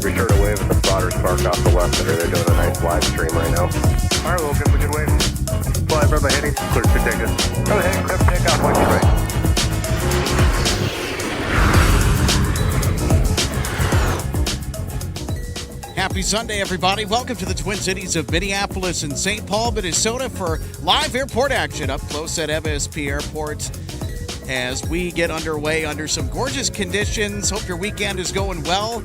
Be sure to wave at the spotters park off the left there. They're doing a nice live stream right now. All right, we'll give a good wave. Fly from the heading, clear to take us. Go ahead, clear for takeoff, watch your right. Happy Sunday, everybody. Welcome to the Twin Cities of Minneapolis and St. Paul, Minnesota for live airport action up close at MSP Airport as we get underway under some gorgeous conditions. Hope your weekend is going well.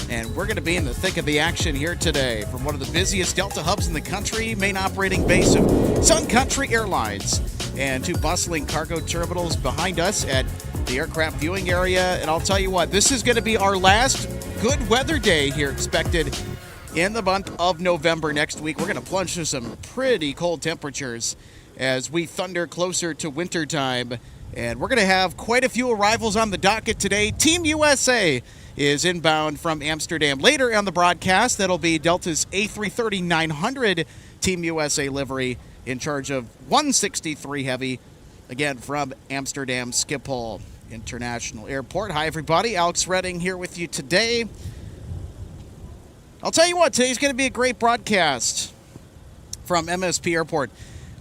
And we're going to be in the thick of the action here today from one of the busiest Delta hubs in the country, main operating base of Sun Country Airlines, and two bustling cargo terminals behind us at the aircraft viewing area. And I'll tell you what, this is going to be our last good weather day here expected in the month of November. Next week, we're going to plunge to some pretty cold temperatures as we thunder closer to wintertime. And we're going to have quite a few arrivals on the docket today. Team USA is inbound from Amsterdam. Later on the broadcast, that'll be Delta's A330-900 Team USA livery in charge of 163 Heavy, again from Amsterdam Schiphol International Airport. Hi, everybody. Alex Redding here with you today. I'll tell you what, today's going to be a great broadcast from MSP Airport.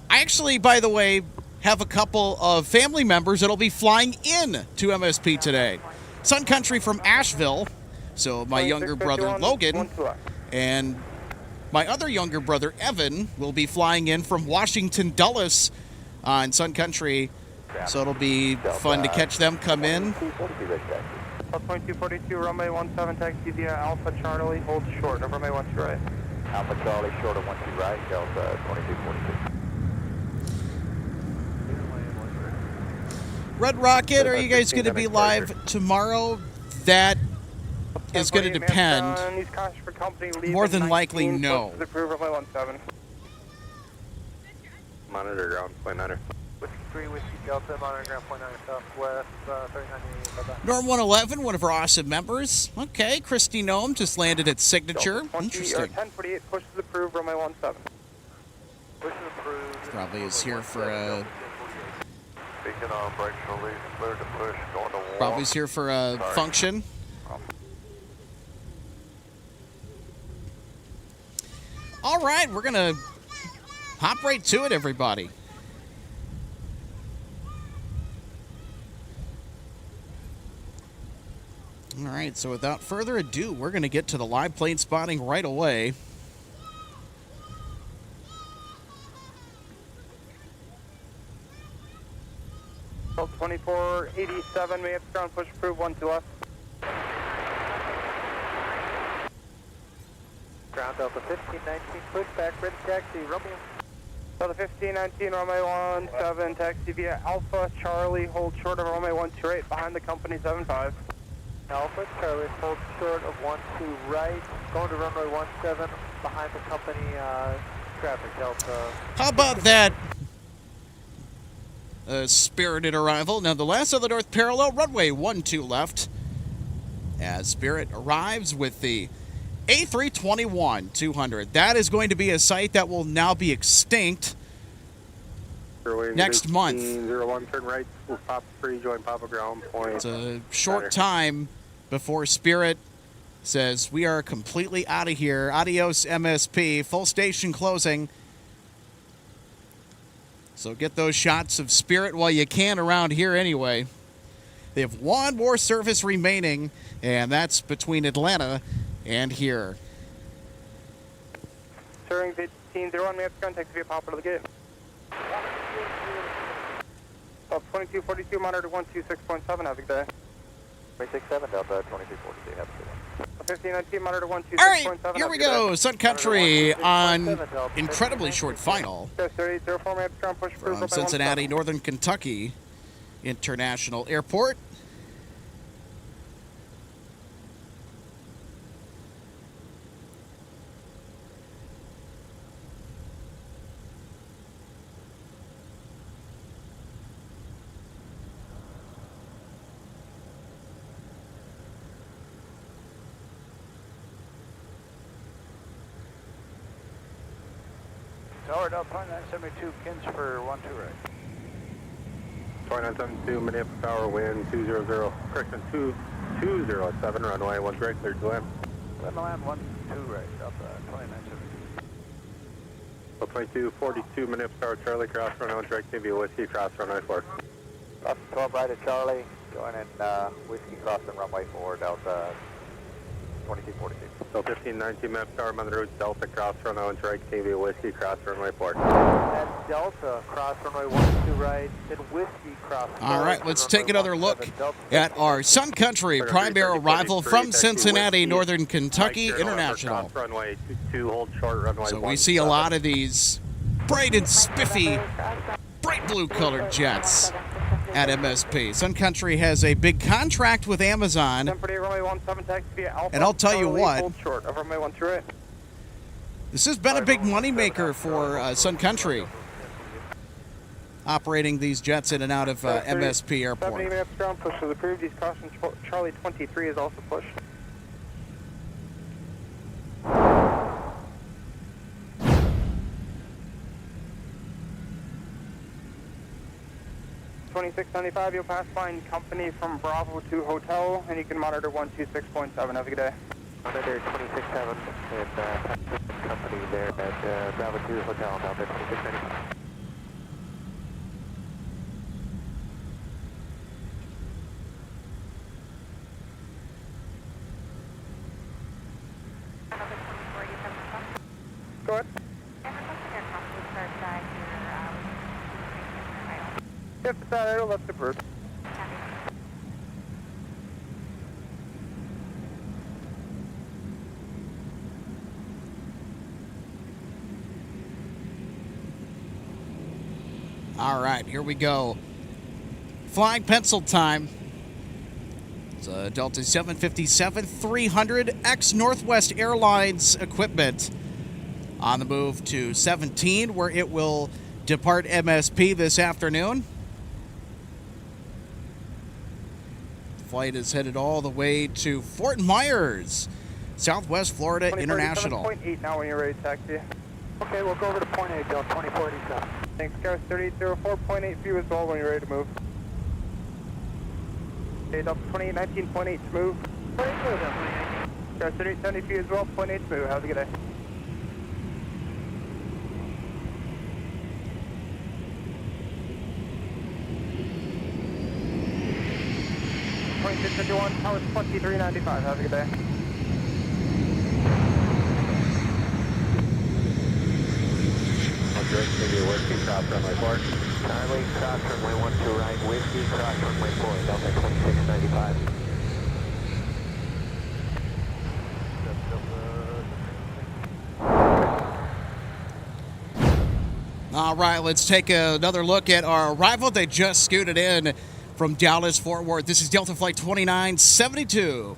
I actually, by the way, have a couple of family members that'll be flying in to MSP today. Sun Country from Asheville, so my younger brother Logan and my other younger brother Evan will be flying in from Washington Dulles on Sun Country, so it'll be fun to catch them come in. 2242, runway 17, taxi via Alpha Charlie, hold short, runway 12 right. Alpha Charlie, short of 12 right, Delta 2242. Red Rocket, are you guys going to be live tomorrow? That is going to depend. More than likely, no. Monitor ground, point 9er. Whiskey 3, Whiskey Delta, monitor ground, point 9 southwest, 39, bye-bye. Norm 111, one of our awesome members. Okay, Christy Nome just landed at Signature. Interesting. 1048, push is approved, runway 17. Push is approved. Probably is here for a... Speaking on brakes release, clear to push, going to wall. Probably's here for a function. All right, we're going to hop right to it, everybody. All right, so without further ado, we're going to get to the live plane spotting right away. Well, 2487, may have ground push approved, 1 to left. Ground Delta 1519, push back, ready taxi, Romeo. Delta 1519, runway 17, taxi via Alpha Charlie, hold short of runway 128, behind the company 75. Alpha Charlie, hold short of 12 right, going to runway 17, behind the company traffic, Delta. How about that? A spirited arrival. Now the last of the North Parallel, runway 12 left. As Spirit arrives with the A321-200. That is going to be a site that will now be extinct next month. 01, turn right, we'll pop free, join Papa ground point. It's a short time before Spirit says we are completely out of here. Adios, MSP. Full station closing. So get those shots of Spirit while you can around here anyway. They have one more service remaining, and that's between Atlanta and here. Turing 1501, may have contact via Papa to the gate. 2242, monitor 126.7, have a good day. 367, Delta 2242, have a good one. 1519, monitor 126.7. All right, here we go. Sun Country on incredibly short final from Cincinnati, Northern Kentucky International Airport. Tower Delta 2972, pins for 12 right. 2972, Minneapolis Tower, wind 200, correction 207, runway 1 right, cleared to land. Let me land 1-2 right, Delta 2970. 2242 Minneapolis Tower, Charlie, cross runway, direct TV, whiskey, cross runway 4. Cross 12 right at Charlie, going in whiskey crossing runway 4, Delta 2242. So 1519 Minneapolis Tower, Mother Road, Delta, cross runway, direct TV, whiskey, cross runway 4. That's Delta, cross runway 12 right, then whiskey cross. All right, let's take another look at our Sun Country prime air arrival from Cincinnati, Northern Kentucky International. Cross runway 22, hold short runway So we see a lot of these bright and spiffy, bright blue colored jets at MSP. Sun Country has a big contract with Amazon, and I'll tell you what, this has been a big moneymaker for Sun Country, operating these jets in and out of MSP Airport. 70 minutes ground push is approved. East crossing Charlie 23 is also pushed. $26.95, you'll pass flying company from Bravo to Hotel, and you can monitor 126.7. Have a good day. Monitor 26.7, and company there at Bravo 2 Hotel, Delta 2695. Go ahead. If it's that arrow, left approved. All right, here we go. Flying pencil time. It's a Delta 757-300 ex-Northwest Airlines equipment on the move to 17, where it will depart MSP this afternoon. The flight is headed all the way to Fort Myers, Southwest Florida International. 27.8 now when you're ready to taxi. Okay, we'll go over to point 8, Delta 2047. Thanks, Scout 3804.8 view as well when you're ready to move. Okay, Delta 2819.8 to move. Scout 3870 view as well, point 8 to move. Have a good day. 2651, tower 2395. Have a good day. Direct TV, whiskey, cross runway 4. Charlie, cross runway 12 right, whiskey, cross runway 4, Delta 2695. All right, let's take another look at our arrival. They just scooted in from Dallas, Fort Worth. This is Delta Flight 2972.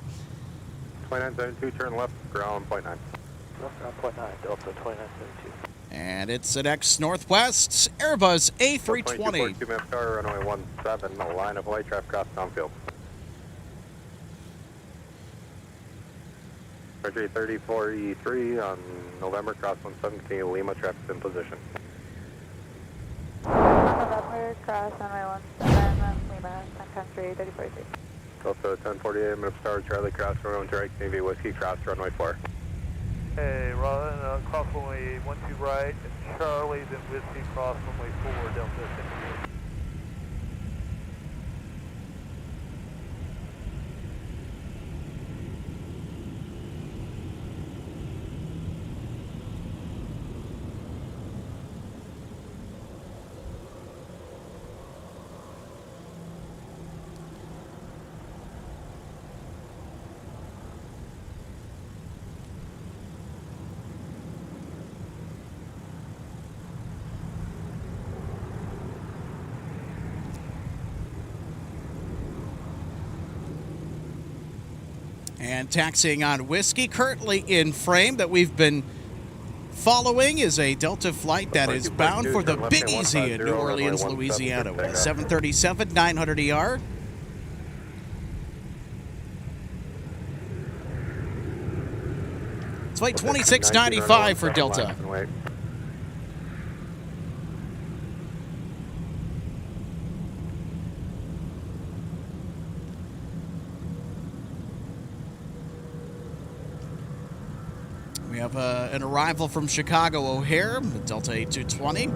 2972, turn left, ground point 9. Left ground point 9, Delta 2972. And it's an ex-Northwest Airbus A320. 2242 Minneapolis Tower, runway 17, a line of light traffic cross downfield. Mercury 34E3 on November, cross 117, Lima, traffic's in position. November, cross runway 17, Lima, Sun Country 3043. Delta 1048 Minneapolis Tower, Charlie, cross runway direct Navy, whiskey, cross runway 4. Hey, Ron, cross runway 12 right, and Charlie, then whiskey, cross runway 4, Delta 58. And taxiing on whiskey, currently in frame that we've been following is a Delta flight that is bound for the Big Easy in New Orleans, Louisiana, with a 737 900ER. It's flight 2695 for Delta. We have an arrival from Chicago O'Hare, the Delta 8220,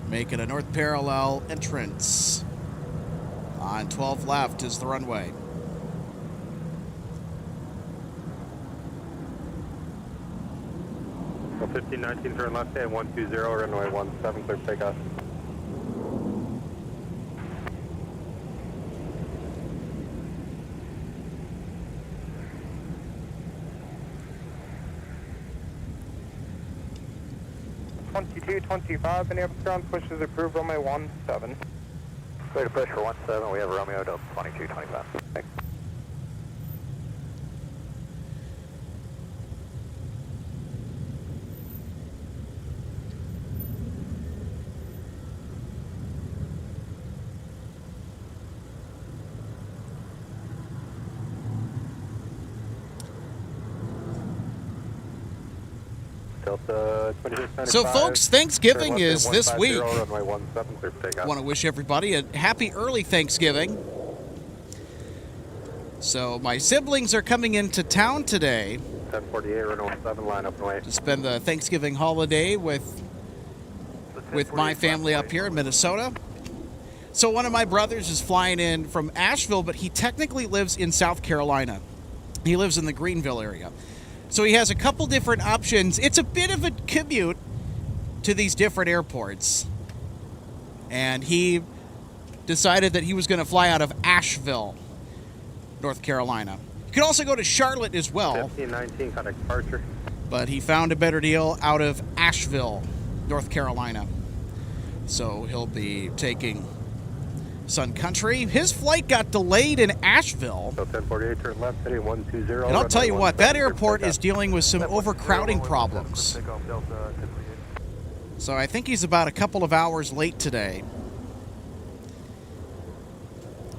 making a north parallel entrance. On 12 left is the runway. Well, 1519 turn left and 120, runway 17, clear takeoff. Minneapolis ground pushes approved, runway 17. Clear to push for 17, we have Romeo to 2225. Thanks. So, folks, Thanksgiving is this week. I Want to wish everybody a happy early Thanksgiving. So, my siblings are coming into town today 1048, runway 7, line up and away. to spend the Thanksgiving holiday with my family up here in Minnesota. So, one of my brothers is flying in from Asheville, but he technically lives in South Carolina. He lives in the Greenville area. So he has a couple different options. It's a bit of a commute to these different airports. And he decided that he was going to fly out of Asheville, North Carolina. You could also go to Charlotte as well. 1519, contact departure. But he found a better deal out of Asheville, North Carolina. So he'll be taking Sun Country. His flight got delayed in Asheville. So 1048, turn left, heading 120. And I'll tell you what, that airport is dealing with some overcrowding problems. So I think he's about a couple of hours late today.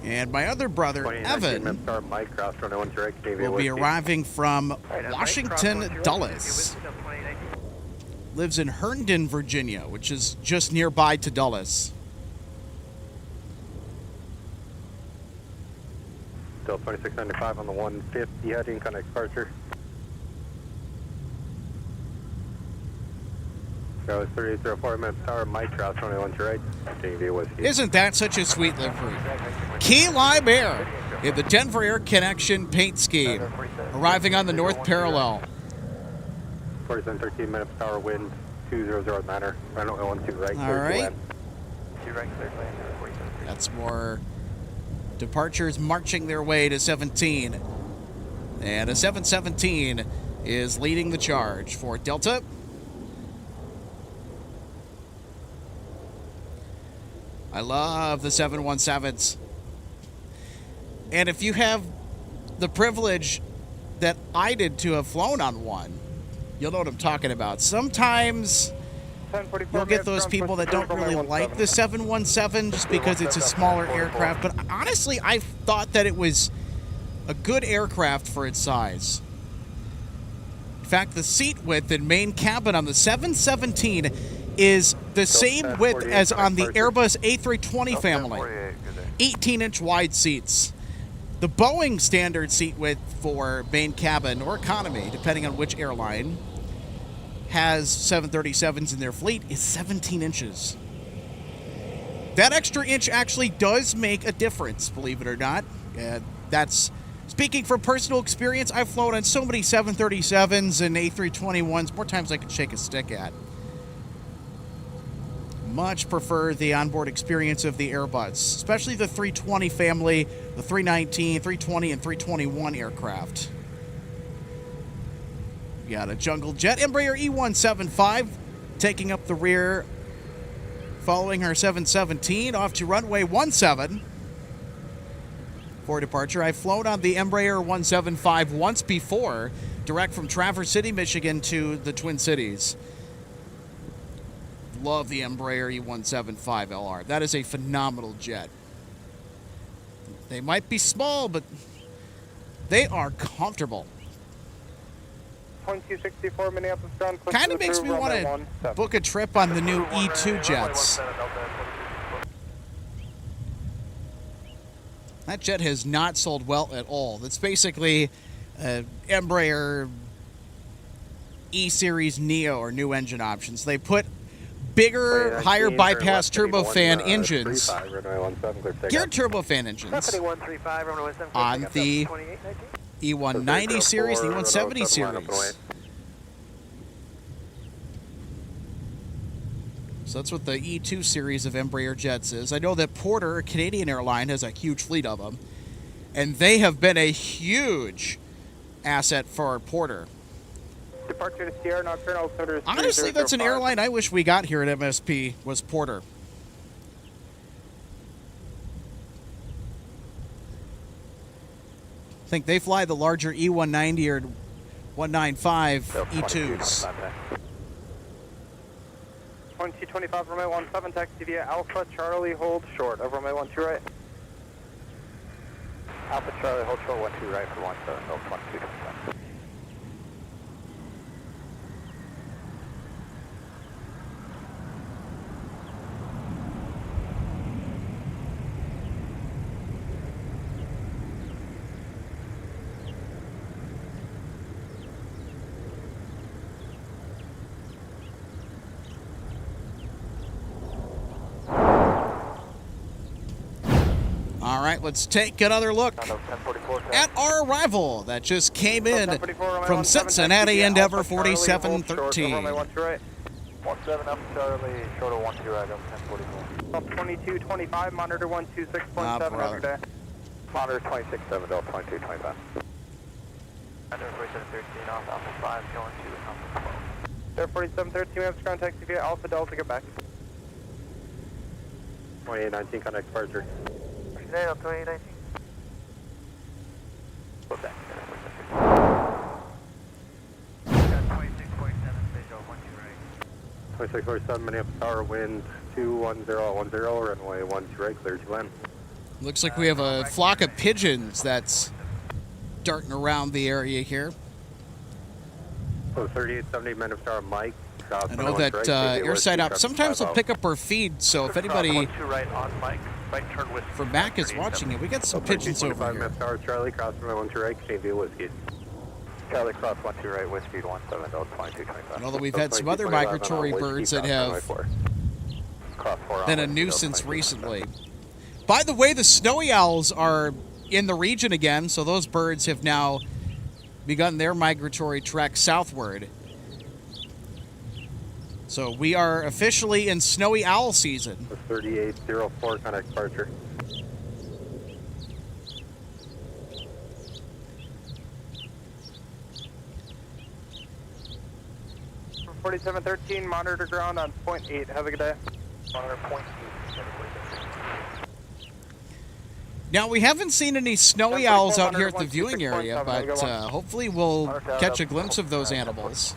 And my other brother, Evan, will be arriving from Washington Dulles. Lives in Herndon, Virginia, which is just nearby to Dulles. Still 2695 on the 150 heading, contact departure. Go 3804 minutes power, Mike Cross, runway 1 to right. Isn't that such a sweet livery? Key Lime Air in the Denver Air Connection paint scheme, arriving on the north parallel. 4713 minutes power, wind 200 manor, runway 1 to right. All right. That's more departures marching their way to 17. And a 717 is leading the charge for Delta. I love the 717s. And if you have the privilege that I did to have flown on one, you'll know what I'm talking about. Sometimes you'll get those people that don't really like the 717 just because it's a smaller aircraft. But honestly, I thought that it was a good aircraft for its size. In fact, the seat width and main cabin on the 717 is the same width as on the Airbus A320 family. 18-inch wide seats. The Boeing standard seat width for main cabin or economy, depending on which airline, has 737s in their fleet, is 17 inches. That extra inch actually does make a difference, believe it or not. That's speaking from personal experience. I've flown on so many 737s and A321s, more times I could shake a stick at. Much prefer the onboard experience of the Airbus, especially the 320 family, the 319, 320, and 321 aircraft. We got a Jungle Jet Embraer E175 taking up the rear, following our 717 off to runway 17 for departure. I've flown on the Embraer 175 once before, direct from Traverse City, Michigan to the Twin Cities. Love the Embraer E175LR. That is a phenomenal jet. They might be small, but they are comfortable. 2264 Minneapolis ground. Kind of makes me want to book a trip on the new E2 jets. That jet has not sold well at all. That's basically Embraer E-Series Neo or new engine options. They put bigger, higher bypass turbofan engines, geared turbofan engines, on the E190 series, the E170 series. So that's what the E2 series of Embraer jets is. I know that Porter, a Canadian airline, has a huge fleet of them, and they have been a huge asset for Porter. Departure to Sierra Nocturnal altimeter. Honestly, that's an airline I wish we got here at MSP, was Porter. I think they fly the larger E190 or 195 E2s. 2225 runway 17, taxi via Alpha Charlie, hold short of runway 12 right. Alpha Charlie, hold short 12 right for 17, hold 2225. All right, let's take another look at our arrival that just came in from Cincinnati, Endeavor 4713. 17 up Charlie, short of 12 right, 1044. 2225, monitor 126.7 every day. Monitor 267, Delta 2225. Under 4713 off Alpha 5, going to Alpha 12. Air 4713, we have to contact via Alpha Delta, get back. 2819, contact departure. 2019. Go back. 2647, stage 12 right. 2647, Minneapolis Tower, wind 21010, runway 12 right, clear to land. Looks like we have a flock of pigeons that's darting around the area here. So 3870, Minneapolis Tower, Mike. I know that Airside Up sometimes will pick up our feed, so if anybody from Mac is watching it, we got some pigeons over here. Tower, Charlie, cross runway 12 right, Canadian Whiskey. Charlie, cross 12 right, Whiskey 17, Delta 2225. I know that we've had some other migratory birds that have been a nuisance recently. By the way, the snowy owls are in the region again, so those birds have now begun their migratory trek southward. So we are officially in snowy owl season. 3804, contact departure. For 4713, monitor ground on point 8. Have a good day. Monitor point 8. Now, we haven't seen any snowy owls out here at the viewing area, but hopefully we'll catch a glimpse of those animals.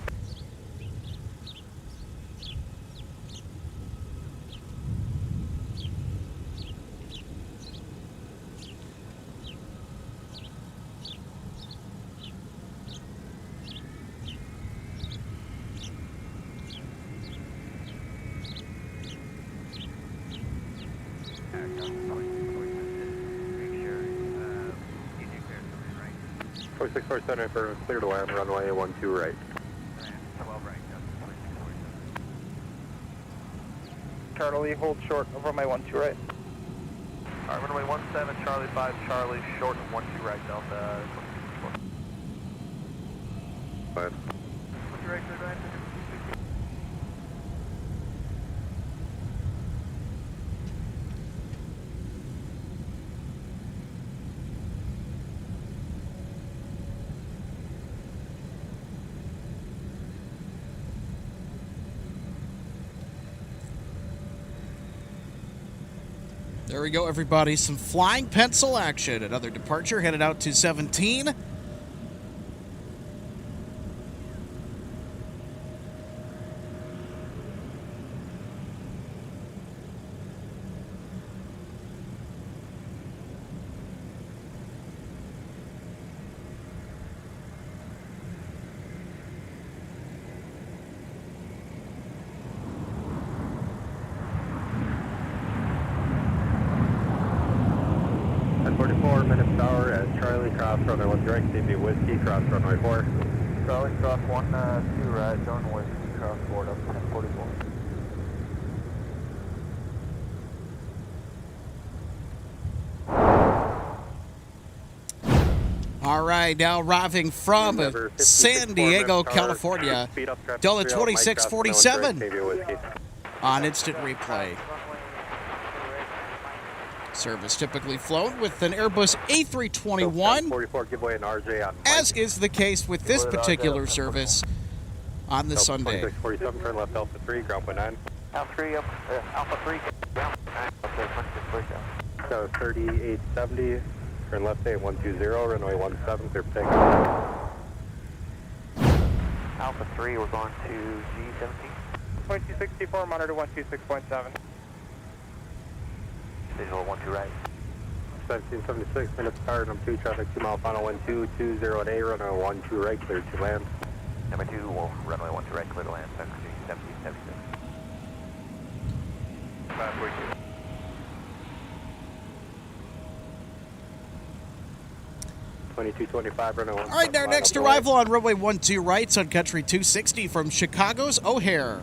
For 647 for clear to land, runway 12 right. 12 right, 2647. Charlie, hold short of runway 12 right. Alright, runway 17, Charlie 5, Charlie, short of 12 right, Delta 2224. 12 right, clear to land. There we go, everybody. Some flying pencil action. Another departure headed out to 17. At 44 minutes hour at Charlie, cross runway 1 direct, CB Whiskey, cross runway 4. Charlie, cross 1, 2 right, showing whiskey, cross 4, up 1044. All right, now arriving from San Diego, California, Delta 2647 on instant replay. Service typically flown with an Airbus A321, 44, give way an RJ on as is the case with this particular service on the Sunday. 2647, turn left Alpha 3, ground point 9. Alpha 3, Alpha 3, down, okay, 26 down. So 3870, turn left 8120, runway 17, clear for takeoff. Alpha 3, we're going to G17. 2264, monitor 126.7. Visual 12 right. 1776, minutes power, number 2, traffic 2 mile final 1220 at A, runway 12 right, clear to land. Number 2, runway 12 right, clear to land, Sun Country 1776. 542. runway 1. All right, our next arrival on runway 12 right, Sun Country 260 from Chicago's O'Hare.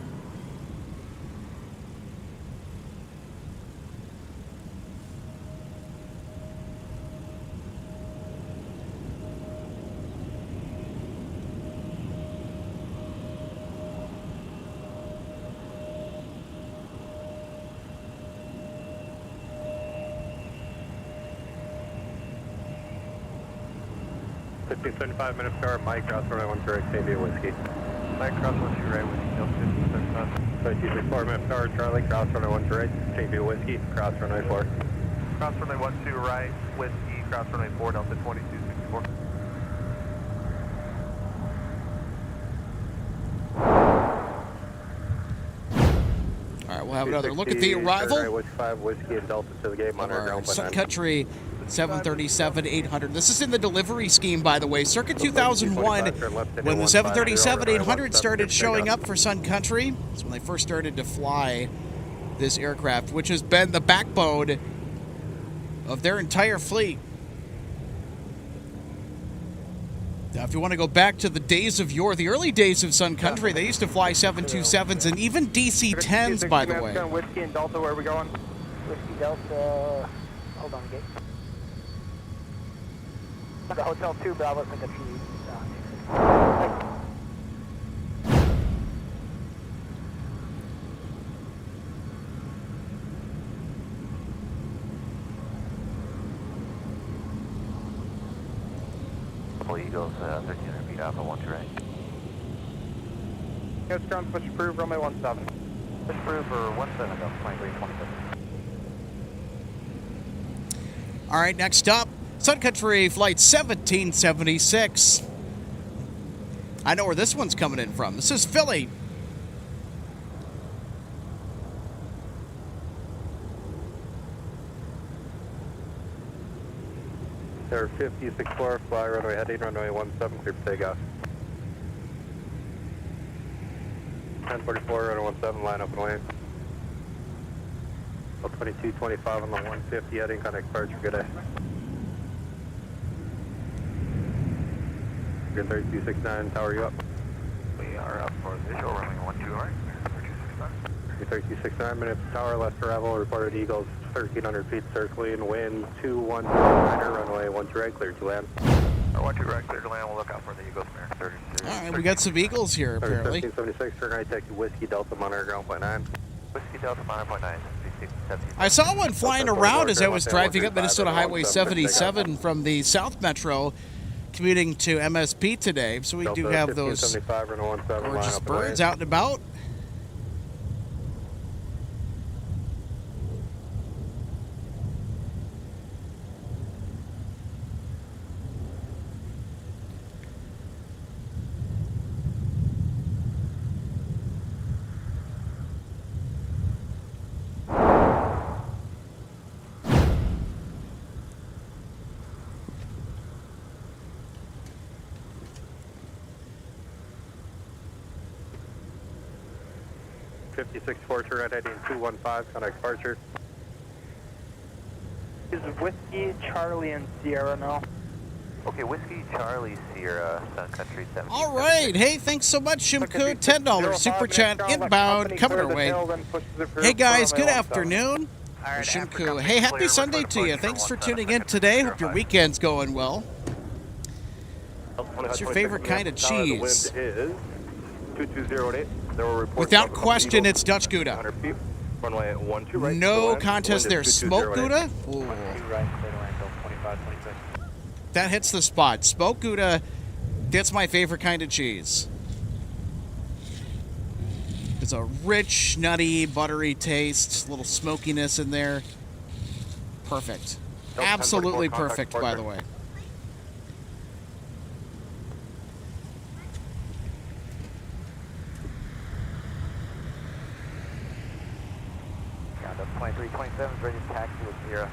$15.75 minutes power, Mike, cross runway 1 direct, Avia whiskey. Mike, cross 12 right, whiskey, Delta 1575. 2264 minutes power, Charlie, cross runway 1 direct, Avia whiskey, cross runway 4. Cross runway 12 right, whiskey, cross runway 4, Delta 2264. All right, we'll have another look at the arrival Whiskey 5, whiskey and Delta to the gate, of monitor our ground point Sun 9. Country 737-800. This is in the delivery scheme, by the way. Circa 2001, when the 737-800 started showing up for Sun Country, that's when they first started to fly this aircraft, which has been the backbone of their entire fleet. Now, if you want to go back to the days of yore, the early days of Sun Country, they used to fly 727s and even DC-10s, by the way. Whiskey and Delta, where are we going? Whiskey Delta, hold on, gate. The Hotel 2, Bravo, Sun Country. Couple Eagles, 1300 feet off of 1 right. Yes, ground push approved, runway 17. Push through for 17, Delta 2327. All right, next up, Sun Country Flight 1776. I know where this one's coming in from. This is Philly. Air 5064, fly runway heading, runway 17, clear for takeoff. 1044, runway 17, line up and land. 2225 on the 150, heading, contact departure, good day. Good 3269, tower you up. We are up for visual, runway 12 right, 3269. 3269 minutes, tower left arrival, reported Eagles, 1300 feet circling, wind 210, runway 12 right, clear to land. Or 12 right, clear to land, we'll look out for the Eagles, Mirror 32. All right, we got some Eagles here, apparently. 1376, turn right, taxi Whiskey Delta, monitor ground point 9. Whiskey Delta, monitor point 9, 17. I saw one flying around as I was driving up Minnesota Highway 77 from the South Metro, commuting to MSP today. So we do have those gorgeous birds out and about. turn right heading 215, contact departure. Is Whiskey, Charlie, and Sierra now? Okay, Whiskey Charlie Sierra, Sun Country 7. All right. Hey, thanks so much, Shimku. $10 super chat inbound coming our way. Hey guys, good afternoon. Shimku. Hey, happy Sunday to you. Thanks for tuning in today. Hope your weekend's going well. What's your favorite kind of cheese? The wind is 2208. Without question, it's Dutch Gouda. 100 feet. Runway 12 right. No contest there. Smoke Gouda? Ooh. That hits the spot. Smoked Gouda, that's my favorite kind of cheese. It's a rich, nutty, buttery taste, a little smokiness in there. Perfect. Absolutely perfect, by the way. Yeah, the 2327 is ready to taxi with Sierra.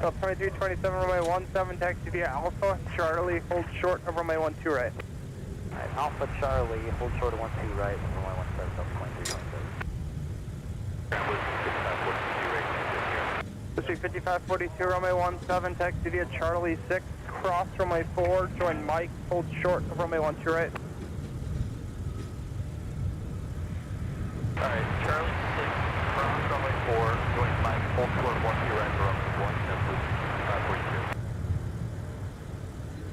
2327, runway 17, taxi via Alpha, Charlie, hold short of runway 12 right. Alright, Alpha Charlie, hold short of 12 right, runway 17, Delta 2327. District 5542, runway 17, taxi via Charlie 6, cross runway 4, join Mike, hold short of runway 12 right. Alright, Charlie 6, cross runway 4, join Mike, hold short of 12 right for runway 17, 42.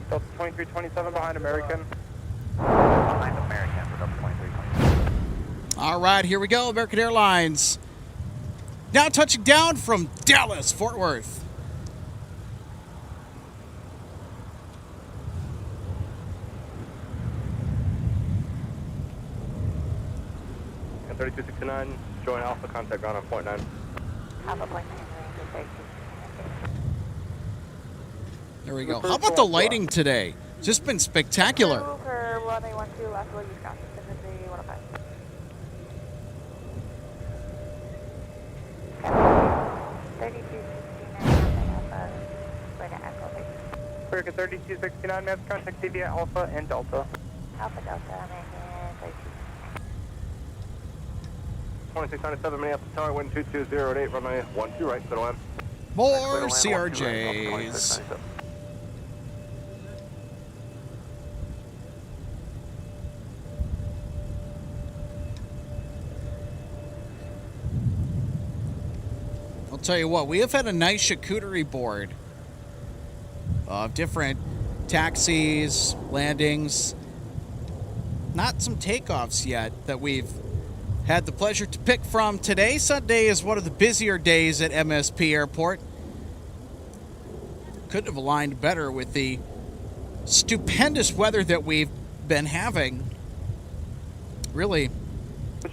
Delta 2327 behind American. Behind American for Delta 2327. All right, here we go. American Airlines. Now touching down from Dallas, Fort Worth. And 3269, join Alpha, contact ground on point 9. Alpha point 9, There we go. How about the lighting today? It's just been spectacular. For runway 12, last will use Wisconsin, Tennessee, 105. 3269, Alpha, right at Echo 6. American 3269, maps contact via Alpha and Delta. Alpha Delta, American 32. 2697, Minneapolis Tower, wind 22008, runway 12 right, clear to land. More CRJs. I'll tell you what, we have had a nice charcuterie board of different taxis, landings, not some takeoffs yet that we've had the pleasure to pick from. Today, Sunday, is one of the busier days at MSP Airport. Couldn't have aligned better with the stupendous weather that we've been having, really,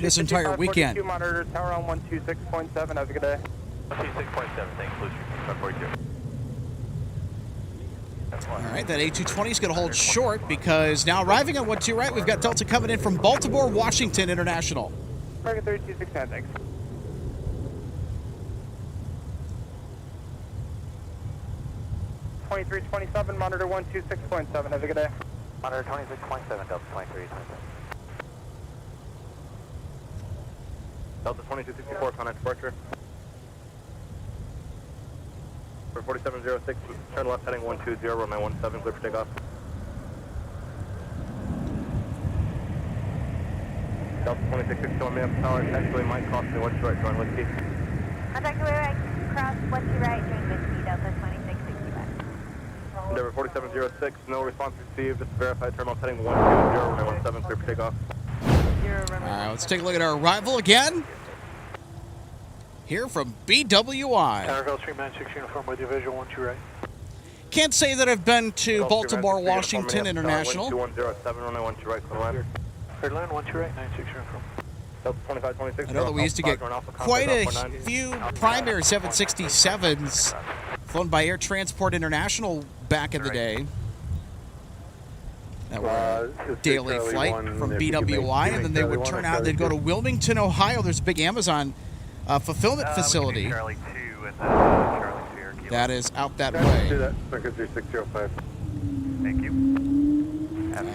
this entire weekend. Monitor tower on 126.7, have a good day. 126.7, thanks, Lucy, 542. All right, that A220 is going to hold short because now arriving on 12 right, we've got Delta coming in from Baltimore, Washington International. American 3269, thanks. .2327, monitor 126.7, have a good day. Monitor 26.7, Delta 2327. Delta 2264, contact departure. For 4706, turn left heading 120, runway 17, clear for takeoff. Delta 2661, Minneapolis Tower, actually Mike, cross me 12 right, join Whiskey. Contact away right, cross 12 right, join Whiskey, Delta 2665. Endeavor 4706, no response received. Just verified terminal heading 120, runway 17, clear for takeoff. All right, let's take a look at our arrival again. Here from BWI. Counterville 396 uniform with you, visual 12 right. Can't say that I've been to Baltimore, Washington International. 2107, runway 12 right, clear line. Clear line 12 right, 96 uniform. Delta 2526. I know that we used to get quite a few primary 767s flown by Air Transport International back in the day. That were a daily flight from BWI, and then they would turn out, they'd go to Wilmington, Ohio. There's a big Amazon fulfillment facility Charlie 2 and Charlie Sierra. that is out that way. Do that, Circuit 3605. Thank you.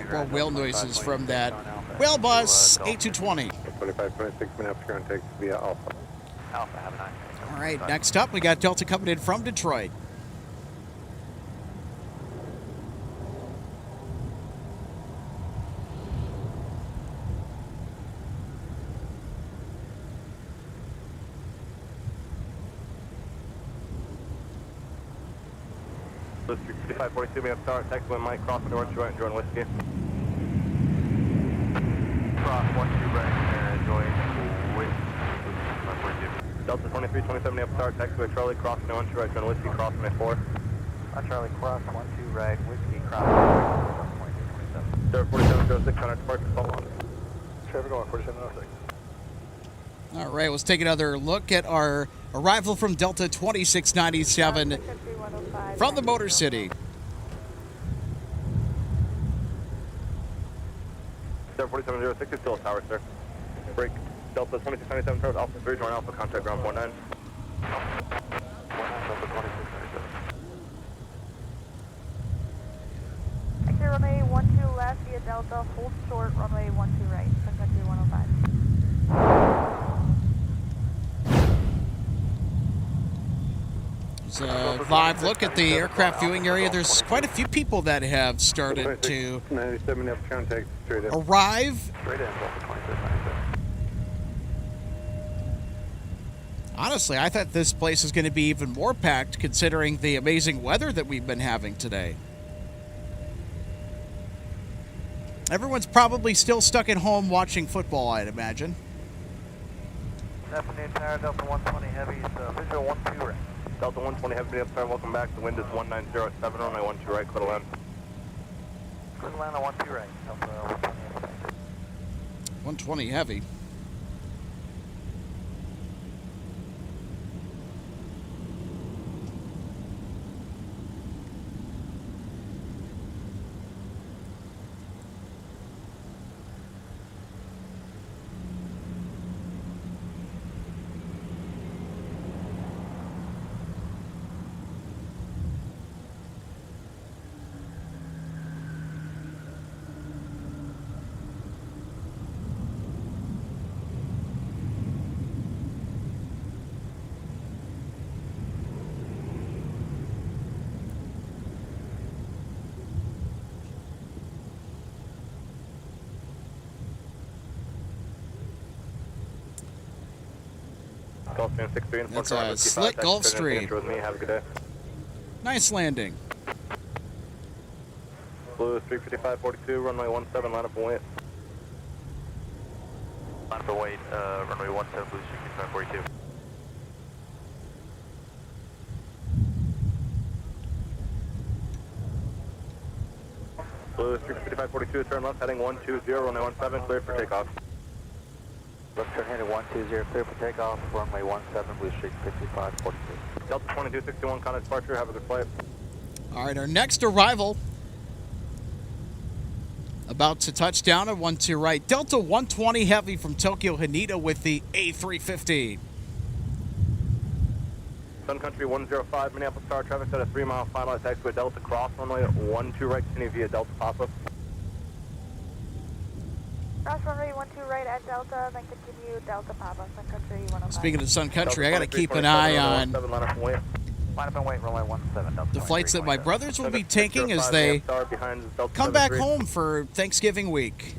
More whale noises from that whale bus A220. 2526, Minneapolis ground takes via Alpha. Alpha, have a nice day. All right, next up, we got Delta coming in from Detroit. Blue Street 5542, Minneapolis Tower, taxi wind Mike, cross window 12 right, enjoying whiskey. Cross 12 right, enjoying whiskey. Delta 2327, Minneapolis Tower, taxi way Charlie, cross window 12 right, enjoying whiskey, cross window 4. Charlie, cross 12 right, whiskey, cross 2227. 4706, on our departure, follow on. Traffic on 4706. All right, let's take another look at our arrival from Delta 2697 Sun Country 105. from the Motor City. 4706 is still a tower, sir. Break. Delta 2697 towards Alpha 3, join Alpha, contact ground 19. 19 Delta 2697. Taxi runway 12 left via Delta, hold short, runway 12 right, Sun Country 105. It's a live look at the aircraft viewing area. There's quite a few people that have started to 97 Minneapolis, contact straight in. arrive. Straight in Delta 2697. Honestly, I thought this place is going to be even more packed considering the amazing weather that we've been having today. Everyone's probably still stuck at home watching football, I'd imagine. Afternoon Tower, Delta 120 Heavy, visual 12 right. Delta 120 heavy Minneapolis Tower, welcome back. The wind is 1907, runway 12 right, clear to land. Clear to land on 12 right, Delta 120 Heavy. 120 heavy. Gulfstream 63 in That's front a slick Gulfstream. with me. Have a good day. Nice landing. Blue Street 5542, runway 17, line up and wait. Line for wait, runway 17, Blue Street 5542. Blue Street 5542, turn left, heading 120, runway 17, clear for takeoff. Left turn headed 120, clear for takeoff, runway 17, Blue Street 5542. Delta 2261, contact departure, have a good flight. All right, our next arrival, about to touch down at 12 right. Delta 120 heavy from Tokyo Haneda with the A350. Sun Country 105, Minneapolis Tower, traffic at a 3-mile finalized taxiway Delta cross, runway 12 right, continue via Delta Papa. Cross runway 12 right at Delta, then continue Delta Papa, Sun Country 105. Speaking of Sun Country, I got to Delta keep an 2327, eye runway on 17, line up and wait. Line up and wait, runway 17, Delta the flights that my 2327. brothers will be Delta taking as 605, they Minneapolis Tower, behind Delta come back 73. home for Thanksgiving week.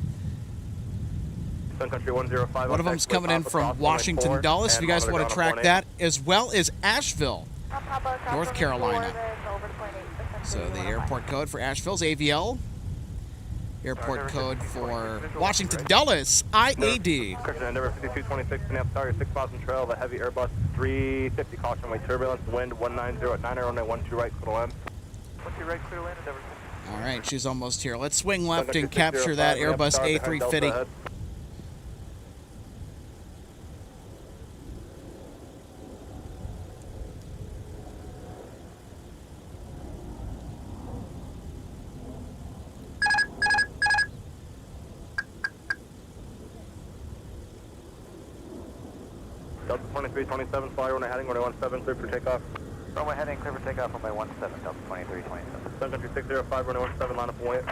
Sun Country 105. One of them's coming in from Washington Dulles, if you guys want to track that, as well as Asheville. North Carolina. So the airport code for Asheville is AVL. Airport code for Washington Dulles, IAD. Correction, Endeavor 5226, Minneapolis Tower, 6 miles from trail, the heavy Airbus 350, caution runway turbulence, wind 190 at 9, runway 12 right, clear to land. 12 right, clear land, Endeavor. All right, she's almost here. Let's swing left and capture that Airbus A350. Delta 2327, fly runway heading, runway 17, clear for takeoff. Runway heading, clear for takeoff, runway 17, Delta 2327. Sun Country 605, runway 17, line up and wait.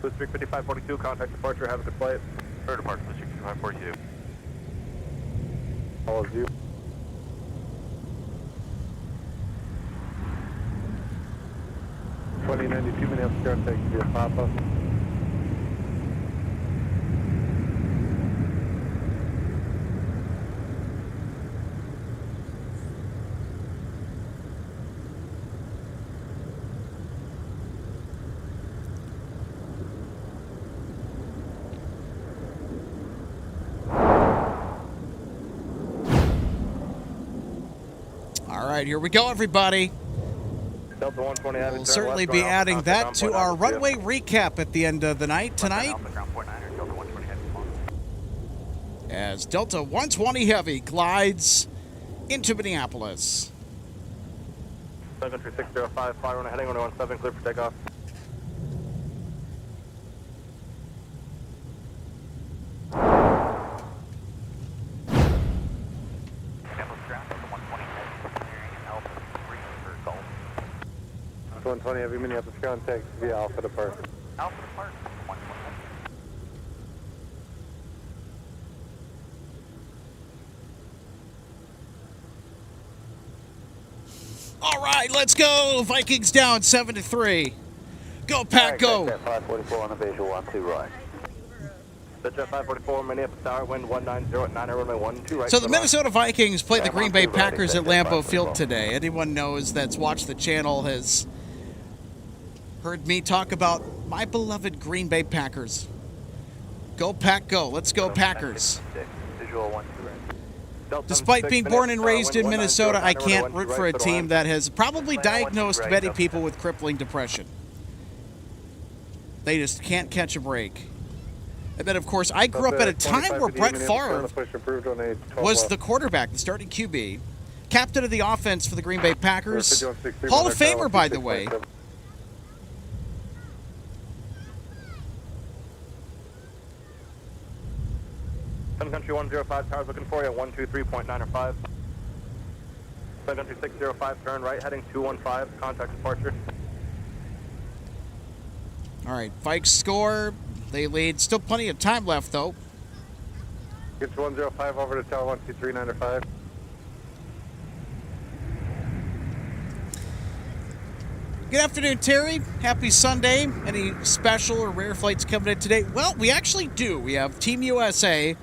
Blue Street 5542, contact departure, have a good flight. Third departure, Blue Street 5542. All of you. $20.92 Minneapolis Tower, taxi via Papa. right, here we go, everybody. Delta 120 Heavy. We'll certainly be adding that to our runway recap at the end of the night tonight. As Delta 120 Heavy glides into Minneapolis. Sun Country 605, fly runway heading 117, clear for takeoff. Delta 120 Heavy, Minneapolis ground taxi via Alpha Depart. Alpha Depart, 120. All right, let's go. Vikings down 7-3. Go, Pack, go. 544 on the visual, 1-2 right. Jet 544, Minneapolis Tower, wind 190 at 9, runway 12 right. So the Minnesota Vikings played the Green Bay Packers at Lambeau Field today. Anyone knows that's watched the channel has heard me talk about my beloved Green Bay Packers. Go, Pack, go. Let's go, Packers. Visual 1-2 right. Despite being born and raised in Minnesota, I can't root for a team that has probably diagnosed many people with crippling depression. They just can't catch a break. And then, of course, I grew up at a time where Brett Favre was the quarterback, the starting QB, captain of the offense for the Green Bay Packers, Hall of Famer, by the way. Sun Country 105, towers looking for you, 123.9 or 5. Sun Country 605, turn right, heading 215, contact departure. All right, Vikes score. They lead. Still plenty of time left, though. Get to 105 over to tower 123.9 or 5. Good afternoon, Terry. Happy Sunday. Any special or rare flights coming in today? Well, we actually do. We have Team USA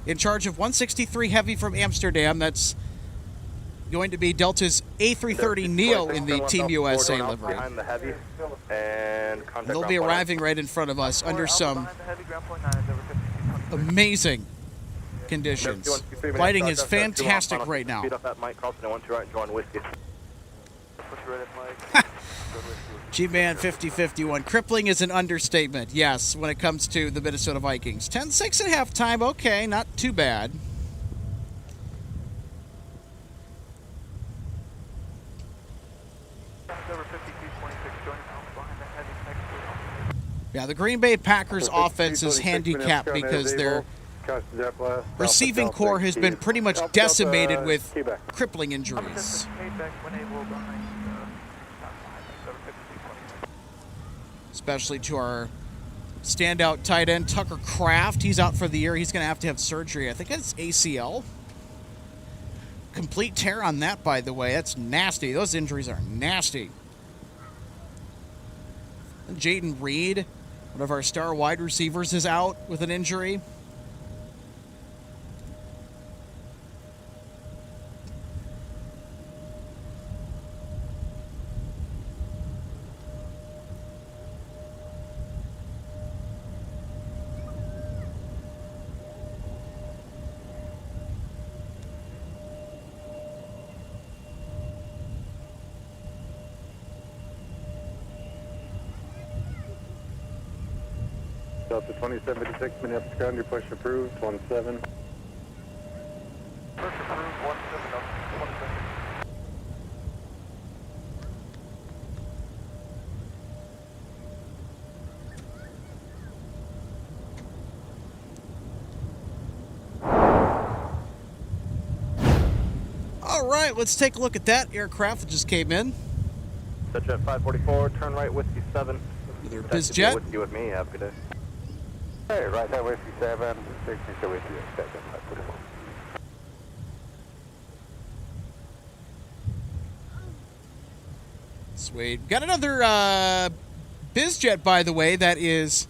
in charge of 163 Heavy from Amsterdam. That's going to be Delta's A330neo in the Team USA livery. Behind the Heavy, and And they'll be arriving right in front of us under some amazing conditions. Lighting is fantastic right now. Speed up at Mike Carlson, 1-2 right, and join whiskey. G-Man 5051. Crippling is an understatement, yes, when it comes to the Minnesota Vikings. 10-6 at halftime. Okay, not too bad. Yeah, the Green Bay Packers offense is handicapped because their receiving core has been pretty much decimated with crippling injuries. Especially to our standout tight end, Tucker Kraft. He's out for the year. He's going to have surgery. I think it's ACL. Complete tear on that, by the way. That's nasty. Those injuries are nasty. And Jaden Reed, one of our star wide receivers, is out with an injury. Delta 2076, Minneapolis ground, your push approved, 17. Push approved, 17, 17. All right, let's take a look at that aircraft that just came in. Jet 544, turn right, whiskey 7. Either BizJet. Whiskey with me, have a good day. Hey, right there, whiskey 7, 60 with you, 7, 544. Sweet. Got another BizJet, by the way, that is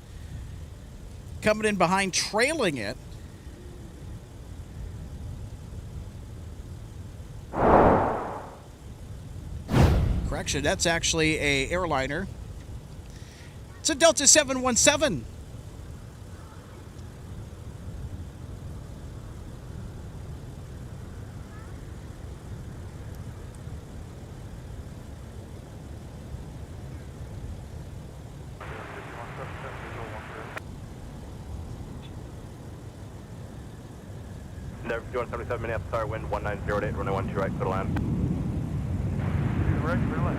coming in behind, trailing it. Correction, that's actually a airliner. It's a Delta 717. Endeavor 5177 Minneapolis Tower, wind 1908, runway 12 right, clear to land. Right, clear land.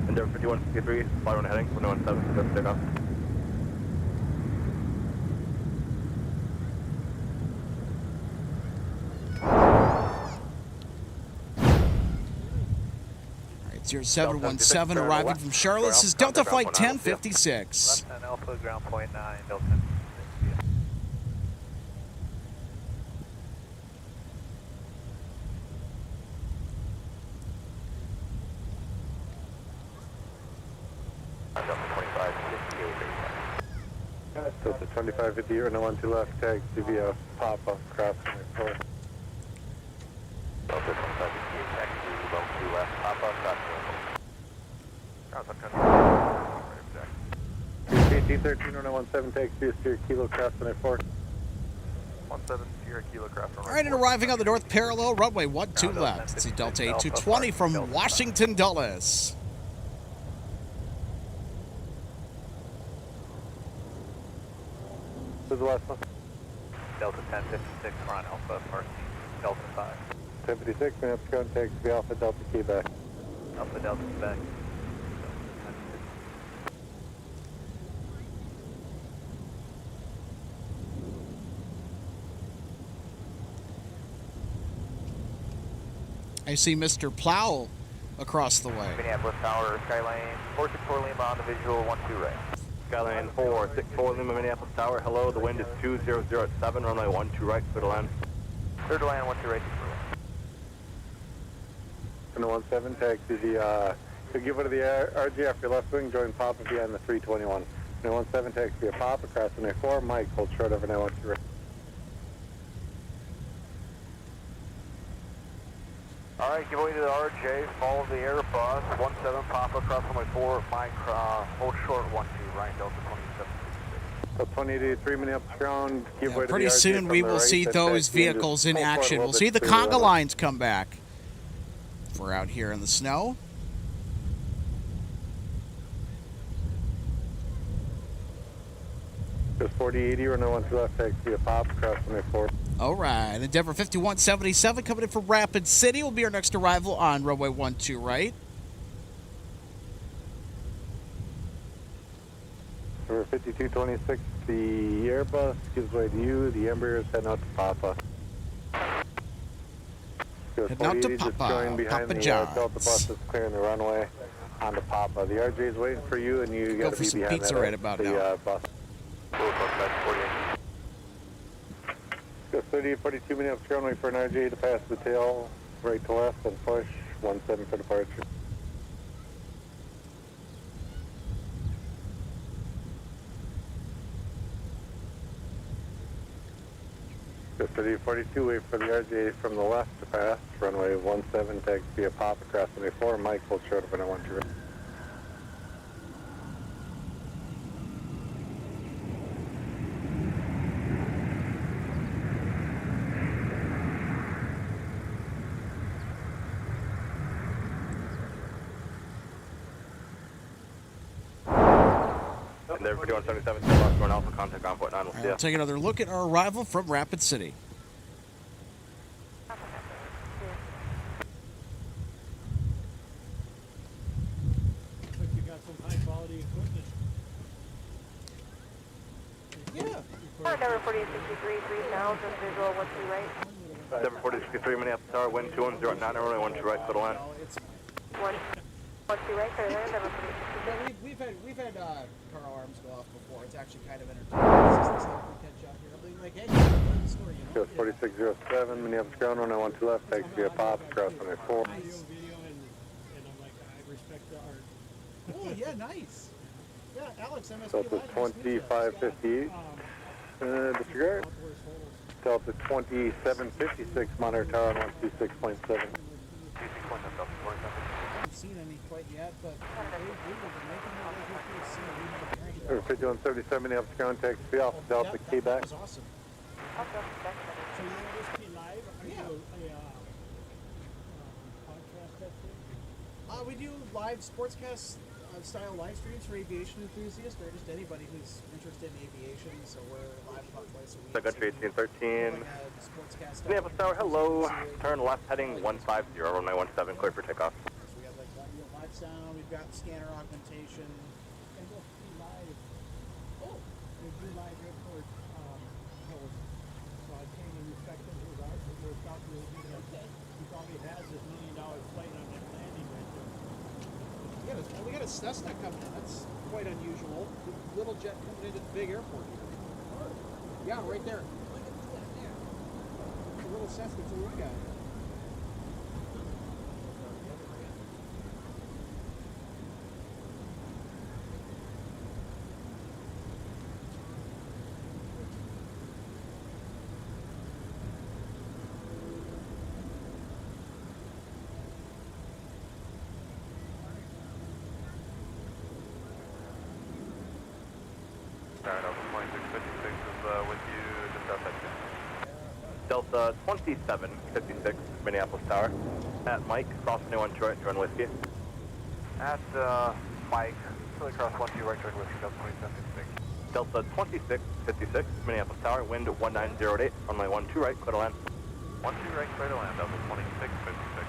Endeavor 5163, fly runway heading, runway 17, clear for takeoff. Alright, 0717 arriving from Charlotte. This is Delta Flight 1056. Left 10 Alpha, ground point 9, Delta 10. Delta 2550, runway 12 left, tag CVF, Papa, cross runway 4. Delta 2550, taxi, runway 2 left, Papa, cross runway 4. PT13, runway 17, taxi, steer, kilo, cross runway 4. 17, Sierra Kilo, cross runway 4. Alright, and arriving on the north parallel, runway 12 left. This is Delta 8220 from Washington Dulles. Who's the last one? Delta 1056, Ron Alpha, RC, Delta 5. 1056, Minneapolis ground, taxi, Alpha, Delta, Quebec. Alpha, Delta, Quebec. I see Mr. Plow across the way. Minneapolis Tower, Skylane 464 Lima on the visual 12 right. Skyline 464 Lima, Minneapolis Tower. Hello, the wind is 2007, runway 12 right, clear to land. Clear to land 12 right. Runway 17, taxi the, to give way to the RG after your left wing, join Papa behind the 321. Runway 17, taxi via Papa, cross runway 4, Mike, hold short over runway 12 right. Alright, give way to the RJ, follow the Airbus, 17 Papa, cross runway 4, Mike, hold short 12, right, Delta 27. So 2083 Minneapolis ground, give way to the Pretty RJ soon from we the will right, see then those taxi and vehicles just in pull forward a action. little We'll bit see the to, conga lines come back. If we're out here in the snow. Just 4080, runway 12 left, taxi via Papa, cross runway 4. All right, Endeavor 5177 coming in from Rapid City will be our next arrival on runway 12 right. Number 5226, the Airbus gives way to you, the Embraer is heading out to Papa. Heading out to 4080 just Papa, join behind Papa the John's. Delta bus that's clearing the runway onto Papa. The RJ is waiting for you and you got to for be some behind pizza that, right about the, now. Bus. Go 3842 Minneapolis ground, wait for an RJ to pass the tail, right to left, and push 17 for departure. Go 3842, wait for the RJ from the left to pass, runway 17, taxi via Pop across runway 4, Mike, hold short of runway 12. Endeavor 5177, lost one Alpha, contact on point 9, we'll see ya. We'll take another look at our arrival from Rapid City. Looks like you got some high quality equipment. Yeah. Endeavor 4863, 3000, visual 12 right. Endeavor 4063, Minneapolis Tower, wind 2109, runway 12 right, clear to land. 12 right, clear land, Endeavor 4863. We've had car alarms go off before. It's actually kind of entertaining. This is the stuff we catch out here. I'll be like, hey, the story, you know? Go 4607, Minneapolis ground, runway 12 left, taxi via Pop, cross runway 4. Video, and I'm like, I respect the art. Oh, yeah, nice. Yeah, Alex, MSP Delta 2558, disregard. Delta 2756, monitor tower on 126.7. I haven't seen any quite yet, but we will be making it like we can see. We have 5177, Minneapolis ground, taxi via Alpha, Delta, Quebec. That was awesome. So you want this to be live? Are you a podcast that thing? We do live sportscasts style live streams for aviation enthusiasts or just anybody who's interested in aviation. So we're live about twice a week. Sun Country 1813. Sportscast. Minneapolis Tower, hello. Turn left heading 150, runway 17, clear for takeoff. So we got like live sound, we've got scanner augmentation. And we'll be live. Oh, we'll do live airport. So I came and inspected his eyes and we're about to do that. He probably has his $1 million flight on that landing right there. We got a Cessna coming in. That's quite unusual. The little jet coming into the big airport here. Yeah, right there. It's a little Cessna. It's a little guy. Delta 2756, Minneapolis Tower. At Mike, cross 21 join whiskey. At Mike, really cross 12 right, join whiskey, Delta 2756. Delta 2656, Minneapolis Tower, wind 1908, runway 12 right, clear to land. 12 right, clear to land, Delta 2656.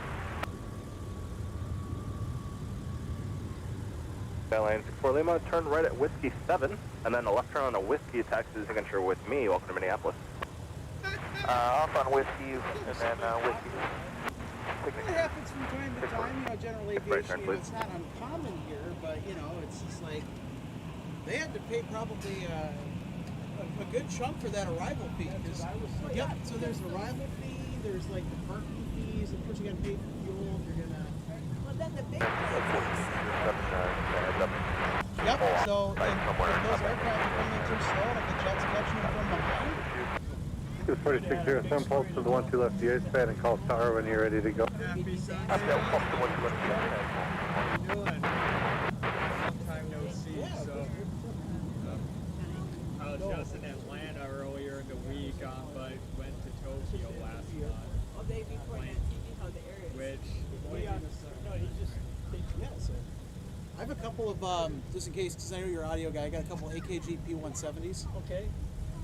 Airline 64 Lima, turn right at Whiskey 7, and then a left turn on a Whiskey taxi signature with me. Welcome to Minneapolis. Off on whiskey, and then whiskey. It happens from time to time, general aviation, it's not uncommon here, but, it's just like, they had to pay probably a good chunk for that arrival fee. Yep, so there's an arrival fee, there's like the parking fees, of course you gotta pay for fuel if you're gonna... Well, then the big Yep, so if those aircraft are coming in too slow, like the jet's catching them from behind. 246 here, send pulse to the 12 left the span and call tower when you're ready to go. Happy Sunday. That's the pulse to 12 left How you doing? Long time no see, so. I was just in Atlanta earlier in the week, but went to Tokyo last month. Oh, they before that TV, how the area is. Which, no, he just, Yeah, so I have a couple of, just in case, because I know you're an audio guy, I got a couple of AKG P170s. okay.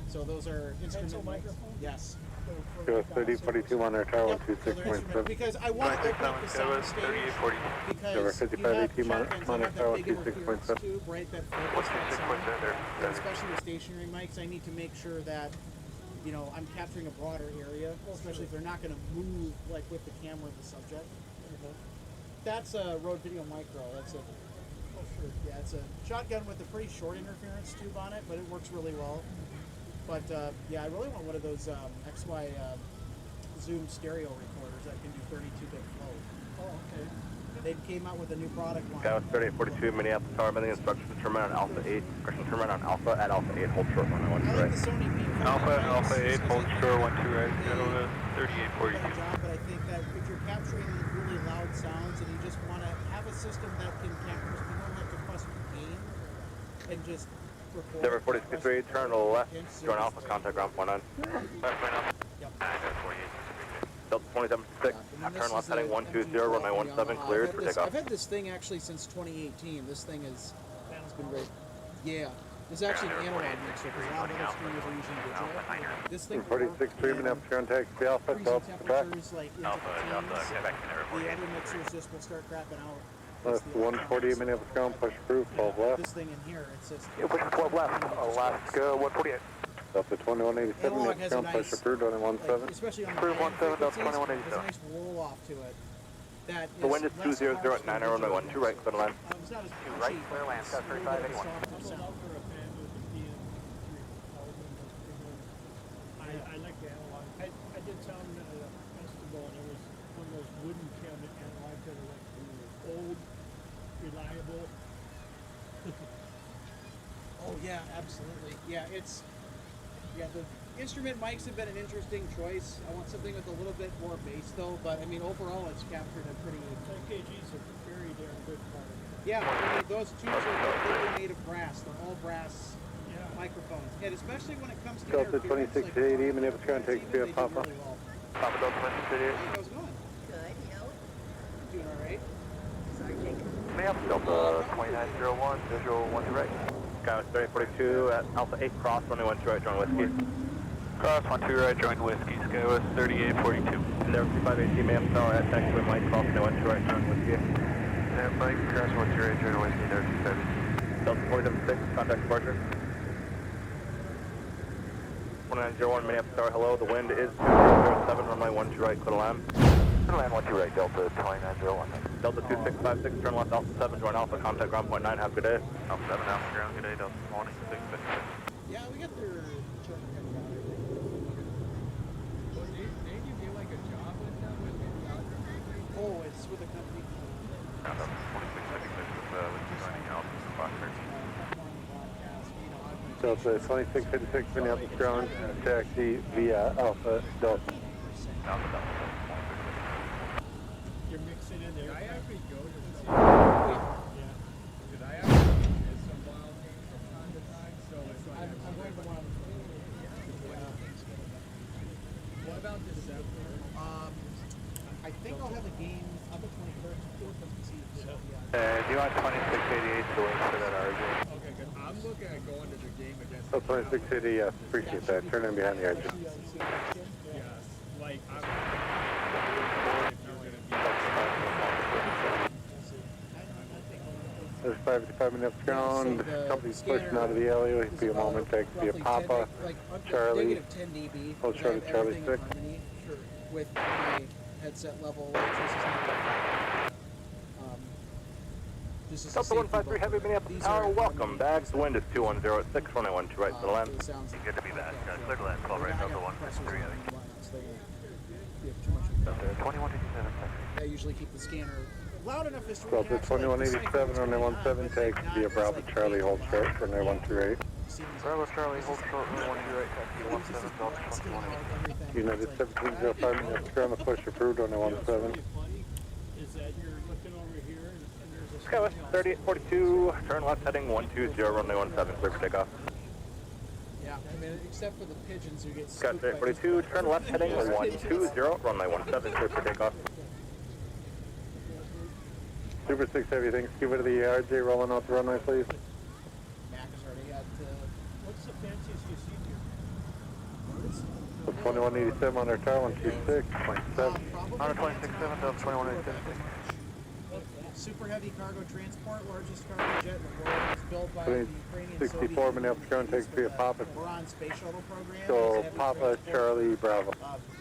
So those are instrument Pencil mics. microphone? Yes. Go 3042 on their tower, Yep, so they're instrument, 126.7. because I want to open up the sound stage because Over you 55 have 18 shotguns that monitor have tower, that big interference 26.7. tube, right, that focus that sound. And especially with stationary mics, I need to make sure that, I'm capturing a broader area, especially if they're not going to move, like, with the camera of the subject. That's a Rode Video Micro. That's a, yeah, it's a shotgun with a pretty short interference tube on it, but it works really well. But yeah, I really want one of those XY Zoom stereo recorders that can do 32-bit flow. Oh, okay. They came out with a new product line. Guy was 3842, Minneapolis Tower, mending instructions to turn right on Alpha 8. Correction, turn right on Alpha at Alpha 8, hold short, runway 12 I like right. the Sony beam. Alpha 8, hold short, 12 right, They go to do a 3842. better job, but I think that if you're capturing really loud sounds and you just want to have a system that can capture, so you don't have to fuss with gain and just record. Denver 4663, turn to the left, join Alpha, contact ground 49. Yep. Delta 2756, turn left heading 120, runway 17, cleared for takeoff. I've had this thing actually since 2018. This thing has been great. Yeah. This is actually an analog mixer because a lot of other streamers are using digital. This thing 46.3 Minneapolis turn taxi Alpha, freezing Delta back. temperatures like into the teens. The other mixers just will start crapping out. Left 140 Minneapolis ground, push approved, 12 left. This thing in here, it's just... Yeah, push 12 left, Alaska 148. Delta 2187 Analog Minneapolis has a ground, push nice, approved, running 17. like, especially on the Approve band 17, Delta frequencies, 2187. there's a nice roll off to it. That The wind is less 200 harsh at 9 than runway digital. 12 right, clear to land. It's not as punchy, right, but clear land, it's got a little bit 3581. softer I'm sound. for a fan with the PM. I like the analog. I did sound at a festival and it was one of those wooden cabinet analogs that are like old, reliable. Oh yeah, absolutely. Yeah, the instrument mics have been an interesting choice. I want something with a little bit more bass though, but I mean overall it's captured a pretty... AKG's a very damn good product. Yeah, I mean, those tubes are completely made of brass. They're all brass microphones. And especially when it comes to Delta interference, 2680, Minneapolis ground, take they do via Papa. really well. Papa Delta 2688. Hey, how's it going? Good, you know? Doing all right? Sergeant. Delta 2901, visual 12 right. Skywest 3042 at Alpha 8 cross, runway 12 right, join whiskey. Cross 12 right, join whiskey. Skywest 3842. There 3518 Minneapolis Tower at taxiway Mike, cross runway 12 right, join whiskey. And Mike, cross 12 right, join whiskey, 37. Delta 476, contact departure. 1901 Minneapolis Tower, hello, the wind is 007, runway 12 right, clear to land. Clear to land 12 right, Delta 2901. Delta 2656, turn left Alpha 7, join Alpha, contact ground point 9, have a good day. Alpha 7, Alpha ground, good day, Delta 2656. Yeah, we got their truck coming out. Well, did you get like a job with them with the Oh, it's with a company. Delta 2656 with joining Alpha Fox 13. Delta 2656 Minneapolis ground, taxi via Alpha Delta. Alpha Delta. You're mixing in there. Did I actually go to the yeah. Did I actually get some wild things from time to time? So it's like I'm going to want What about December? I think I'll have a game up at 21st. Do you want 2688 to wait for that RJ? Okay, good. I'm looking at going to the game against So 2680, yes, appreciate that. Turn in behind the RJ. Yes. Like, I'm There's 555 minutes ground. Company's pushing out of the alleyway. Be a moment. Taxi via Papa, Charlie. Hold short of Charlie 6. With my headset level electricity. Delta 153 Heavy Minneapolis Tower, welcome back. The wind is 2106, runway 12 right to the land. Good to be back. Clear to land, 12 right, Delta 153 Heavy. Delta 2187. I usually keep the scanner loud enough as to Delta 2187, runway 17, taxi via Bravo, Charlie, hold short, runway 128. Bravo, Charlie, hold short, runway 128 right, taxi 17, Delta 2187. United 1705 minutes ground, the push approved, runway 17. is that you're looking over here and there's a Skywest 3842, turn left heading 120, runway 17, clear for takeoff. Yeah, I mean, except for the pigeons who get Skywest spooked by 3842, turn left heading 120, runway 17, clear for takeoff. Super 6 Heavy, thanks. Give it to the RJ, rolling out the runway, please. Mac has already got what's the fanciest you've seen here? 2187 on our tower, 126, 27. On a 267, Delta 2187. super heavy cargo transport, largest cargo jet in the world. It's built by the Ukrainian 64 Minneapolis ground, takes via Papa. Boron space shuttle program. So Papa, Charlie, Bravo.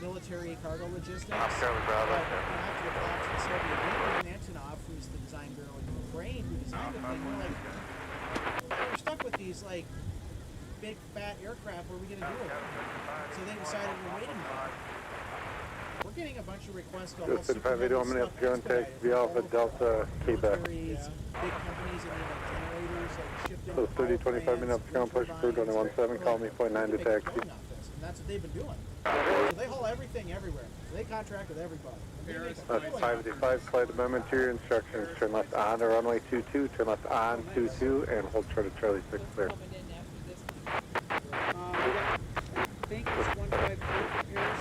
Military cargo logistics. Charlie, Bravo. But after the collapse of the Soviet Union, Antonov, who's the design bureau in Ukraine, who designed the thing, we're stuck with these like big fat aircraft. What are we going to do with them? So they decided, well, wait a minute. We're getting a bunch of requests to Just in 581 Minneapolis ground, takes via Alpha Delta, Quebec. Big companies and even generators that shipped in. So 3025 Minneapolis ground, push approved on the 17, call me, point 9 to taxi. And that's what they've been doing. So they haul everything everywhere. So they contract with everybody. That's 585, slight amendment to your instructions. Turn left on to runway 22, turn left on 22, and hold short of Charlie 6 clear. I think it's 154 repairs.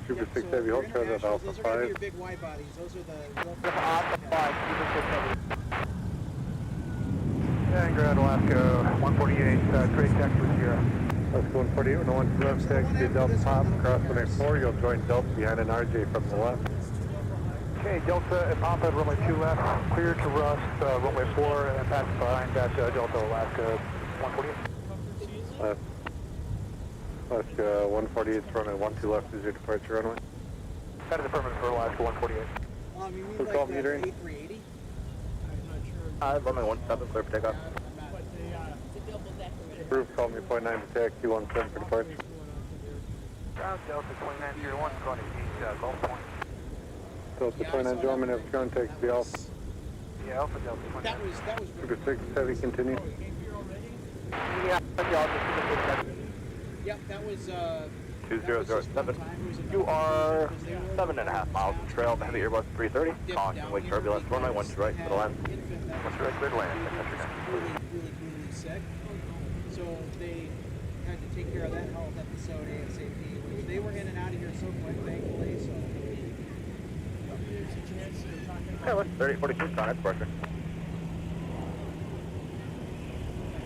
Super 6 Heavy, hold short of Alpha Those are going to be 5. your big wide bodies. Those are the... And Grand Alaska 148, trade tech with Sierra. Let's go 148, no one left, taxi to Delta Pop, cross runway 4, you'll join Delta behind an RJ from the left. Okay, Delta at Papa, runway 2 left, clear to Rust, runway 4, and pass behind that Delta Alaska 148. Left. Alaska 148, runway 12 left is your departure runway. That is affirmative for Alaska 148. You mean Who like called the metering? A380? Runway 17, clear for takeoff. Approved, call me point 9 to taxi 17 for departure. Ground Delta 2901, going to east Gulf Point. Delta 29 Minneapolis ground, taxi via Alpha. Yeah, Alpha Delta 29. That was Super 6 Heavy, continue. Yeah, Yep, that was 2007. You are 7.5 miles from trail of heavy Airbus 330. Caution, wake turbulence, runway 12 right to the land. What's the right good land? really sick. So they had to take care of that health episode ASAP, which they were in and out of here so quick, thankfully. So Yeah, let's 3042 contact departure.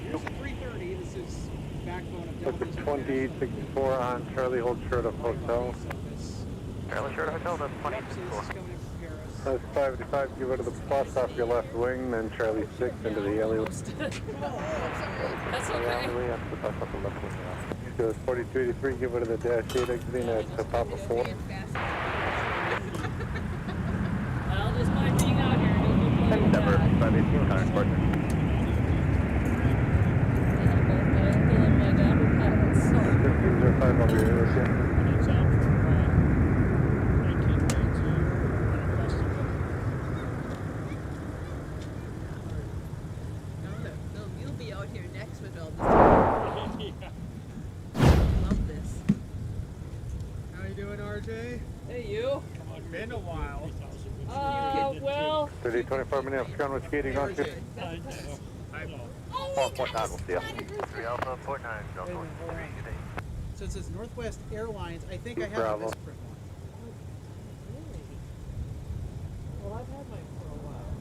Here's a 330. This is backbone of Look Delta's at 2864 on Charlie, hold short of hotel. Charlie, short of hotel, that's Pepsi, this is coming in from Paris. That's 585, give it to the plus off your left wing, then Charlie 6 into the alley. That's okay. Goes 4283, give it to the dash 8 exiting at Papa 4. Well, just mind being out here. Don't Number 518 contact departure. my dad would have it, so. 1505, I'll be here with you. It's out for 1990 festival. No, you'll be out here next with all this. Yeah. Love this. How you doing, RJ? Hey, you. Been a while. Well. 3024 Minneapolis, ground, which gate are you going to? I know. Oh, point 9, we'll see ya. 3 Alpha, point 9, Delta 1. So it says Northwest Airlines. I think I have Bravo. a misprint one. Well, I've had mine for a while.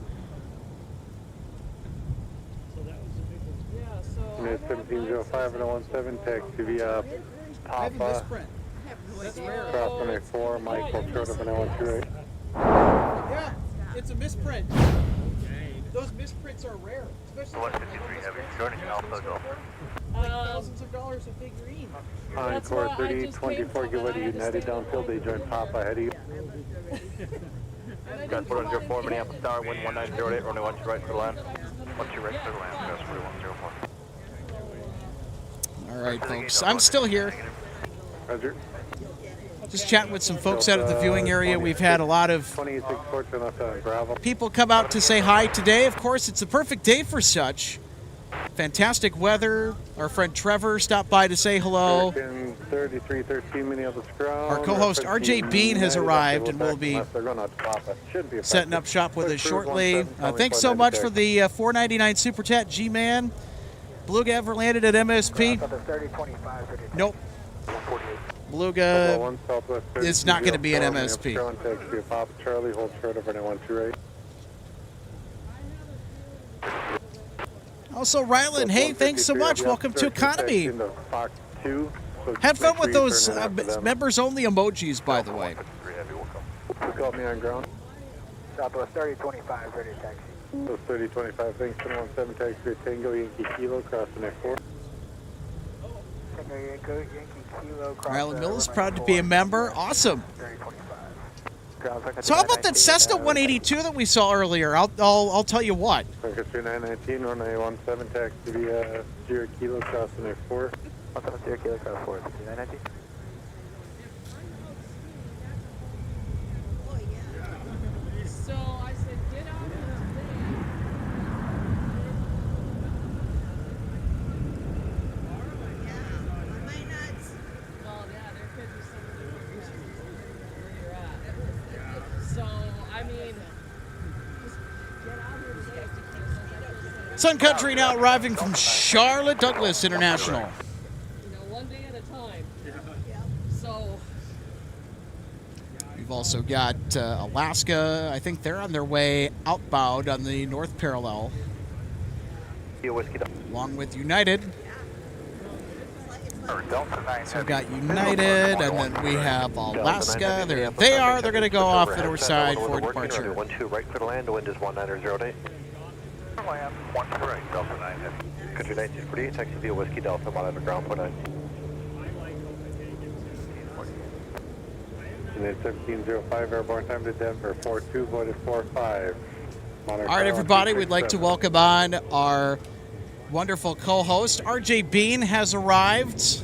So that was the big one. Yeah, so. Minute 1705 and 17, taxi via I have a Papa, misprint. That's rare. cross 184, Mike, hold short of 128. Yeah, it's a misprint. Those misprints are rare, especially 153 heavy, joining Alpha, Delta. like thousands of dollars a figurine. Encore why I just 3024, came give from it to and I had to United stay downfield, they join Papa ahead of you. Guys, 4104 Minneapolis Tower, wind 1908, runway 12 right for the land. 12 right for the land, cross 4104. All right, folks. I'm still here. Roger. Just chatting with some folks out at the viewing area. We've had a lot of 2864, turn left on gravel. people come out to say hi today. Of course, it's a perfect day for such. Fantastic weather. Our friend Trevor stopped by to say hello. American 3313 Minneapolis ground. Our co-host RJ Bean has arrived and will be setting up shop with us shortly. Thanks so much for the $4.99 super chat, G-Man. Beluga ever landed at MSP? Nope. Beluga is not going to be an MSP. Papa Charlie, hold short over 128. Also, Rylan, hey, thanks so much. Welcome to Economy. Have fun with those members-only emojis, by the way. You got me on ground. Southwest 3025, ready taxi. So 3025, thanks, 17 taxi, Tango, Yankee Kilo, crossing F4. Tango, Yankee Kilo, cross. Rylan Mills, proud to be a member. Awesome. 3025. So how about that Cessna 182 that we saw earlier? I'll tell you what. Circuit 3919, runway 17, taxi via 0 Kilo, crossing F4. 0 Kilo, cross 4, 3919. So I said, get out of today. Well, yeah, there could be some of the issues where you're at. So, I mean, just get out here today. Sun Country now arriving from Charlotte Douglas International. You know, one day at a time. So, We've also got Alaska. I think they're on their way outbound on the north parallel, along with United. So we've got United, and then we have Alaska. There they are. They're going to go off the north side for departure. 12 right for the land, the wind is 1908. Land, 1 right, Delta 9 heavy. Country 1948, taxi via Whiskey Delta, monitor ground, point 9. Unit 1705, airborne time to Denver, 42, voided 45. All right, everybody, we'd like to welcome on our wonderful co-host. RJ Bean has arrived.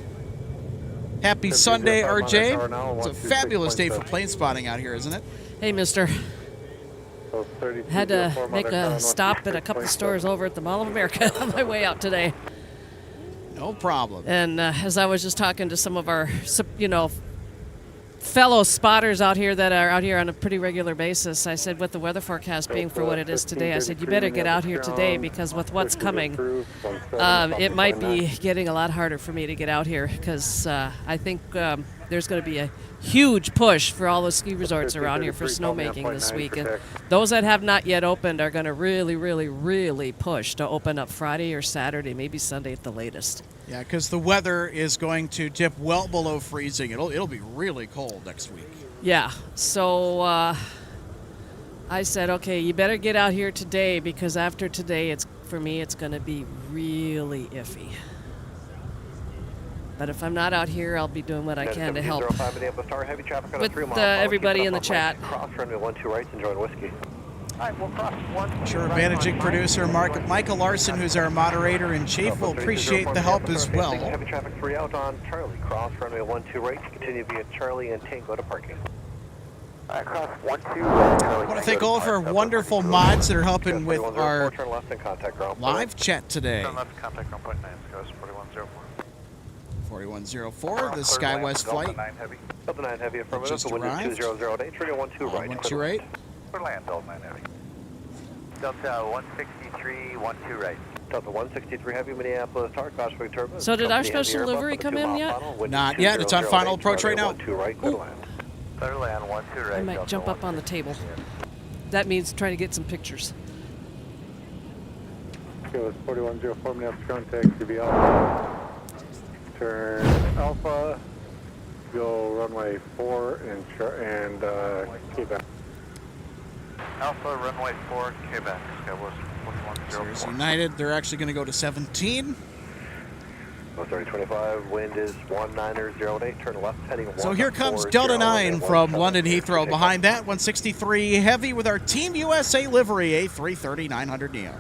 Happy Sunday, RJ. It's a fabulous day for plane spotting out here, isn't it? hey, mister. Had to make a stop at a couple of stores over at the Mall of America on my way out today. No problem. And as I was just talking to some of our, fellow spotters out here that are out here on a pretty regular basis. I said, with the weather forecast being for what it is today, I said, you better get out here today because with what's coming, it might be getting a lot harder for me to get out here because I think there's going to be a huge push for all the ski resorts around here for snowmaking this week. And those that have not yet opened are going to really, really, really push to open up Friday or Saturday, maybe Sunday at the latest. Yeah, because the weather is going to dip well below freezing. It'll be really cold next week. Yeah, so I said, okay, you better get out here today because after today, for me, it's going to be really iffy. But if I'm not out here, I'll be doing what I can to help with everybody in the chat. Cross runway 12 right, enjoying whiskey. All right, we'll cross 1. Sure, managing producer Michael Larson, who's our moderator in chief, will appreciate the help as well. Heavy traffic 3 out on Charlie. Cross runway 12 right, continue via Charlie and Tango to parking. All right, cross 12. I want to thank all of our wonderful mods that are helping with our live chat today. Turn left, contact ground point 9, Scouts 4104. 4104, the SkyWest flight. Delta 9 Heavy. Delta 9 Heavy, affirmative, Just window arrived. 2008, trigger 12 right. 12 right. Clear land, Delta 9 Heavy. Delta 163, 12 right. Delta 163 Heavy, Minneapolis, Tower, Caution Turbine. So did our special delivery come in yet? Not yet. It's on final approach right now. 12 right, clear land. Clear land, 12 right. I might jump up on the table. That means trying to get some pictures. Okay, it's 4104 Minneapolis ground taxi via Alpha. Turn Alpha, go runway 4 and Quebec. Alpha, runway 4, Quebec. Skywest 4104. Sirius United, they're actually going to go to 17. 3025, wind is 1908, turn left heading 1. So here comes Delta 9 from London Heathrow. Behind that, 163 Heavy with our Team USA livery, A330-900 Neo.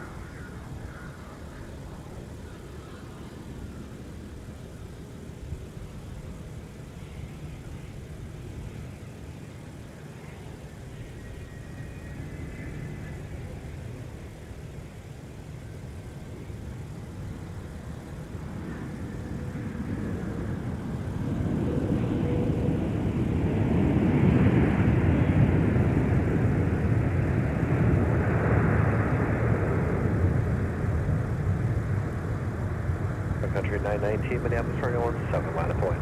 Sun Country 919, Minneapolis, turning 17, line of point.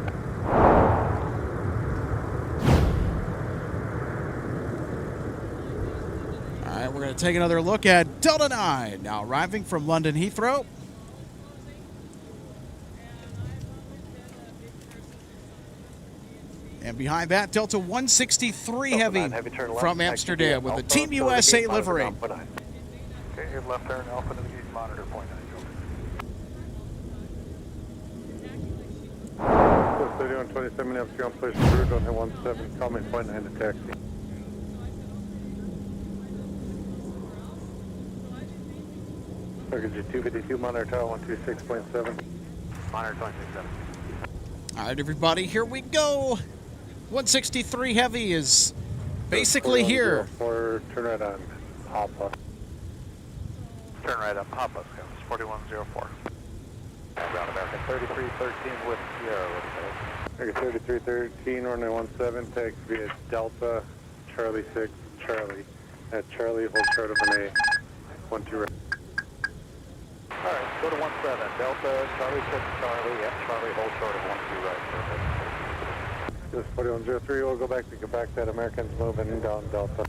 All right, we're going to take another look at Delta 9, now arriving from London Heathrow. And behind that, Delta 163 Heavy from Amsterdam with the Team USA livery. Okay, here left turn, Alpha navigate monitor point 9. 3127 Minneapolis ground push through, don't hit 17, call me point 9 to taxi. Package 252, monitor tower 126.7. Monitor 267. All right, everybody, here we go. 163 Heavy is basically here. 4104, turn right on Papa. Turn right up, Papa, Skywest 4104. Ground American 3313 with Sierra, what is that? 3313, runway 17, taxi via Delta, Charlie 6, Charlie. At Charlie, hold short of an A, 12 right. Alright, go to 17, Delta, Charlie 6, Charlie, yep, Charlie, hold short of 12 right, perfect. This is 4103, we'll go back to Quebec, that American's moving down Delta.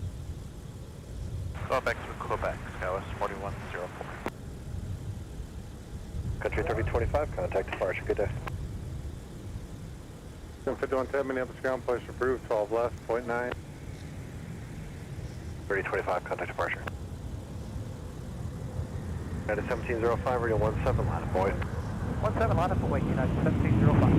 Go back to Quebec, Skywest 4104. Country 3025, contact departure, good day. 5110, Minneapolis ground push approved, 12 left, point 9. 3025, contact departure. United 1705, radio 17, line of boy. 17, line up away, United 1705.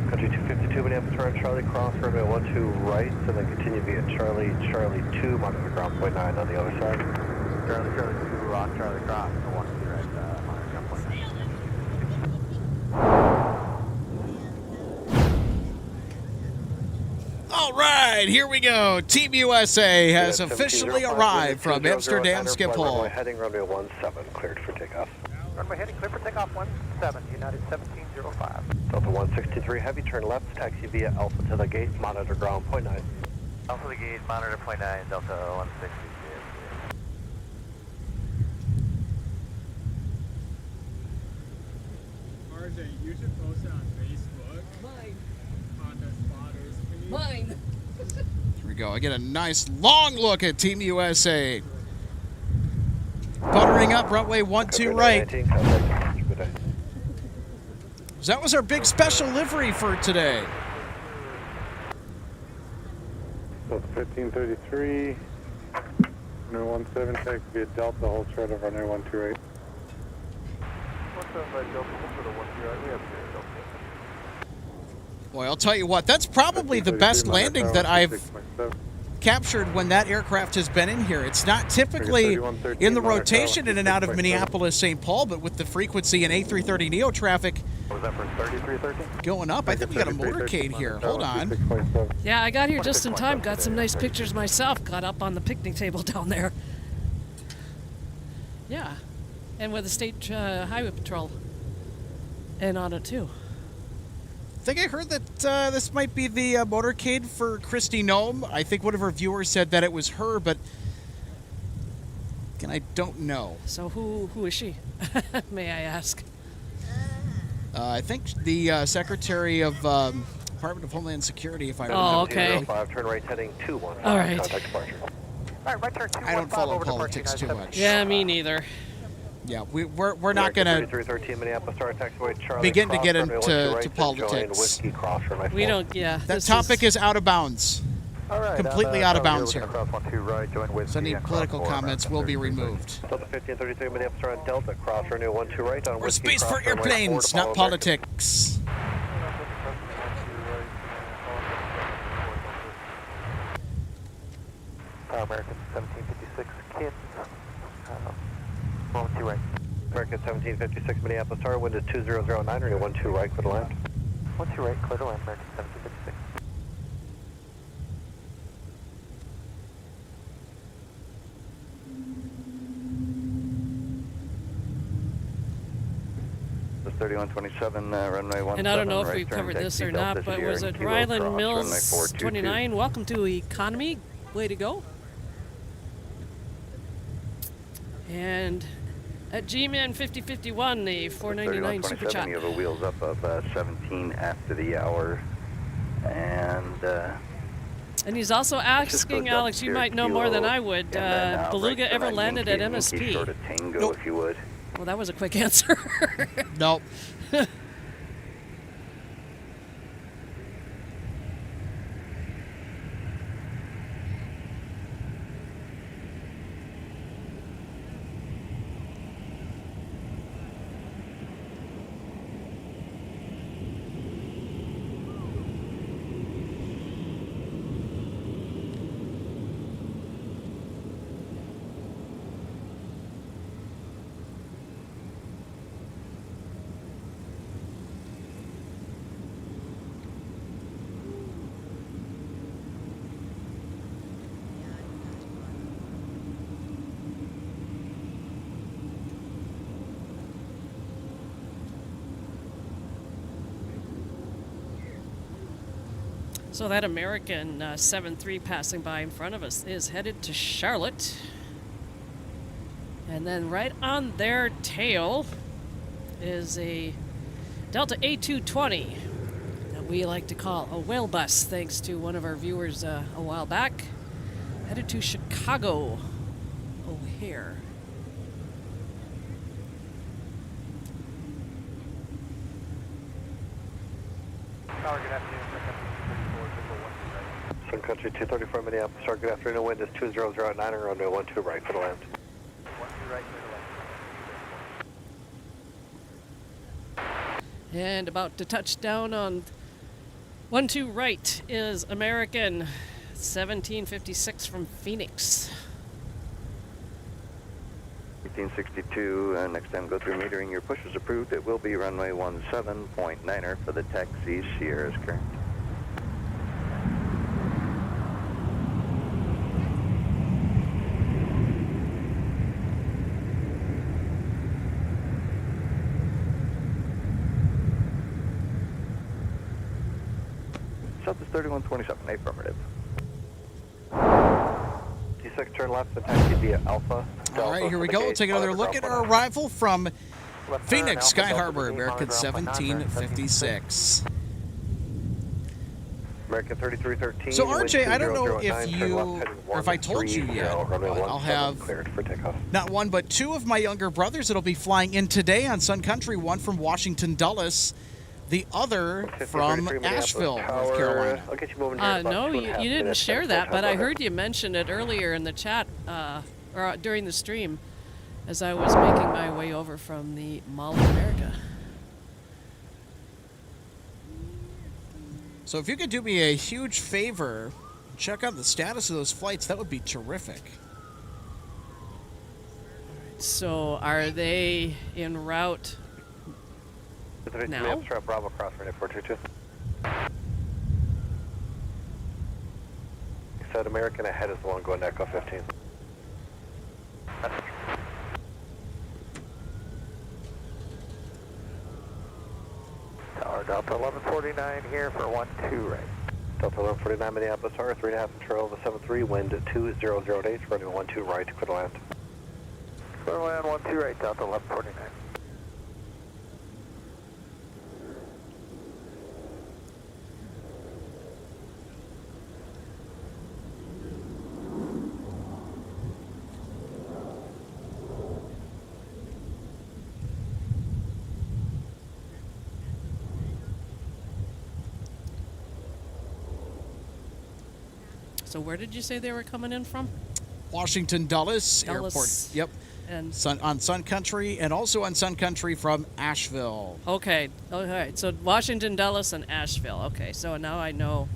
Country 252, Minneapolis, turn Charlie, cross runway 12 right, and then continue via Charlie, Charlie 2, monitor ground point 9 on the other side. Charlie, Charlie 2, rock, Charlie, cross, no 12 right, monitor ground point 9. All right, here we go. Team USA has officially arrived from Amsterdam Schiphol. Heading runway 17, cleared for takeoff. Runway heading clear for takeoff 17, United 1705. Delta 163 Heavy, turn left, taxi via Alpha to the gate, monitor ground, point 9. Alpha to the gate, monitor point 9, Delta 163. RJ, you should post it on Facebook. Mine. On the spotters feed. Mine. Here we go. I get a nice long look at Team USA. Buttering up runway 12 right. So that was our big special livery for today. Delta 1533, runway 17, taxi via Delta, hold short of runway 128. Boy, I'll tell you what, that's probably the best landing that I've captured when that aircraft has been in here. It's not typically in the rotation in and out of Minneapolis, St. Paul, but with the frequency in A330neo traffic Was that for 3313? going up, I think we got a motorcade here. Hold on. Yeah, I got here just in time. Got some nice pictures myself. Got up on the picnic table down there. Yeah, and with the state highway patrol, and on it too. I think I heard that this might be the motorcade for Christy Nome. I think one of our viewers said that it was her, but again, I don't know. So who is she? May I ask? I think the Secretary of Department of Homeland Security, if I remember. Oh, okay. 5, turn right heading 215. All right. Contact departure. All right, right turn 215 I don't follow over to politics too United much. Yeah, me neither. Yeah, we're not going to 3313 Minneapolis, start taxiway Charlie. begin to cross, get runway into 12 right, to then join politics. Whiskey cross runway We 4. don't. Yeah. That this topic is out of bounds. All right, Completely out of bounds here. Across 12 right, join with So any political comments will be removed. Delta 1533 Minneapolis, start on Delta, cross runway 12 right on We're Whiskey space cross, for runway 4 airplanes, to follow not American. politics. American 1756, Kins. 12 right. American 1756 Minneapolis, start wind is 2009, runway 12 right, clear to land. 12 right, clear to land, American 1756. This 3127, runway 17. And I don't know if right we've turn, covered this taxi or Delta not, but Sierra was it Kilo Ryland cross, runway Mills 422. 29? Welcome to Economy. Way to go. And at G-Man 5051, the 499 Super Chat. You have a wheels up of 17 after the hour. And he's also asking, Alex, you might know more than I would. Beluga ever landed at MSP? Short of Tango, Nope. if you would. Well, that was a quick answer. Nope. So that American 7-3 passing by in front of us is headed to Charlotte. And then right on their tail is a Delta A220 that we like to call a whale bus, thanks to one of our viewers a while back. Headed to Chicago O'Hare. Tower, good afternoon. Sun Country 234 Minneapolis, start good afternoon. Wind is 2009 and runway 12 right for the land. 12 right, clear to land. And about to touch down on 12 right is American 1756 from Phoenix. 1862, next time go through metering. Your push is approved. It will be runway 17.9er for the taxi. Sierra is correct. Delta's 3127, affirmative. D6, turn left, the taxi via Alpha. All right, here we go. We'll take another look at our arrival from Phoenix Sky Harbor, American 1756. American 3313. So RJ, I don't know if you, or if I told you yet, but I'll have not one but two of my younger brothers that'll be flying in today on Sun Country. One from Washington Dulles, the other from Asheville, North Carolina. No, you didn't share that, but I heard you mention it earlier in the chat, or during the stream, as I was making my way over from the Mall of America. So if you could do me a huge favor, check out the status of those flights, that would be terrific. So are they en route now? Bravo, cross runway 422. You said American ahead is the one going to Echo 15. Tower Delta 1149 here for 12 right. Delta 1149 Minneapolis Tower, 3.5 trail of 73, wind 2008, running 12 right, clear to land. Clear to land 12 right, Delta 1149. So where did you say they were coming in from? Washington Dulles Airport. Yep. And on Sun Country, and also on Sun Country from Asheville. Okay. All right. So Washington Dulles and Asheville. Okay. So now I know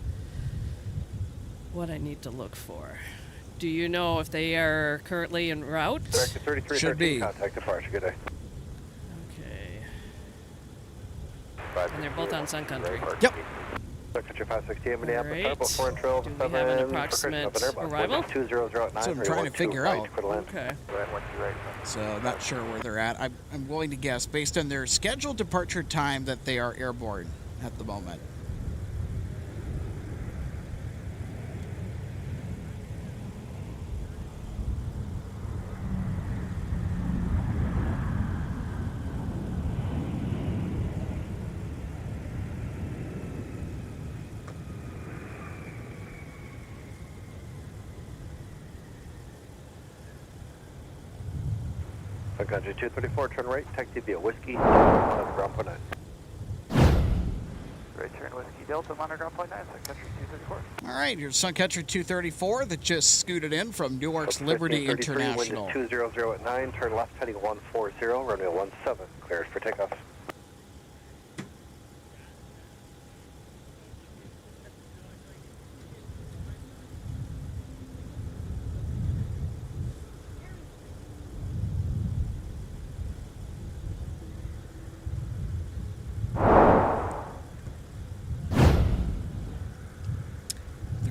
what I need to look for. Do you know if they are currently en route? Director 3313, Should be. Contact departure. Good day. Okay. And they're both on Sun Country. Yep. Secretary 568 Minneapolis, Right. 4 and trail Do we 7 have an for approximate Christmas, arrival? 2009. That's what I'm trying to figure out. Okay. So I'm not sure where they're at. I'm willing to guess, based on their scheduled departure time, that they are airborne at the moment. Sun Country 234, turn right, taxi via Whiskey, on ground point 9. Right turn Whiskey Delta, monitor ground point 9, Sun Country 234. All right, here's Sun Country 234 that just scooted in from Newark's Liberty International. Wind 200 at 9, turn left heading 140, runway 17, cleared for takeoff.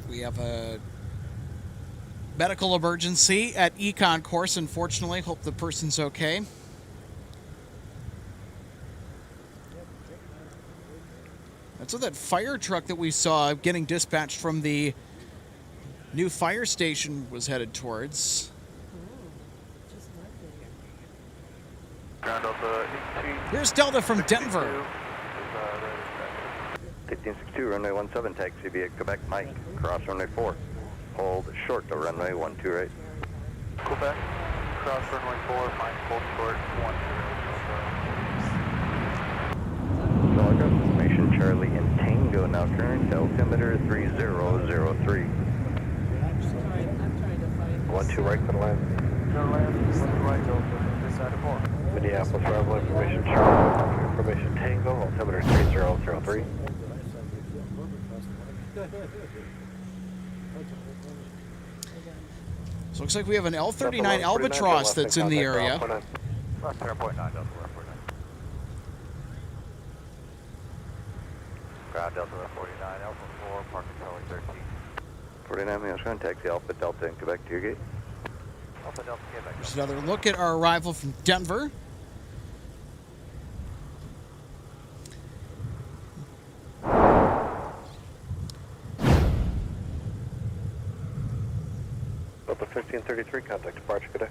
We have a medical emergency at Econ course, unfortunately. Hope the person's okay. That's what that fire truck that we saw getting dispatched from the new fire station was headed towards. Ground Delta 18. Here's Delta from Denver. 1562, runway 17, taxi via Quebec, Mike, cross runway 4. Hold short to runway 12 right. Quebec, cross runway 4, Mike, hold short, 12. Dog information, Charlie and Tango, now current, altimeter 3003. I'm trying to find 12 right for the land. No land, 1 right, Delta, this side of 4. Minneapolis arrival information, Charlie, information Tango, altimeter 3003. So looks like we have an L-39 Albatross that's in the area. Left turn point 9, Delta, left point 9. Ground Delta 49, Alpha 4, parking Charlie 13. 49 minutes, going taxi Alpha Delta in Quebec to your gate. Alpha Delta, Quebec. Here's another look at our arrival from Denver. 1633, contact departure, good day.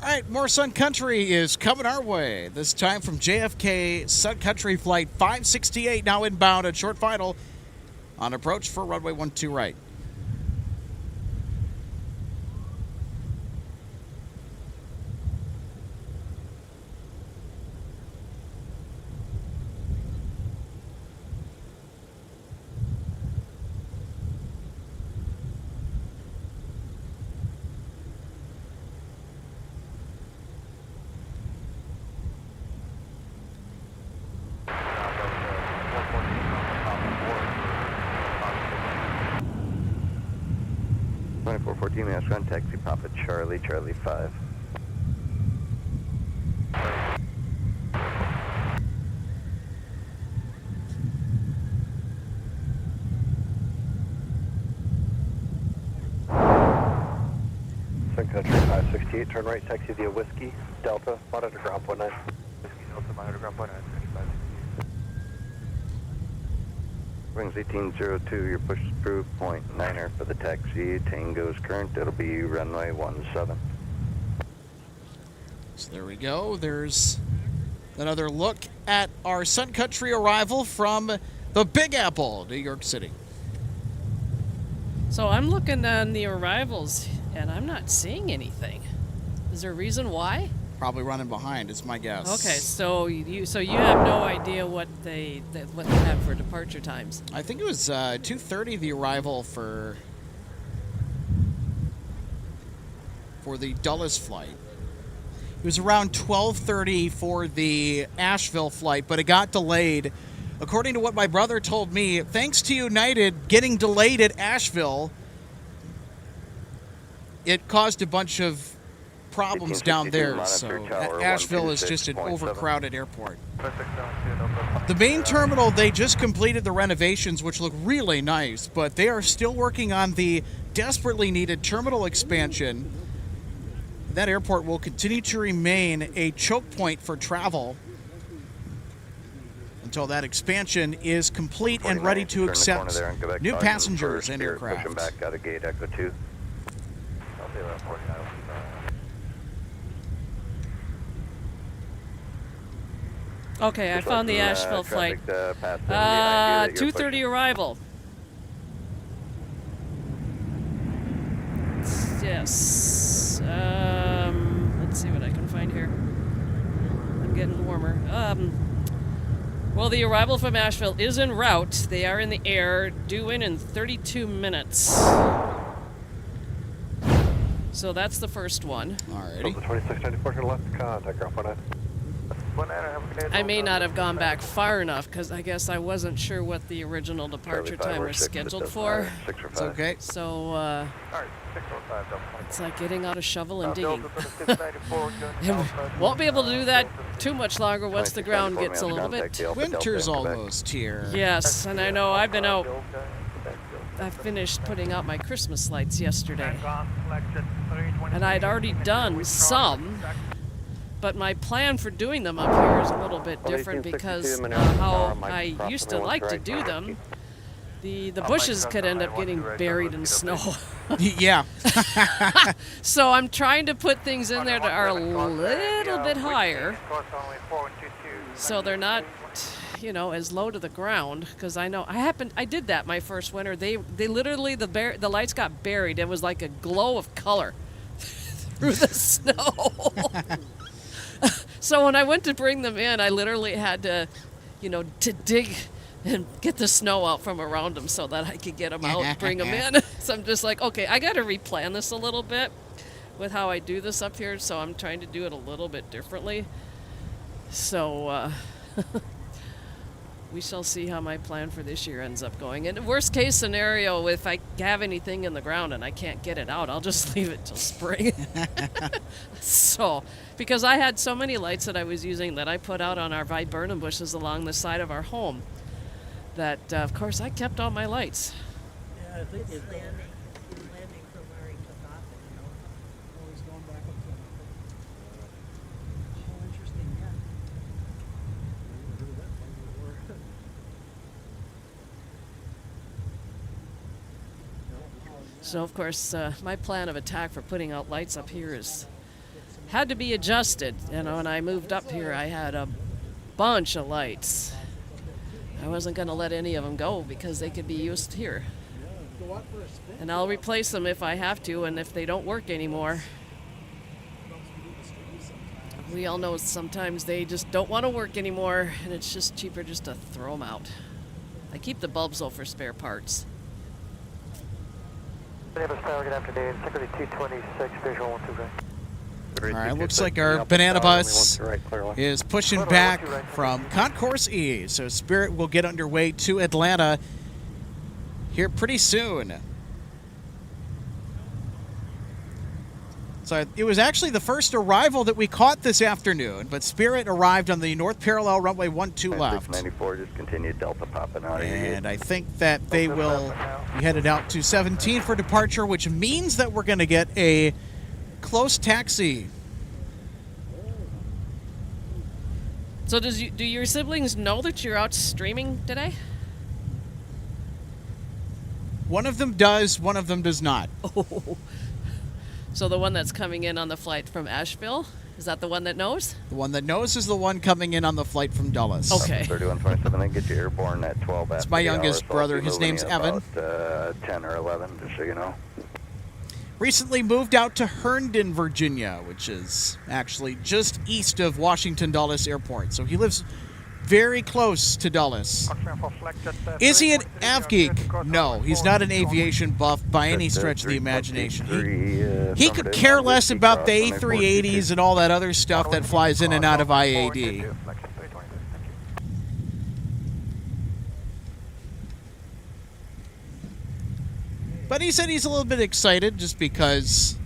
All right, more Sun Country is coming our way. This time from JFK Sun Country Flight 568, now inbound at short final on approach for runway 12 right. Run taxi Papa Charlie, Charlie 5. Sun Country 568, turn right, taxi via Whiskey, Delta, monitor ground point 9. Whiskey Delta, monitor ground point 9, 35. Wings 1802, your push is approved, point 9er for the taxi, Tango's current, it'll be runway 17. So there we go. There's another look at our Sun Country arrival from the Big Apple, New York City. So I'm looking on the arrivals, and I'm not seeing anything. Is there a reason why? Probably running behind, is my guess. Okay, so you have no idea what they have for departure times. I think it was 2:30 the arrival for the Dulles flight. It was around 12:30 for the Asheville flight, but it got delayed. According to what my brother told me, thanks to United getting delayed at Asheville, it caused a bunch of problems down there. So Asheville is just an overcrowded airport. The main terminal, they just completed the renovations, which look really nice, but they are still working on the desperately needed terminal expansion. That airport will continue to remain a choke point for travel until that expansion is complete and ready to accept new passengers and aircraft. Pushing back out of gate Echo 2. I'll be around 49. Okay, I found the Asheville flight. 2:30 arrival. Yes. Let's see what I can find here. I'm getting warmer. Well, the arrival from Asheville is en route. They are in the air, due in 32 minutes. So that's the first one. Alrighty. 2694 to the left, contact ground point 9. I may not have gone back far enough because I guess I wasn't sure what the original departure time was scheduled for. It's okay. So it's like getting out a shovel and digging. Won't be able to do that too much longer once the ground gets a little bit. Winter's almost here. Yes, and I know I've been out. I finished putting out my Christmas lights yesterday, and I'd already done some. But my plan for doing them up here is a little bit different because how I used to like to do them, the bushes could end up getting buried in snow. Yeah. So I'm trying to put things in there that are a little bit higher, so they're not, as low to the ground. Because I know I did that my first winter. They literally the lights got buried. It was like a glow of color through the snow. So when I went to bring them in, I literally had to, to dig and get the snow out from around them so that I could get them out and bring them in. So I'm just like, okay, I got to replan this a little bit with how I do this up here. So I'm trying to do it a little bit differently. So we shall see how my plan for this year ends up going. And worst case scenario, if I have anything in the ground and I can't get it out, I'll just leave it till spring. So, because I had so many lights that I was using that I put out on our viburnum bushes along the side of our home that, of course, I kept all my lights. Yeah, I think it's landing from where he took off. Oh, he's going back up to him. Oh, interesting, yeah. So of course, my plan of attack for putting out lights up here had to be adjusted. You know, when I moved up here, I had a bunch of lights. I wasn't going to let any of them go because they could be used here. And I'll replace them if I have to, and if they don't work anymore. We all know sometimes they just don't want to work anymore, and it's just cheaper just to throw them out. I keep the bulbs though for spare parts. Minneapolis Tower, good afternoon. Security 226, visual 1 2 right. All right, looks like our banana bus is pushing back from Concourse E, so Spirit will get underway to Atlanta here pretty soon. So it was actually the first arrival that we caught this afternoon, but Spirit arrived on the north parallel runway 12 left. 94, just continued Delta popping out of here. And I think that they will be headed out to 17 for departure, which means that we're going to get a close taxi. So do your siblings know that you're out streaming today? One of them does, one of them does not. Oh. So the one that's coming in on the flight from Asheville, is that the one that knows? The one that knows is the one coming in on the flight from Dulles. Okay. 3127, then get you airborne at 12 It's my youngest brother. His name's Evan. About 10 or 11, just so you know. Recently moved out to Herndon, Virginia, which is actually just east of Washington Dulles Airport. So he lives very close to Dulles. Is he an av geek? No, he's not an aviation buff by any stretch of the imagination. He could care less about the A380s and all that other stuff that flies in and out of IAD. But he said he's a little bit excited just because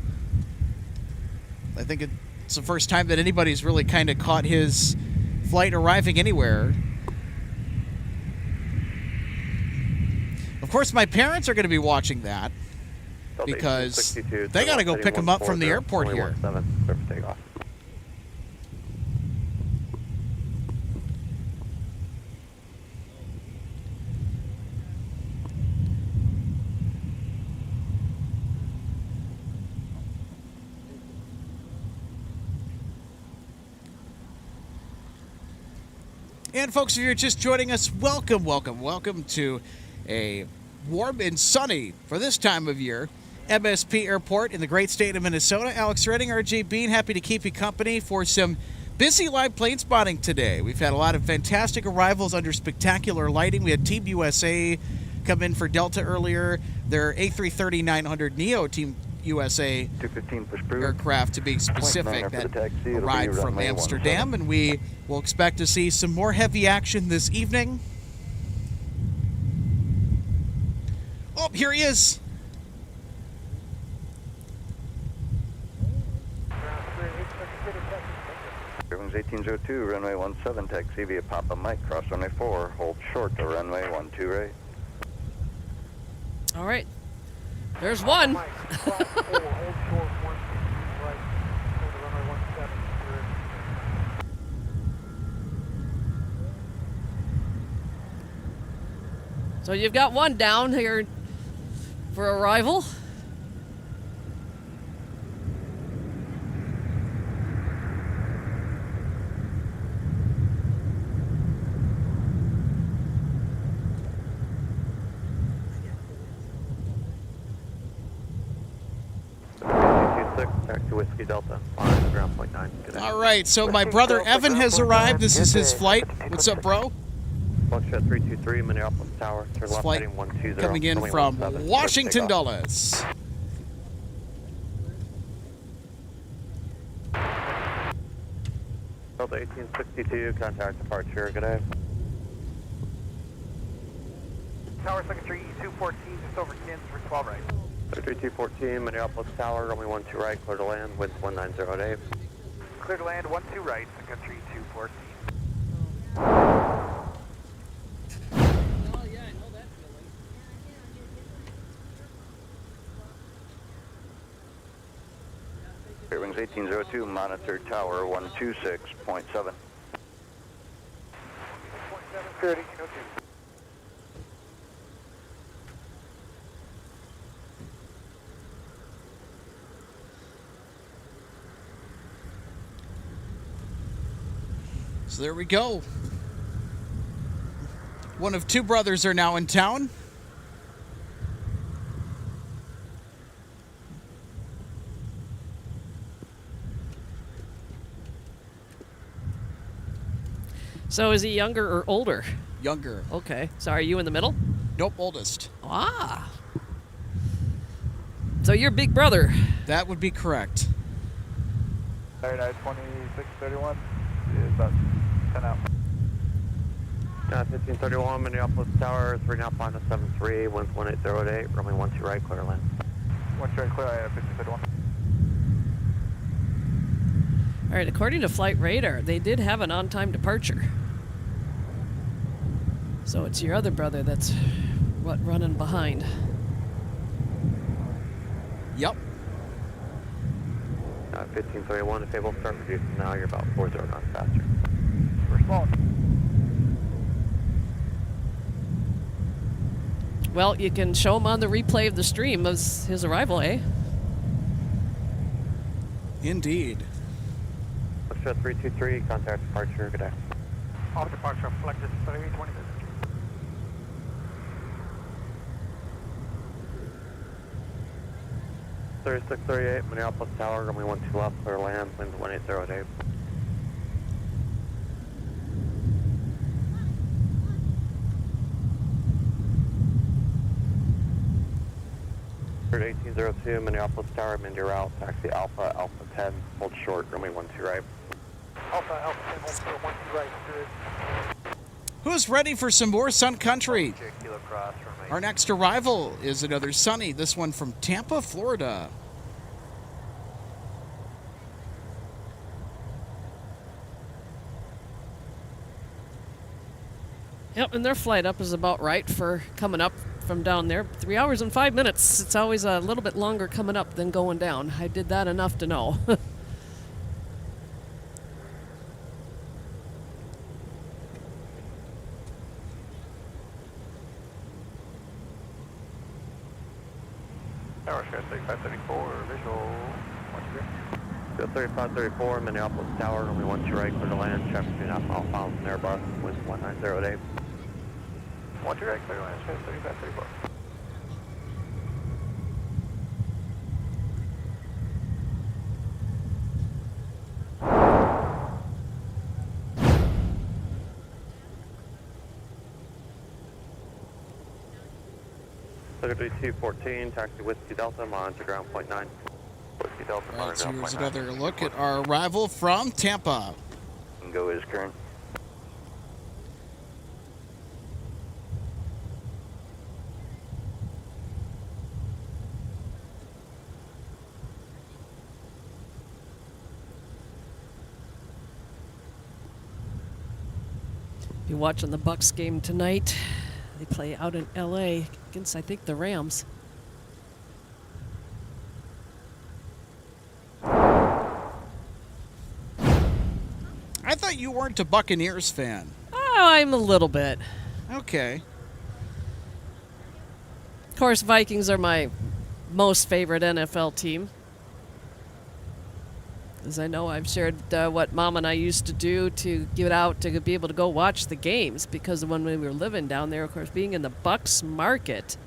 I think it's the first time that anybody's really kind of caught his flight arriving anywhere. Of course, my parents are going to be watching that because they got to go pick him up from the airport here. And folks, if you're just joining us, welcome, welcome, welcome to a warm and sunny, for this time of year, MSP Airport in the great state of Minnesota. Alex Redding, RJ Bean, happy to keep you company for some busy live plane spotting today. We've had a lot of fantastic arrivals under spectacular lighting. We had Team USA come in for Delta earlier. Their A330-900 Neo Team USA aircraft, to be specific, that arrived from Amsterdam, and we will expect to see some more heavy action this evening. Oh, here he is. Airwings 1802, runway 17, taxi via Papa Mike, cross runway 4, hold short to runway 12 right. All right. There's one. So you've got one down here for arrival. Whiskey Delta on ground point 9. All right, so my brother Evan has arrived. This is his flight. What's up, bro? Buckshot 323, Minneapolis Tower. Turn left Flight heading 120. coming in from Washington Dulles. Delta 1862, contact departure. Good day. Tower Secretary E214, just over Kansas for 12 right. 3214, Minneapolis Tower, runway 12 right, clear to land, wind 1908. Clear to land, 12 right, Country 214. Oh yeah, I know that feeling. Airwings 1802, monitor tower 126.7. Security 1802. So there we go. One of two brothers are now in town. So is he younger or older? Younger. Okay. So are you in the middle? Nope, oldest. Ah. So you're big brother. That would be correct. 2631 is about 10 out. 1531, Minneapolis Tower, 3 now, flying to 73, winds 18008, runway 12 right, clear land. 1 right, clear, 1531. All right, according to Flight Radar, they did have an on-time departure. So it's your other brother that's running behind. Yep. 1531, if able to start reducing now, you're about 40 knots faster. We're small. Well, you can show him on the replay of the stream of his arrival, eh? Indeed. Foxtrot 323, contact departure, good day. Off departure, flight distance 320 minutes. .3638, Minneapolis Tower, runway 12 left, clear land, winds 18008. Bird 1802, Minneapolis Tower, Mindy route, taxi Alpha, Alpha 10, hold short, runway 12 right. Alpha 10, hold short, 12 right, good. Who's ready for some more Sun Country? Kilo cross, runway. Our next arrival is another Sunny, this one from Tampa, Florida. Yep, and their flight up is about right for coming up from down there. 3 hours and 5 minutes. It's always a little bit longer coming up than going down. I did that enough to know. Tower, Sky 3534, visual, 1 3534, Minneapolis Tower, runway 12 right, clear to land, traffic 2.5 miles from Airbus, winds 1908. 1 right, clear land, Sky 3534. Secretary 214, taxi Whiskey Delta, monitor ground point 9. Whiskey Delta, Right, monitor so ground here's point 9. another look at our arrival from Tampa. Go is current. Be watching the Bucks game tonight. They play out in LA against, I think, the Rams. I thought you weren't a Buccaneers fan. Oh, I'm a little bit. Okay. Of course, Vikings are my most favorite NFL team. As I know, I've shared what Mom and I used to do to get out to be able to go watch the games, because when we were living down there, of course, being in the Bucks market,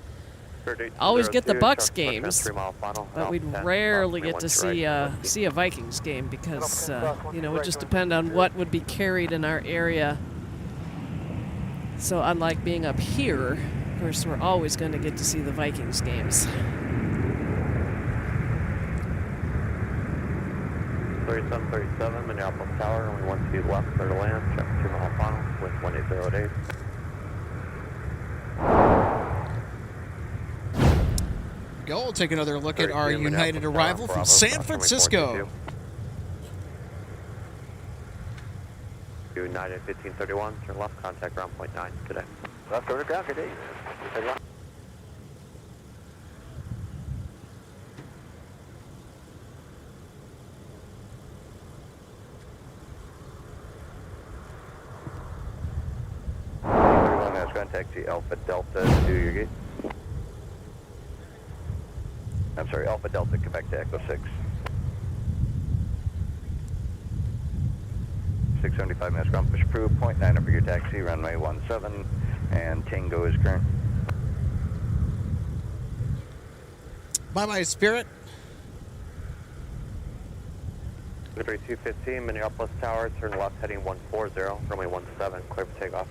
always get the Bucks games, but we'd rarely get to see a Vikings game because you know, it would just depend on what would be carried in our area. So unlike being up here, of course, we're always going to get to see the Vikings games. 3737, Minneapolis Tower, only 1 speed left, clear to land, traffic 2 mile final, wind 1808. Go. We'll take another look at our United arrival from San Francisco. United 1531, turn left, contact ground point 9 today. Left over to ground, good day. Taxi Alpha Delta to your gate. I'm sorry, Alpha Delta, Quebec to Echo 6. 675 minutes ground, push approved, 0.9 over your taxi, runway 17, and Tango is current. Bye-bye, Spirit. Delivery 215, Minneapolis Tower, turn left heading 140, runway 17, clear for takeoff.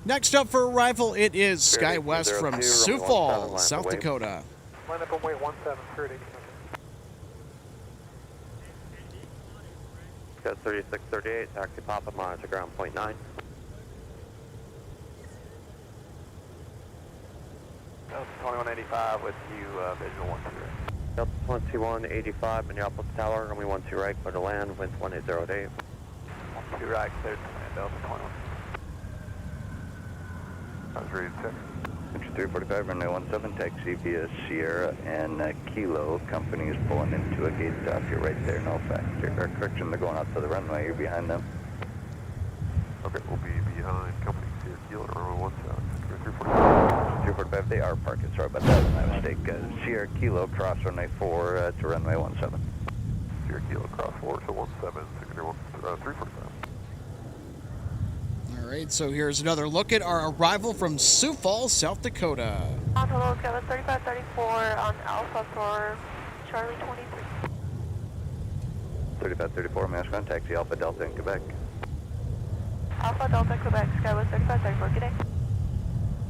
Next up for arrival, it is SkyWest from 202, Sioux runway Falls, 17, South line up Dakota. Line up on weight 17, Spirit 1800. Got 3638, taxi pop-up, monitor ground 0.9. Delta 2185 with you, visual 12. Delta 2185, Minneapolis Tower, runway 12 right, clear to land, winds 1808. 12 right, clear to land, Delta 21. Sounds ready to check. Entry 345, runway 17, taxi via Sierra and Kilo. Company is pulling into a gate off your right there, no factor. Or correction, they're going out to the runway, you're behind them. Okay, we'll be behind company Sierra Kilo at runway 17, 345. 345, they are parking, sorry about that, my mistake. Sierra Kilo, cross runway 4 to runway 17. Sierra Kilo, cross 4 to 17, 345. All right, so here's another look at our arrival from Sioux Falls, South Dakota. Hello, Kevin 3534 on Alpha for Charlie 23. 3534, mass ground, taxi Alpha Delta in Quebec. Alpha Delta Quebec, SkyWest 3534, good day.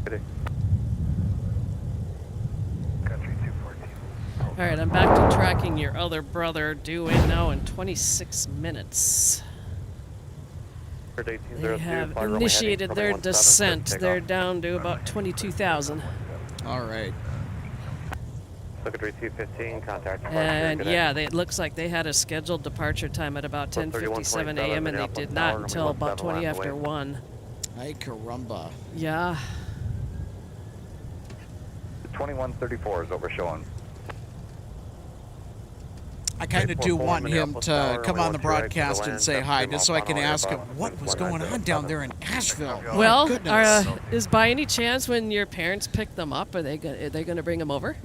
Good day. Country 214. All right, I'm back to tracking your other brother due in now in 26 minutes. They have initiated their descent. They're down to about 22,000. All right. Secretary 215, contact departure. And yeah, it looks like they had a scheduled departure time at about 10:57 a.m. and they did not until about 20 after 1. Ay, caramba. Yeah. 2134 is overshowing. I kind of do want him to come on the broadcast and say hi, just so I can ask him what was going on down there in Asheville. Well, Goodness. is by any chance when your parents pick them up, are they going to bring them over?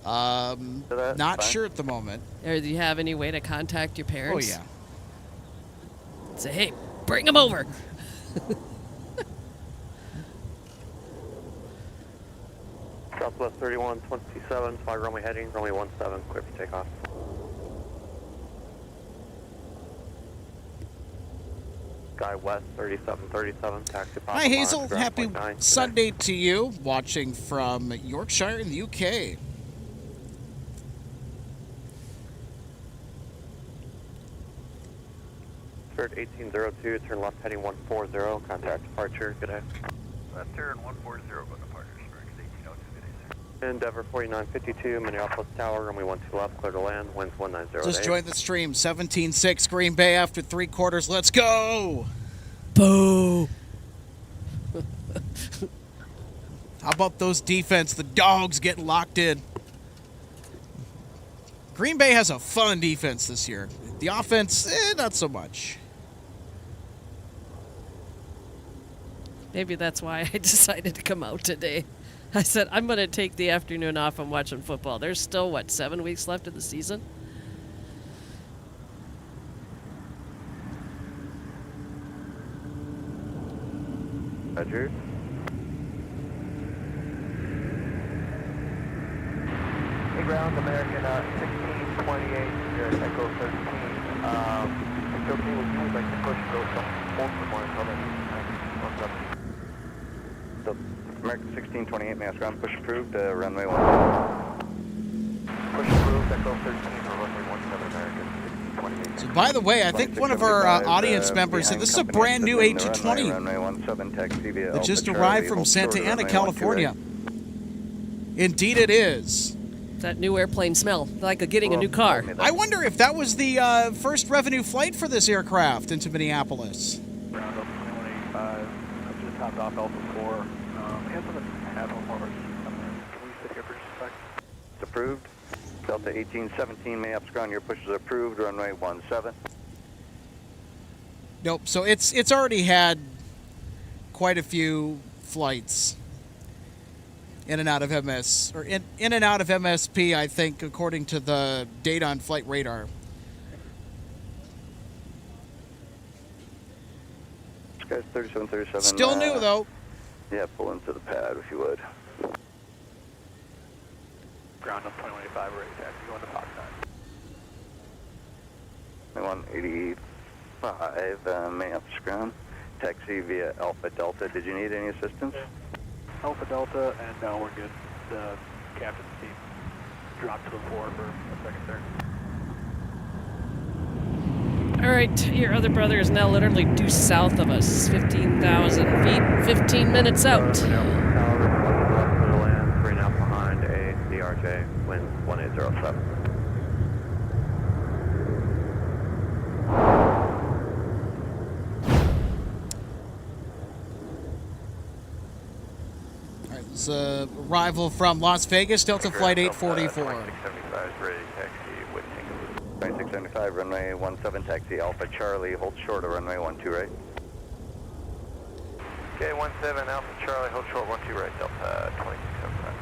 Not sure at the moment. Or do you have any way to contact your parents? Oh, yeah. Say, hey, bring them over. Southwest 3127, fly runway heading, runway 17, clear for takeoff. SkyWest 3737, taxi pop. Hi, Hazel. Happy Sunday to you, watching from Yorkshire in the UK. Spirit 1802, turn left heading 140, contact departure, good day. Left turn 140, go departure, Spirit 1802, good day, sir. Endeavor 4952, Minneapolis Tower, runway 12 left, clear to land, winds 1908. Just joined the stream, 17-6, Green Bay after 3 quarters. Let's go! Boo! How about those defense? The dogs getting locked in. Green Bay has a fun defense this year. The offense, not so much. Maybe that's why I decided to come out today. I said, I'm going to take the afternoon off and watching football. There's still, 7 weeks left of the season? Roger. Hey, ground, American 1628, Echo 13. It's okay with you, we'd like to push those multiple points on it. So, American 1628, mass ground, push approved, runway 1. Push approved, Echo 13 for runway 17, American 1628. So by the way, I think one of our audience members said this is a brand new A220 that just arrived from Santa Ana, California. Indeed it is. That new airplane smell, like getting a new car. I wonder if that was the first revenue flight for this aircraft into Minneapolis. Ground up 2185, I just hopped off Alpha 4. Hands on the handle warmers. Can we sit here for just a sec? It's approved. Delta 1817, Mayups ground, your push is approved, runway 17. Nope, so it's already had quite a few flights. in and out of MS, or in and out of MSP, I think, according to the data on flight radar. This guy's 3737. Still new, though. Yeah, pull into the pad if you would. Ground up 2185, ready taxi, going to Fox 9. 185, maps ground. Taxi via Alpha Delta. Did you need any assistance? Alpha Delta, and no, we're good. The captain's team dropped to the floor for a second there. All right, your other brother is now literally due south of us, 15,000 feet, 15 minutes out. Land, 3 knots behind a CRJ, wind 1807. All right, this arrival from Las Vegas, Delta Flight 844. 2675 is ready, taxi, wind tango. 2675, runway 17, taxi Alpha Charlie, hold short of runway 12 right. Okay, 17 Alpha Charlie, hold short 12 right, Delta 2675.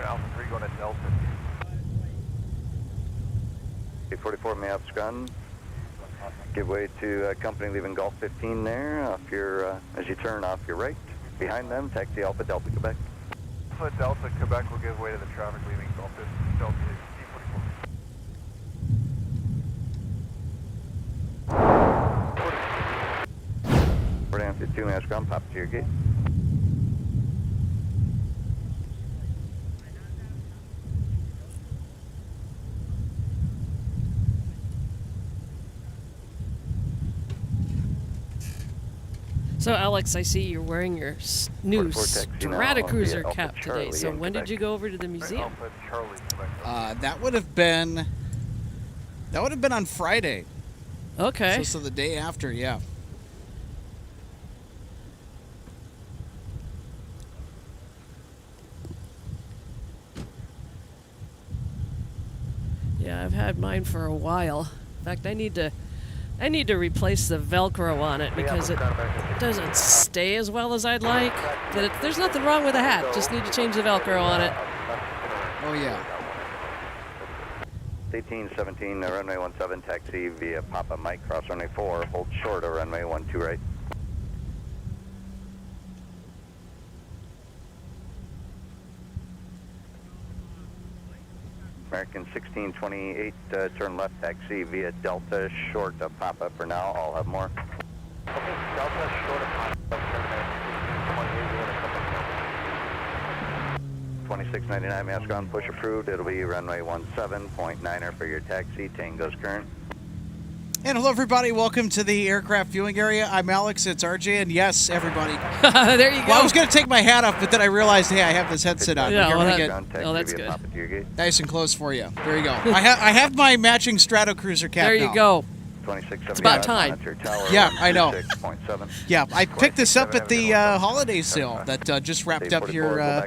Alpha 3 going to Delta. 844 maps ground. Give way to company leaving Gulf 15 there, off your, as you turn off your right. Behind them, taxi Alpha Delta Quebec. Alpha Delta Quebec will give way to the traffic leaving Gulf 15, Delta 844. 452 maps ground, pop to your gate. So, Alex, I see you're wearing your new 44 taxi now, Stratocruiser Alpha cap today. Charlie So, in when did Quebec. you go over to the museum? Alpha Charlie Quebec. That would have been on Friday. Okay. So the day after, yeah. Yeah, I've had mine for a while. In fact, I need to replace the Velcro on it because it doesn't stay as well as I'd like. But there's nothing wrong with the hat. Just need to change the Velcro on it. Oh, yeah. 1817, runway 17, taxi via Papa Mike, cross runway 4, hold short of runway 12 right. American 1628, turn left, taxi via Delta, short of Papa for now. I'll have more. Okay, Delta short of Papa, terminate 1628, 2699, mass ground, push approved. It'll be runway 17.9er for your taxi, Tango's current. And hello, everybody. Welcome to the aircraft viewing area. I'm Alex. It's RJ. And yes, everybody. There you go. Well, I was going to take my hat off, but then I realized, hey, I have this headset on. Yeah, Here well, we that- get oh, that's good. nice and close for you. There you go. I have my matching Stratocruiser cap There you now. go. 2675, It's about time. Yeah, I know. 6.7. Yeah, I picked this up at the holiday sale that just wrapped up here, or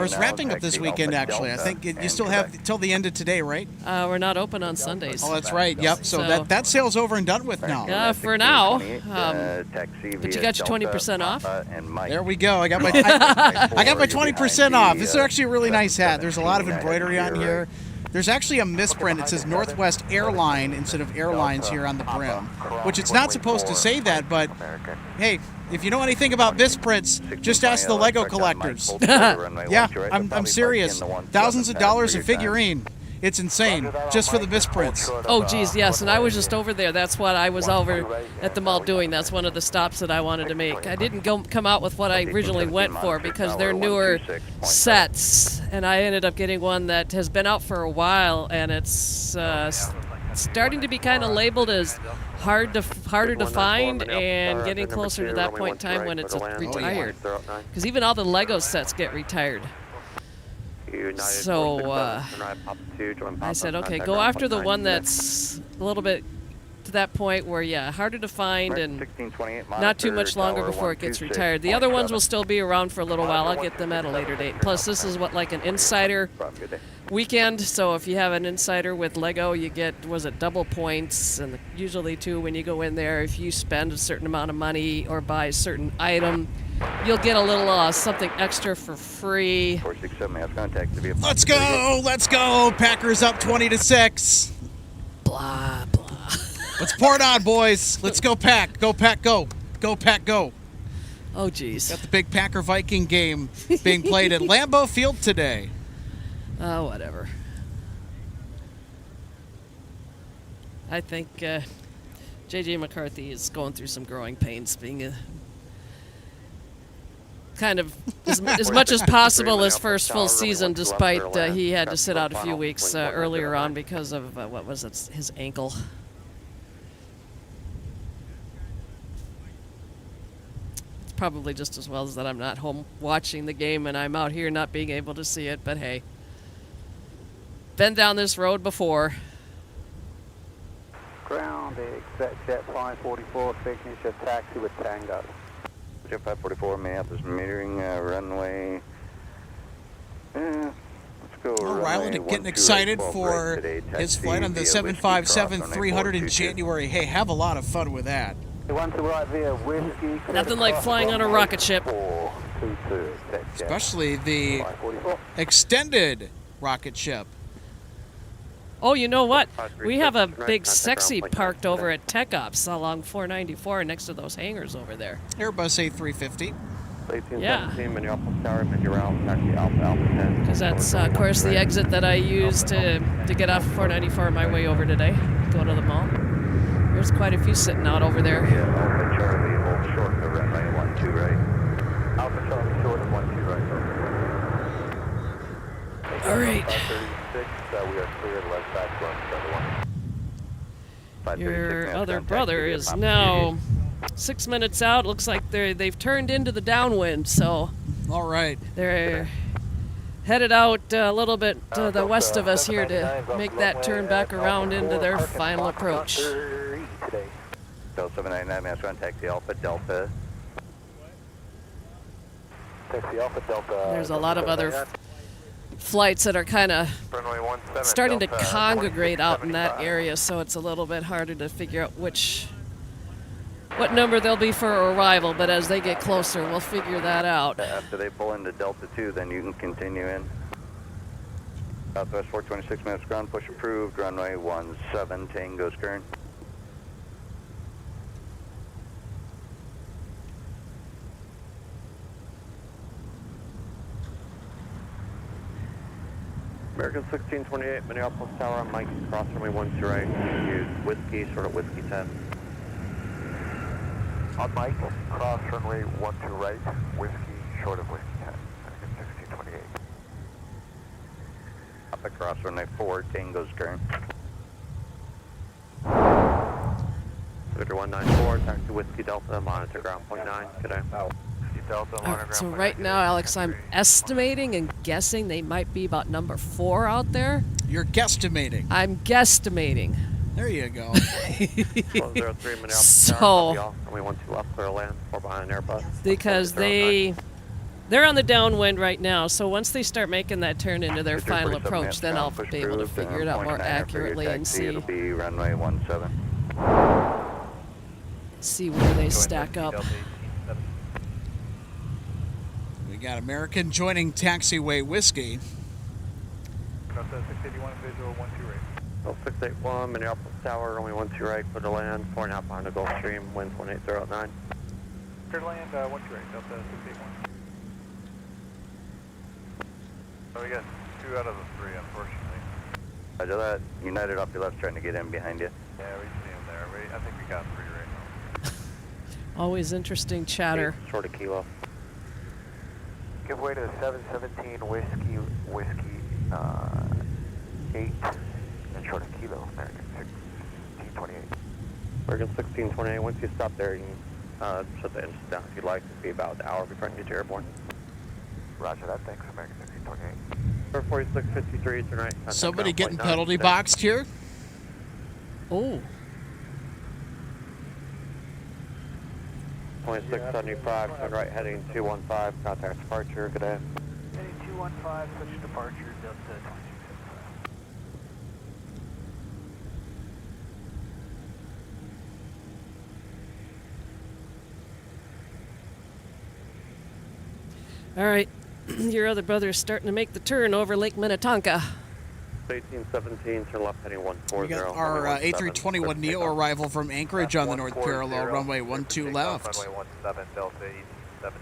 is wrapping up this weekend, actually. I think you still have till the end of today, right? We're not open on Sundays. Oh, that's right. Yep. So that sale's over and done with now. Yeah, for now. But you got your 20% off. There we go. I got my I got my 20% off. This is actually a really nice hat. There's a lot of embroidery on here. There's actually a misprint. It says Northwest Airline instead of Airlines here on the brim, which it's not supposed to say that, but hey, if you know anything about misprints, just ask the Lego collectors. Yeah, I'm serious. Thousands of dollars a figurine. It's insane, just for the misprints. Oh, geez, yes, and I was just over there. That's what I was over at the mall doing. That's one of the stops that I wanted to make. I didn't come out with what I originally went for because they're newer sets, and I ended up getting one that has been out for a while, and it's starting to be kind of labeled as harder to find and getting closer to that point in time when it's retired. Because even all the Lego sets get retired. So I said, okay, go after the one that's a little bit to that point where, yeah, harder to find and 1628 not too monitor, much longer tower before it gets retired. The other ones will still be around for a little while. I'll get them at a later date. Plus, this is what, like an insider weekend. So if you have an insider with Lego, you get, was it double points? And usually, too, when you go in there, if you spend a certain amount of money or buy a certain item, you'll get a little something extra for free. 467 has contact to be a Let's go. Let's go. Packers up 20-6. Blah, blah. Let's pour it on, boys. Let's go, Pack. Go, Pack, go. Go, Pack, go. Oh, geez. Got the big Packer-Viking game being played at Lambeau Field today. Oh, whatever. I think J.J. McCarthy is going through some growing pains, being a kind of as much as possible his first full season, despite he had to sit out a few weeks earlier on because of, what was it, his ankle. It's probably just as well as that I'm not home watching the game and I'm out here not being able to see it, but hey. Been down this road before. Ground, exit jet 544, signature taxi with Tango. Jet 544, Minneapolis metering, runway. Let's go. Oh, Ryland getting excited for his flight on the 757-300 in January. Hey, have a lot of fun with that. One to right via whiskey. Nothing like flying on a rocket ship. 422, Especially the extended rocket ship. Oh, you know what? We have a big sexy parked over at Tech Ops along 494 next to those hangars over there. Airbus A350. Yeah. 1817, Minneapolis Tower, Minneapolis, taxi Alpha Alpha 10. Because that's, of course, the exit that I used to get off 494 on my way over today. Go to the mall. There's quite a few sitting out over there. Yeah, Alpha Charlie, hold short of the runway 12 right. Alpha Charlie short of 12 right. All right. 536, we are cleared left back run, Your other brother is now 6 minutes out. Looks like they've turned into the downwind, so all right, they're headed out a little bit to the west of us here to make that turn back around into their final approach. Delta 799, mass run, taxi Alpha Delta. Taxi Alpha Delta. There's a lot of other flights that are kind of starting to congregate out in that area, so it's a little bit harder to figure out what number they'll be for arrival, but as they get closer, we'll figure that out. After they pull into Delta 2, then you can continue in. Southwest 426 minutes ground, push approved, runway 17, Tango Skern. American 1628, Minneapolis Tower, Mike, cross runway 12 right. Use whiskey, short of whiskey 10. On Mike, cross runway 12 right, whiskey, short of whiskey 10. American 1628. Up across runway 4, Tango Skern. Victor 194, taxi whiskey Delta, monitor ground point 9. Good day. So right now, Alex, I'm estimating and guessing they might be about number 4 out there. You're guesstimating. I'm guesstimating. There you go. 1203 Minneapolis So, Tower, runway 12 left, clear land, 4 behind an Airbus. Because they're on the downwind right now, so once they start making that turn into their final approach, then I'll be able to figure it out more accurately and see. It'll be runway 17. See where they stack up. We got American joining Taxiway Whiskey. Delta 681, visual 12 right. 0681, Minneapolis Tower, runway 12 right, clear to land, 4.5 behind the Gulf Stream, wind 18009. Clear to land, 12 right, Delta 681. So we got 2 out of the 3, unfortunately. Roger that. United off your left, trying to get in behind you. Yeah, we see him there. I think we got 3 right now. Always interesting chatter. Short of kilo. Give way to 717 whiskey 8 and short of kilo, American 1628. American 1628, once you stop there, you can shut the engines down if you'd like. It'll be about an hour before you get to airborne. Roger that, thanks, American 1628. For 4653 tonight. Somebody getting penalty boxed here? Oh. 2675, turn right heading 215, contact departure, good day. Heading 215, switch departure, Delta 2675. All right, your other brother is starting to make the turn over Lake Minnetonka. 1817, turn left heading 140. We got our A321 Neo arrival from Anchorage on the north parallel, runway 12 left. Runway 17, Delta 1817.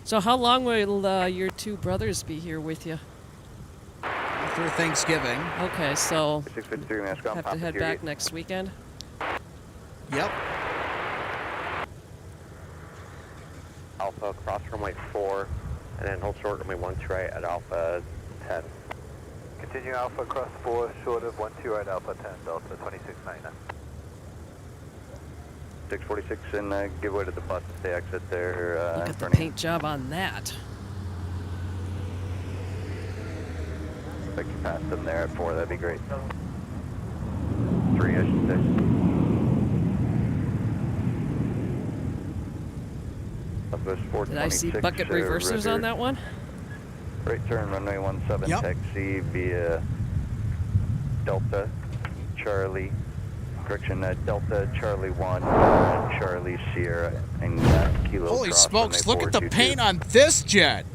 So how long will your two brothers be here with you? Through Thanksgiving. Okay, so 653, Mascom, have to head back next weekend? Yep. Alpha, cross runway 4, and then hold short runway 12 right at Alpha 10. Continue Alpha, cross 4, short of 12 right, Alpha 10, Delta 2699. 646, and give way to the bus as they exit there. Look at the paint job on that. If I can pass them there at 4, that'd be great. 3, I should say. Did I see bucket reversers on that one? Right turn, runway 17, yep. Taxi via Delta, Charlie, correction, Delta, Charlie 1, Charlie, Sierra, and Kilo. Holy smokes, look at the paint on this jet!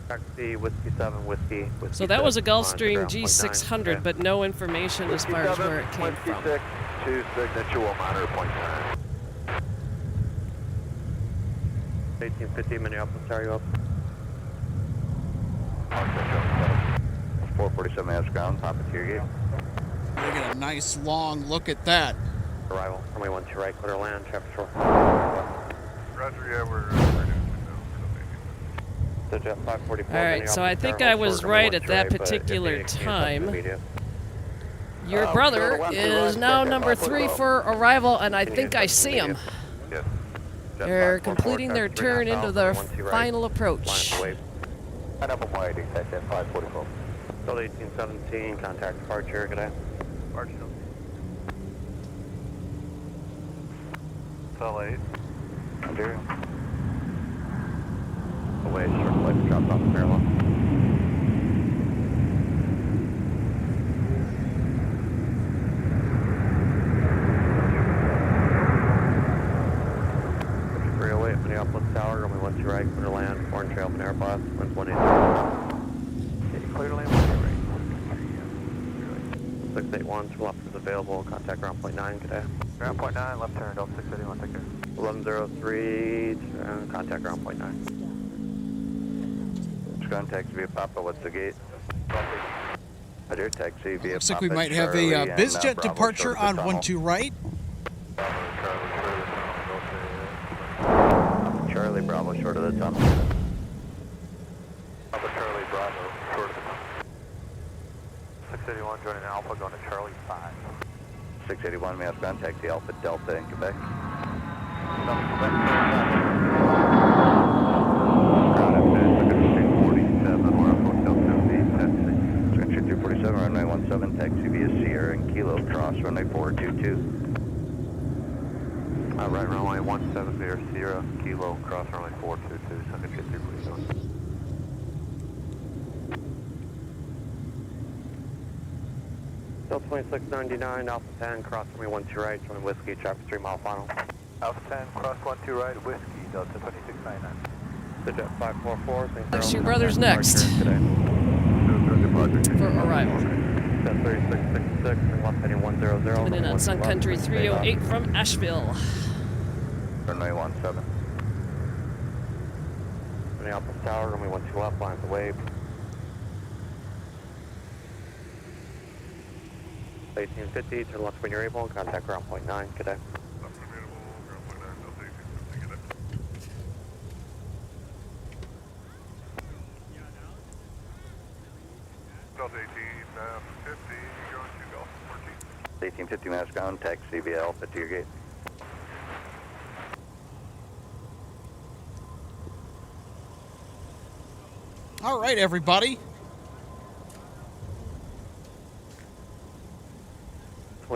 Taxi, Whiskey 7, Whiskey. So that was a Gulfstream G600, but no information as far as where it came from. 6, to signature, will monitor point 9. 1850, Minneapolis, are you up? 447 has ground, pop it to your gate. Look at a nice long look at that. Arrival, runway 12 right, clear land, traffic short. Roger, yeah, we're So jet 544. All right, so I think I was right at that particular time. Your brother is now number 3 for arrival, and I think I see him. Yes. They're completing their turn into the final approach. Head up and wide, exact 544. Build 1817, contact departure, good day. Departure. Cell 8. Under. Away, short flight, dropped off the parallel. Minneapolis Tower, runway 12 right, clear land, Orange Trail, Minneapolis, winds 180. Clear land, 1 right. 681, two left is available, contact ground point 9, good day. Ground point 9, left turn, Delta 681, take care. 1103, contact ground point 9. Contact via Papa, what's the gate? Roger, taxi via Looks Papa, like we might have Charlie, a biz jet Bravo, departure on tunnel. 12 right. Charlie Bravo, short of the tunnel. Alpha Charlie Bravo, short of the tunnel. 681 joining Alpha, going to Charlie 5. 681, may have contact the Alpha Delta in Quebec. Ground FS, 47, we're up Hotel 2B, Country 347, runway 17, taxi via Sierra and Kilo, cross runway 422. Right runway 17 there, Sierra, Kilo, cross runway 422, Sun Country 347. Still 2699, Alpha 10, cross runway 12 right, join Whiskey, traffic 3 mile final. Alpha 10, cross 12 right, Whiskey, Delta 2699. The jet 544, That's your brother's next for arrival. Jet 3666, left heading 100. Coming in on Sun Country 308 from Asheville. Runway 17. Minneapolis Tower, runway 12 left, lines of wave. 1850, turn left when you're able, contact ground point 9, good day. Delta 1850, you're going to Golf 14. 1850 miles ground, taxi via Alpha to your gate. All right, everybody.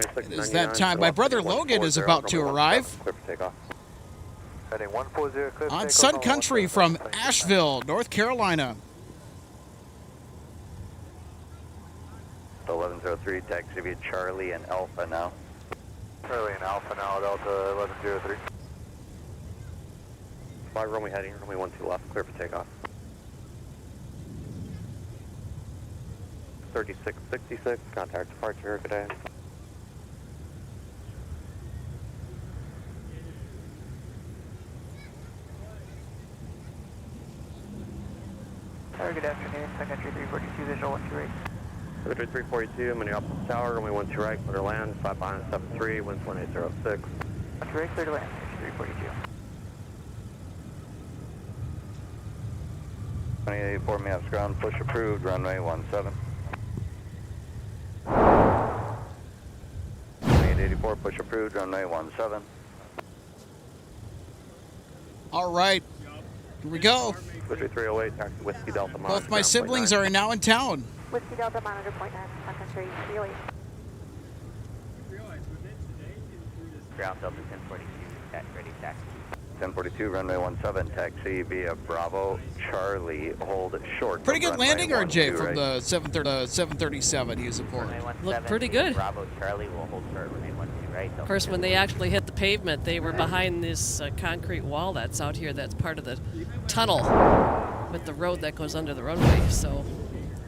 26. It is that time. My brother Logan is about to arrive Clear for takeoff. Heading 140, clear for on takeoff, Sun Country 117, from thank you. Asheville, North Carolina. 1103, taxi via Charlie and Alpha now. Charlie and Alpha now, Delta 1103. 5 runway heading, runway 12 left, clear for takeoff. 3666, contact departure, good day. Good afternoon, Sun Country 342, visual 128. Secretary 342, Minneapolis Tower, runway 12 right, clear to land, 5 behind 73, winds 1806. 128, clear to land, 342. 2884 maps ground, push approved, runway 17. 2884, push approved, runway 17. All right, here we go. Secretary 308, taxi Whiskey Delta. Both my siblings are now in town. Whiskey Delta, monitor point 9, Sun Country, Healy. Ground Delta 1042, ready taxi. 1042, runway 17, taxi via Bravo, Charlie, hold short. Pretty good runway landing, RJ, 12 from right. the 737 he was aboard. Looked pretty good. Bravo, Charlie will hold short, runway 12 right. Of course, when they actually hit the pavement, they were behind this concrete wall that's out here that's part of the tunnel with the road that goes under the runway. So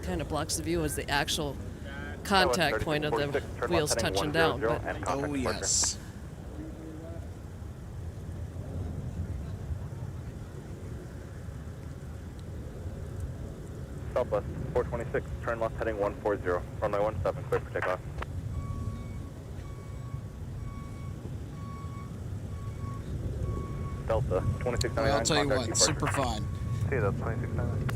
kind of blocks the view as the actual contact point of the wheels touching down. But Oh, yes. Southwest 426, turn left heading 140, runway 17, clear for takeoff. Delta 2699, Well, I'll tell you contact what, departure. super fine. See, that's 2699.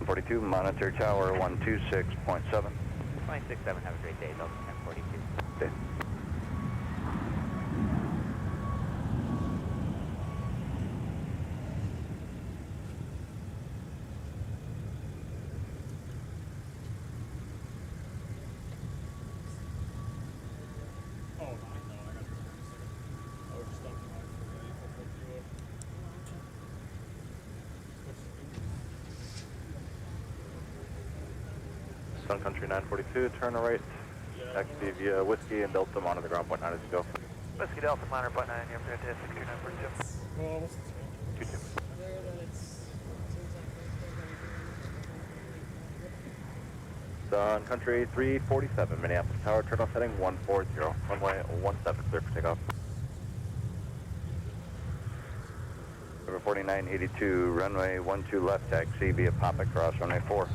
42, monitor tower 126.7. 267, have a great day, Delta 1042. Okay. Oh, no, I got it. I was just on my Sun Country 942, turn right, taxi via Whiskey and Delta, monitor ground point 9 as you go. Whiskey Delta, monitor point 9, you're good to 62942. Well, what's the 22. Sun Country 347, Minneapolis Tower, turn off heading 140, runway 17, clear for takeoff. Number 4982, runway 12 left, taxi via Papa Cross, runway 4.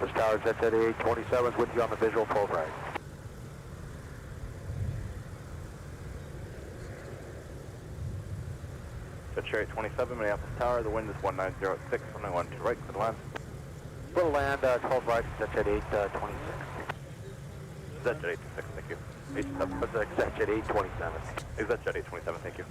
This tower jets at 827 with you on the visual full right. Jet Cherry 27, Minneapolis Tower, the wind is 1906, runway 12 right, clear to land. We'll land 12 right, jets at 826. Jet Jet 826, thank you. 87. Jet jet 827. Is that Jet 827, thank you.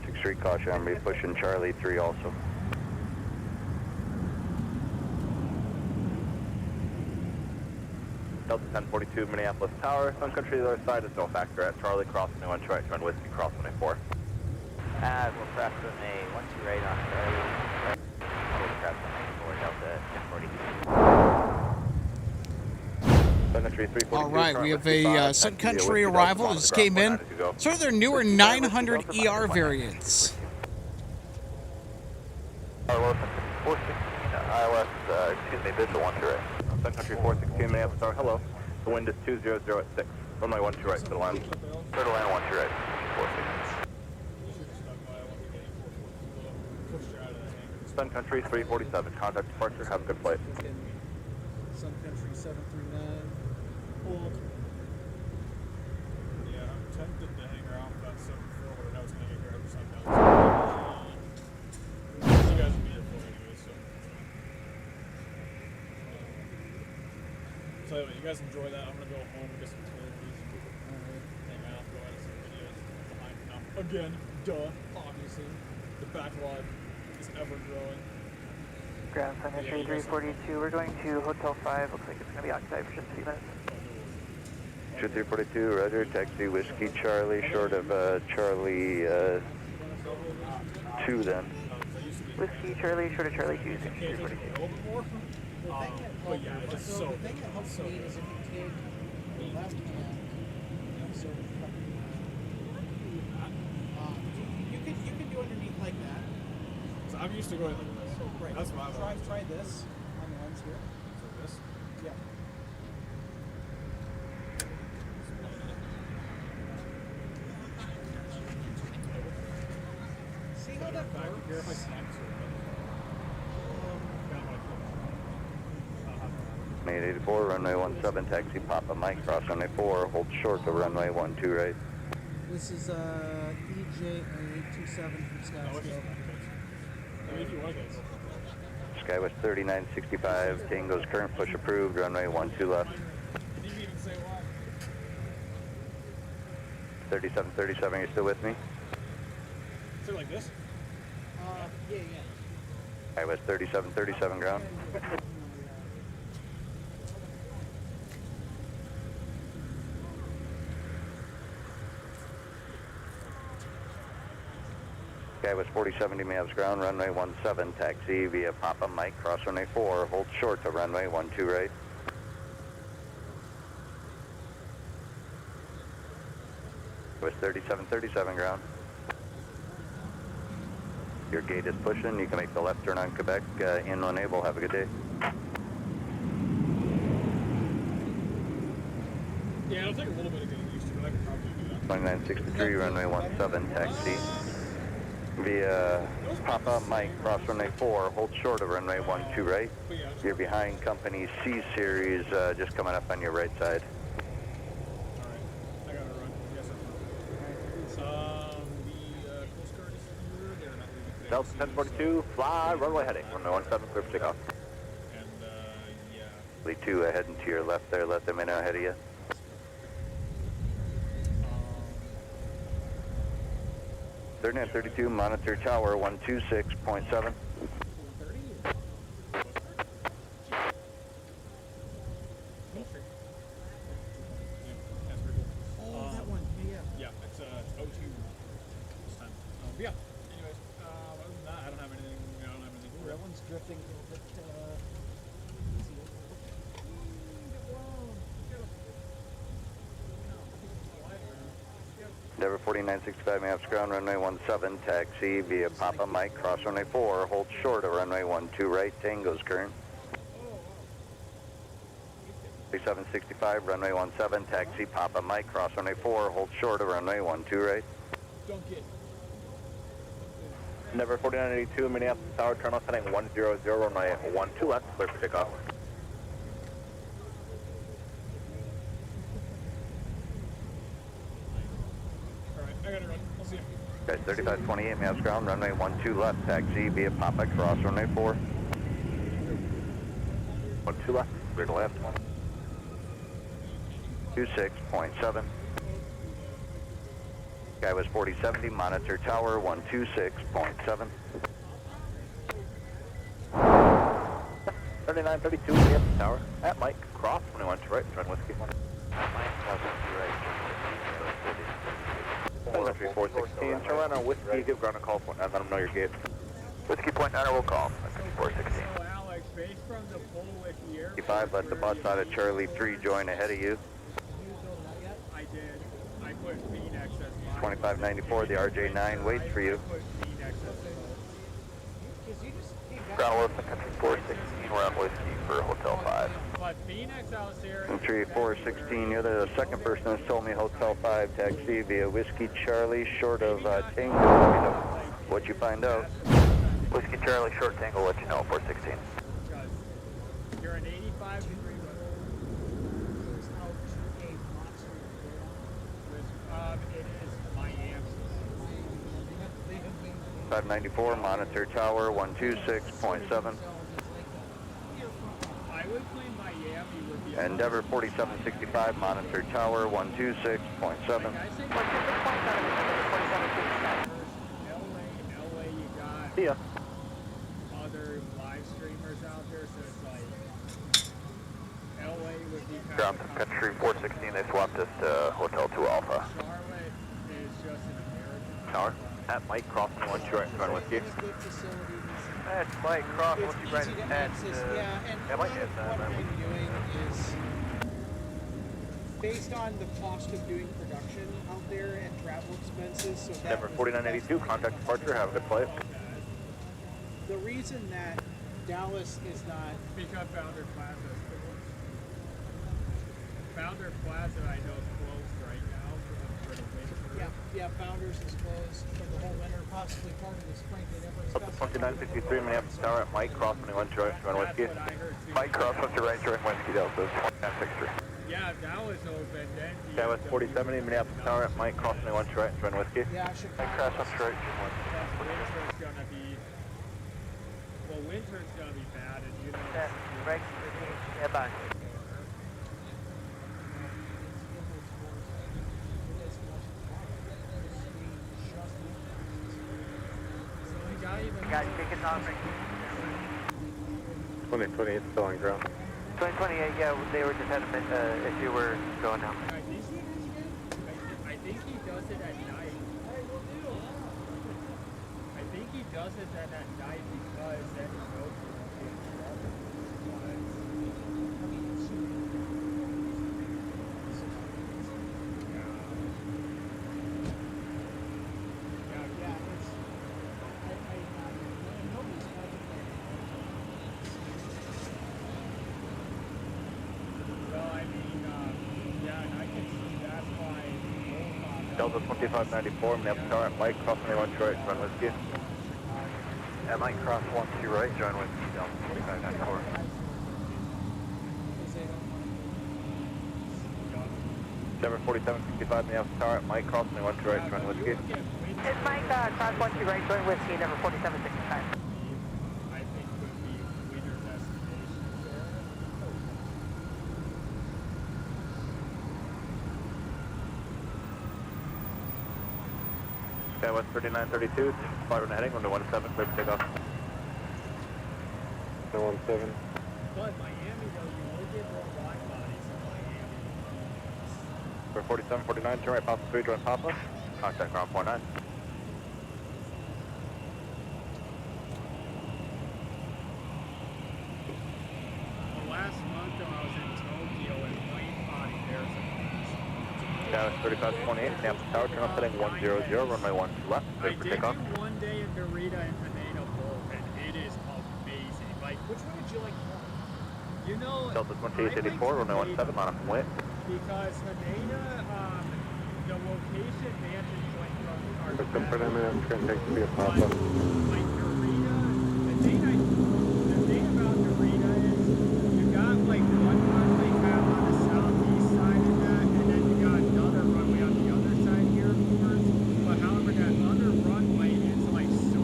Sixth Street, caution, I'm be pushing Charlie 3 also. Delta 1042, Minneapolis Tower, Sun Country, the other side is no factor at Charlie, cross runway 1 right, join Whiskey, cross runway 4. We'll cross runway 12 right on Charlie. Right. We'll cross runway 4, Delta 1042. Sun Country 342. All right, we have a Sun Country Whiskey, arrival. Delta, This monitor came ground in. point 9 as you go. Sort of their newer 900 ER variants. ILS, excuse me, visual 1 right. Sun Country 416, Minneapolis Tower, hello. The wind is 200 at 6. Runway 12 right, clear to land. Clear to land 1 right. 46. Sun Country 347, contact departure, have a good flight. Sun Country 739. Hold. the way, you guys enjoy that. I'm gonna go home and get some turkeys. Hang out, go edit some videos. Behind now. Again, duh, obviously. The backlog is ever growing. Ground Sun Country 342, we're going to Hotel 5. Looks like it's going to be occupied for just a few minutes. 2342, roger, taxi Whiskey Charlie, short of Charlie 2 then. Whiskey Charlie, short of Charlie 2, 342. But yeah, it's so the thing that helps me is if you take the left hand, so you can do underneath like that. So I'm used to going like this. Right. That's what I Try this on the lens here. So this? Yeah. See how that works? 884, runway 17, taxi Papa Mike, cross runway 4, hold short to runway 12 right. This is EJ 827 from Scottsdale. Skywest 3965, Tango's current push approved, runway 12 left. 3737, you still with me? Is it like this? Yeah. Skywest 3737 ground. Skywest 4070 Mavs ground, runway 17, taxi via Papa Mike, cross runway 4, hold short to runway 12 right. Skywest 3737 ground. Your gate is pushing, you can make the left turn on Quebec, in when able, have a good day. Yeah, it'll take a little bit of getting used to, but I could probably do that. 2963, runway 17, taxi via Papa Mike, cross runway 4, hold short of runway 12 right. You're behind company C series, just coming up on your right side. Alright, I gotta run. Yes, sir. The Coast Guard is here. They're not leaving today. Delta 1042, fly, runway heading. Runway 17, clear for takeoff. And, yeah. Lee 2 heading to your left there, let them in ahead of you. 3932, monitor tower 126.7. Oh, that one. Yeah. Yeah, it's 02 this time. Yeah, anyways, other than that, I don't have anything. Ooh, that one's drifting a little bit. Endeavor 4965, Maps ground, runway 17, taxi via Papa Mike, cross runway 4, hold short of runway 12 right, Tango's current. 3765, runway 17, taxi Papa Mike, cross runway 4, hold short of runway 12 right. Don't get. Endeavor 4982, Minneapolis Tower, turn left heading 100, runway 12 left, clear for takeoff. Alright, I gotta run. I'll see you. Guys, 3528, Maps ground, runway 12 left, taxi via Papa, cross runway 4. 12 left, clear to left. 26.7. Skywest 4070, monitor tower 126.7. 3932, Minneapolis Tower, at Mike, cross, 21 to right, turn whiskey. Sun Country 416, turn around on whiskey, give ground a call point, and let them know your gate. Whiskey point 9 will call, Sun Country 416. So, Alex, based from the poll with the air. 55, let the bus out of Charlie 3 join ahead of you. I did. I put Phoenix as mine. 2594, the RJ9 waits for you. Put Phoenix as Ground Wolf, Sun Country 416, we're on whiskey for Hotel 5. But Phoenix out there. 3416, you're the second person that's told me Hotel 5 taxi via Whiskey Charlie, short of Tango. Let me know what you find out. Whiskey Charlie, short tangle, let you know, 416. Because you're an 85-degree weather. It is Miami. 594, monitor tower 126.7. I would claim Miami would be Endeavor 4765, monitor tower 126.7. LA, you got See ya. other live streamers out there, so it's like LA would be kind Ground of Sun Country 416, they swapped us to Hotel 2 Alpha. Charlotte is just an American. Tower. At Mike, crossing 12 right, run with you. Good facilities. That's Mike, cross It's easy to access, yeah, and a lot of what I'm doing is based on the cost of doing production out there and travel expenses. So that Endeavor was 4992, contact departure, have a good flight. the reason that Dallas is not. Because Founder Plaza is closed. Founder Plaza, I know, is closed right now for the winter. Yeah, Founders is closed for the whole winter, possibly part of the spring. They never Up to 2953, Minneapolis Tower at Mike, cross 21 right, run with you. That's what I heard too. Mike Cross, what's your right turn, Whiskey Delta, 2963. Yeah, that was open. Then Sky West 4070, Minneapolis Tower at Mike, cross 21 right, run with you. Yeah, I should. Mike Cross, what's your right winter's gonna be. Well, winter's gonna be bad, and you know. Right, yeah, bye. Got tickets on right 2028 still on ground. 2028, yeah, they were just had a if you were going now. I think he does it at night. I think he does it at night because then he knows he won't be in trouble. Delta 2594, Minneapolis Tower at Mike, cross 21 right, run with you. At Mike Cross 12 right, join Whiskey Delta 2594. Endeavor 4765, Minneapolis Tower at Mike, cross 21 right, run with you. It's Mike, cross 12 right, join whiskey, number 4765. I think would be winter destination there. Sky West 3932, flight on heading, 117, clear for takeoff. 117. But Miami, though, you only get more wide bodies in Miami. For 4749, turn right, Papa 3, join Papa. Contact ground 49. Well, last month, though, I was in Tokyo and wide body there's Dallas 3528, Minneapolis Tower, turn off heading 100, runway 12 left, I clear for did takeoff. do one day in Narita and Haneda both, and it is amazing. Like, Which one did you like more? you know, Delta 2884, runway 17, on up and wait. because Haneda, the location vantage point from our Just for them, it's going to take to be a pop-up. like Narita, the thing about Narita is you got like one runway cap on the southeast side of that, and then you got another runway on the other side here, of course. But however, that other runway is like so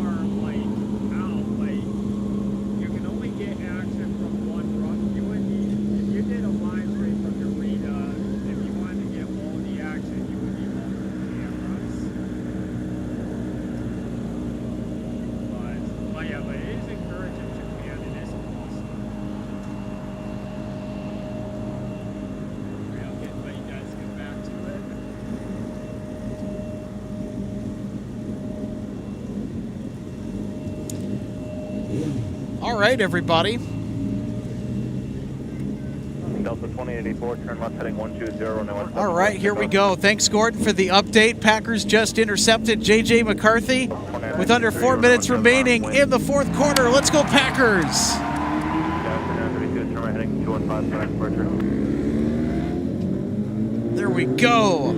far like out, like you can only get action from one run. You would need, if you did a live stream from Narita, if you wanted to get all the action, you would need multiple cameras. But yeah, but it is encouraging Japan. It is awesome. I'll let you guys get back to it. All right, everybody. Delta 2884, turn left heading 120, runway 17. All right, here we go. Thanks, Gordon, for the update. Packers just intercepted J.J. McCarthy with under 4 minutes remaining in the fourth quarter. Let's go, Packers. Dallas 3932, turn right heading 215, for departure. There we go.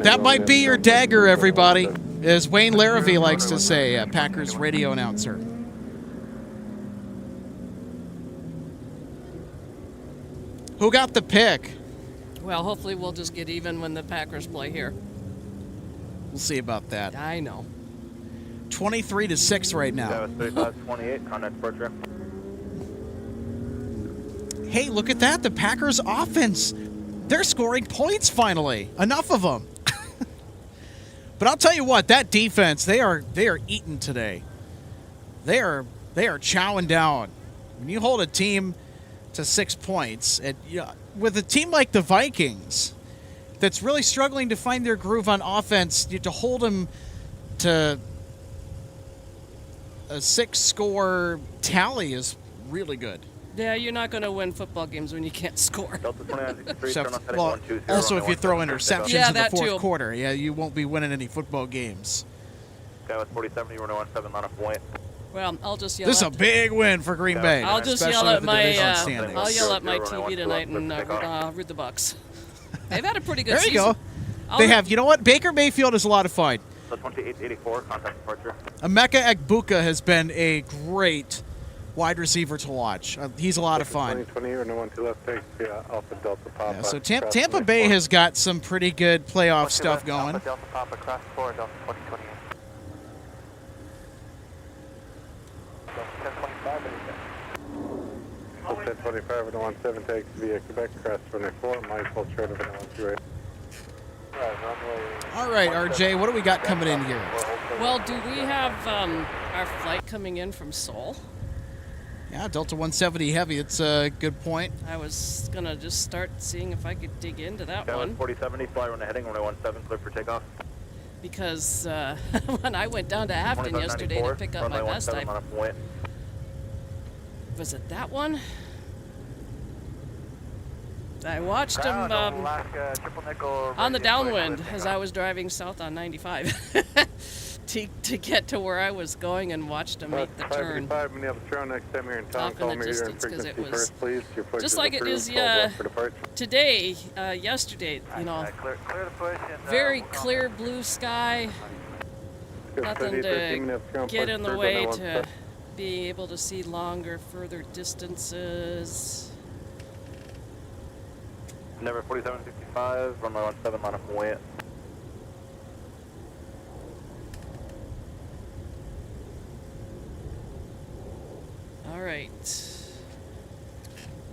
That might be your dagger, everybody, as Wayne Larrivee likes to say, a Packers radio announcer. Who got the pick? Well, hopefully we'll just get even when the Packers play here. We'll see about that. I know. 23-6 right now. Dallas 3528, contact departure. Hey, look at that. The Packers offense. They're scoring points finally. Enough of them. But I'll tell you what, that defense, they are eating today. They are chowing down. When you hold a team to 6 points, and with a team like the Vikings that's really struggling to find their groove on offense, to hold them to a 6-score tally is really good. Yeah, you're not going to win football games when you can't score. Well, also, if you throw interceptions yeah, in the fourth too. quarter, you won't be winning any football games. Guy with 47, you were 17 on a point. Well, I'll just yell. This is a big win for Green Bay. I'll just especially yell at with the division standings. I'll yell at my TV tonight and root the Bucks. They've had a pretty good There you season. go. They have. You know what? Baker Mayfield is a lot of fun. So 2884, contact departure. Emeka Egbuka has been a great wide receiver to watch. He's a lot of fun. 2020 or no one to left take Alpha Delta Papa. Yeah, so Tampa Bay has got some pretty good playoff stuff going. Alpha Delta Papa, cross 4, Delta 2028. 1025 and 17 takes via Quebec, cross 24, Mike, hold short of an 128. All right, RJ, what do we got coming in here? Well, do we have our flight coming in from Seoul? Yeah, Delta 170 Heavy. It's a good point. I was going to just start seeing if I could dig into that one. 4070, fly runway heading, runway 17, clear for takeoff. Because when I went down to Afton yesterday to pick up my vest, was it that one? I watched him on the downwind as I was driving south on 95 to get to where I was going and watched him make the turn. Off in the distance because it was just like it is today, yesterday, you know, very clear blue sky, nothing to get in the way to be able to see longer, further distances. Number 4765, runway 17 on a point. All right.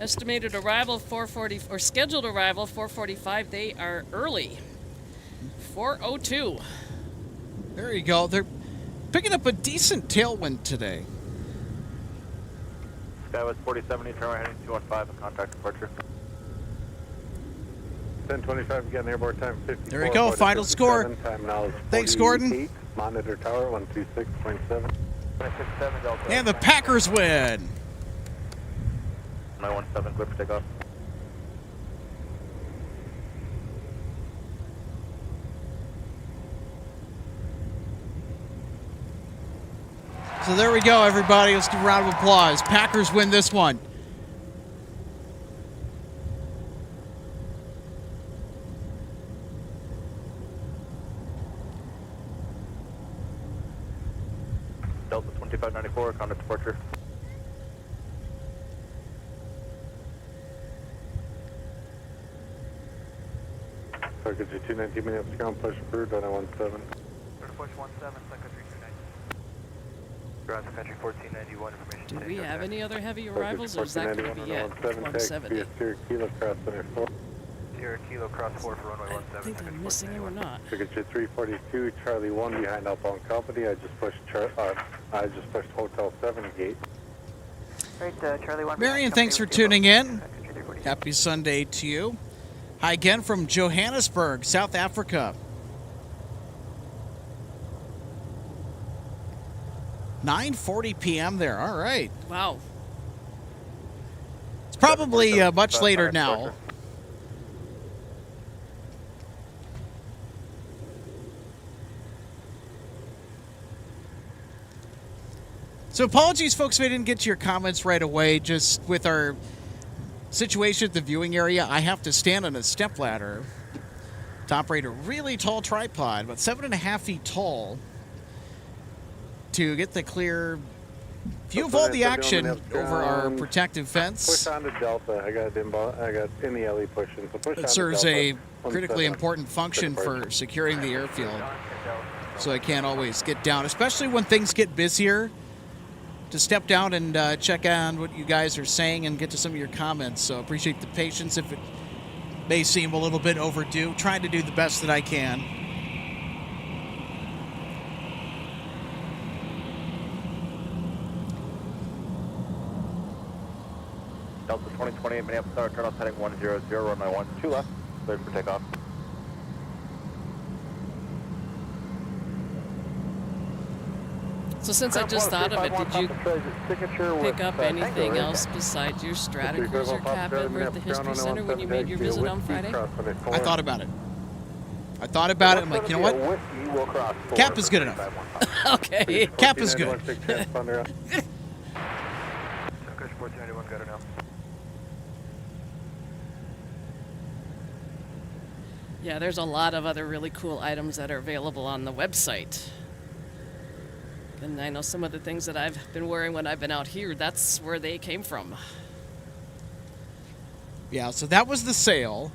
Estimated arrival 4:40 or scheduled arrival 4:45. They are early. 4:02. There you go. They're picking up a decent tailwind today. Skywest 4070, turn right heading 215 and contact departure. 1025, again, airborne time 54. There you go, final score. Time now is Thanks, Gordon. Monitor tower 126.7. And the Packers win. 917, clear for takeoff. So there we go, everybody. Let's give a round of applause. Packers win this one. Delta 2594, contact departure. Target you 219 minutes, ground push approved on 17. Push 17, Sun Country 290. Ground Sun Country 1491, information. Do we have any other heavy arrivals, or is that going to be it? 170. Sierra Kilo cross center 4. Sierra Kilo cross 4 for runway 17. I think I'm missing him or not. Target you 342, Charlie 1 behind outbound company. I just pushed Hotel 7 gate. Right, Charlie 1. Marion, thanks for tuning in. Happy Sunday to you. Hi again from Johannesburg, South Africa. 9:40 p.m. there. All right. Wow. It's probably much later now. So apologies, folks, if I didn't get to your comments right away. Just with our situation at the viewing area, I have to stand on a stepladder to operate a really tall tripod, about 7.5 feet tall, to get the clear view of all the action over our protective fence. Push on to Delta. I got in the alley pushing. So push It on serves to a Delta. critically important function for securing the airfield, so I can't always get down, especially when things get busier. to step down and check on what you guys are saying and get to some of your comments. So appreciate the patience if it may seem a little bit overdue. Trying to do the best that I can. Delta 2028 Minneapolis Tower, turn off heading 100, runway 12 left, cleared for takeoff. So since I just thought of it, did you pick up anything else besides your Stratocruiser cabin at the History Center when you made your visit on Friday? I thought about it. I'm like, you know what? Cap is good enough. Okay. Cap is good. Yeah, there's a lot of other really cool items that are available on the website. And I know some of the things that I've been wearing when I've been out here, that's where they came from. Yeah, so that was the sale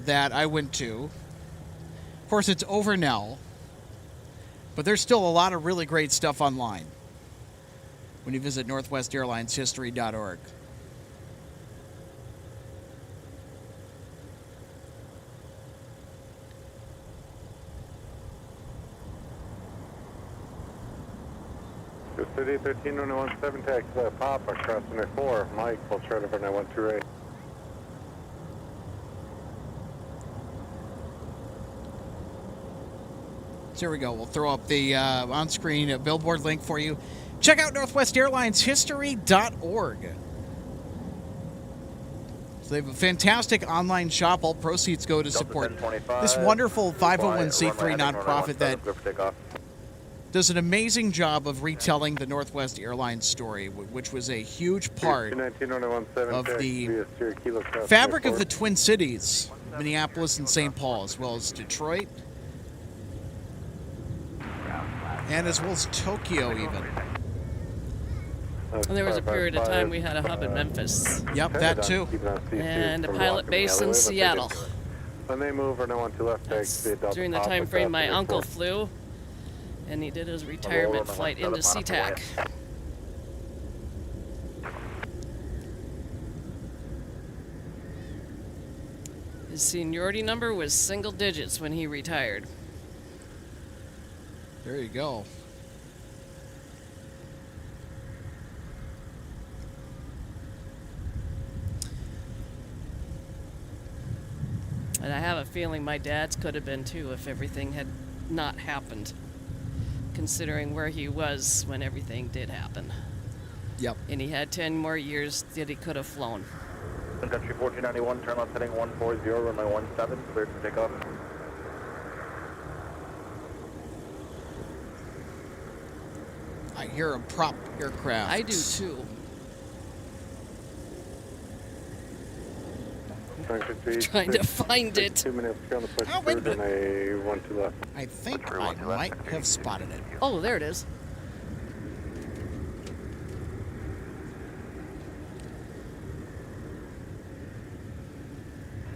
that I went to. Of course, it's over now, but there's still a lot of really great stuff online when you visit northwestairlineshistory.org. City 13-117 taxi Papa, crossing at 4, Mike, full short over 912 right. So here we go. We'll throw up the on-screen billboard link for you. Check out northwestairlineshistory.org. So they have a fantastic online shop. All proceeds go to support this wonderful 501c3 nonprofit that does an amazing job of retelling the Northwest Airlines story, which was a huge part of the fabric of the Twin Cities, Minneapolis and St. Paul, as well as Detroit, and as well as Tokyo even. And there was a period of time we had a hub in Memphis. Yep, that too. And a pilot base in Seattle. When they move, That's during the time frame my uncle flew, and he did his retirement flight into SeaTac. His seniority number was single digits when he retired. There you go. And I have a feeling my dad's could have been too if everything had not happened, considering where he was when everything did happen. Yep. And he had 10 more years that he could have flown. Sun Country 1491, turn left heading 140, runway 17, cleared for takeoff. I hear a prop aircraft. I do too. Trying to find it. 2 minutes on the push Oh, wait a and a 1-2 left. I think I might have spotted it. Oh, there it is.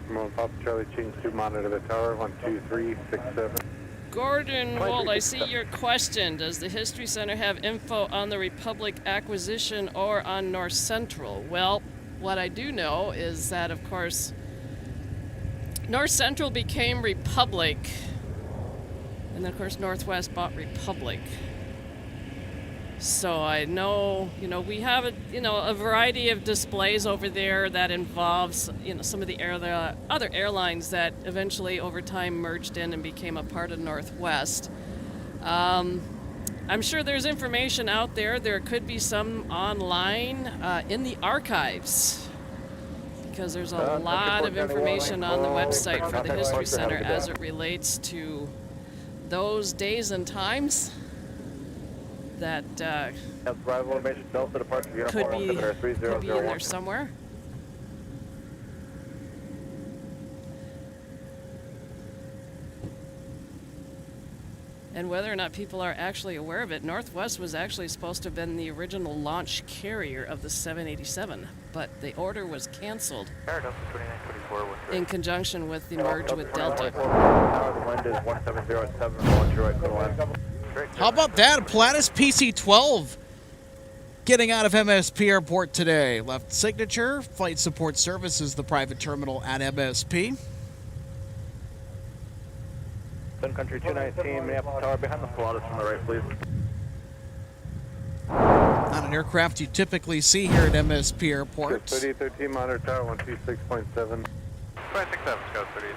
Come on, Papa Charlie, change to monitor the tower, 12367. Gordon Wold, I see your question. Does the History Center have info on the Republic acquisition or on North Central? Well, what I do know is that, of course, North Central became Republic, and then, of course, Northwest bought Republic. So I know, we have a variety of displays over there that involves, some of the other airlines that eventually over time merged in and became a part of Northwest. I'm sure there's information out there. There could be some online in the archives, because there's a lot of information on the website for the History Center as it relates to those days and times that could be in there somewhere. And whether or not people are actually aware of it, Northwest was actually supposed to have been the original launch carrier of the 787, but the order was canceled in conjunction with the merge with Delta. The wind is 1707, launch right, go on. How about that? A Pilatus PC-12 getting out of MSP Airport today. Left signature. Flight Support Services, the private terminal at MSP. Sun Country 219, Minneapolis Tower, behind the Pilatus from the right, please. Not an aircraft you typically see here at MSP Airport. 3813, monitor tower 126.7. 567, Scout 3813.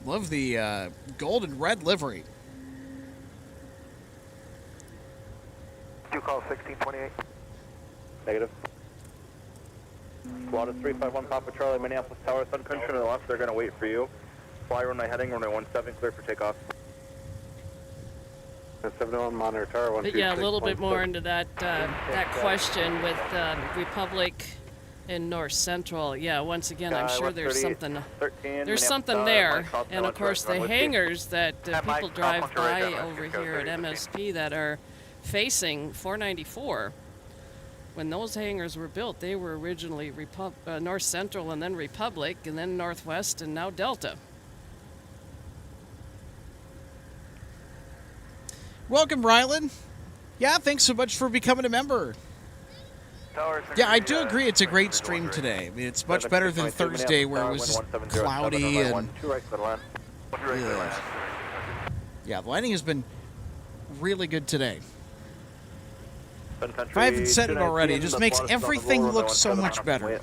Love the gold and red livery. You call 1628. Negative. Pilatus 351, Papa Charlie, Minneapolis Tower, Sun Country to the left. They're going to wait for you. Fly runway heading, runway 17, clear for takeoff. 71, monitor tower But yeah, a little bit more into that question with Republic and North Central. Yeah, once again, I'm sure there's something there. And of course, the hangars that people drive by over here at MSP that are facing 494. When those hangars were built, they were originally North Central and then Republic and then Northwest and now Delta. Welcome, Rylan. Yeah, thanks so much for becoming a member. Yeah, I do agree it's a great stream today. I mean, it's much better than Thursday where it was just cloudy and... Yeah, the lighting has been really good today. If I haven't said it already, it just makes everything look so much better.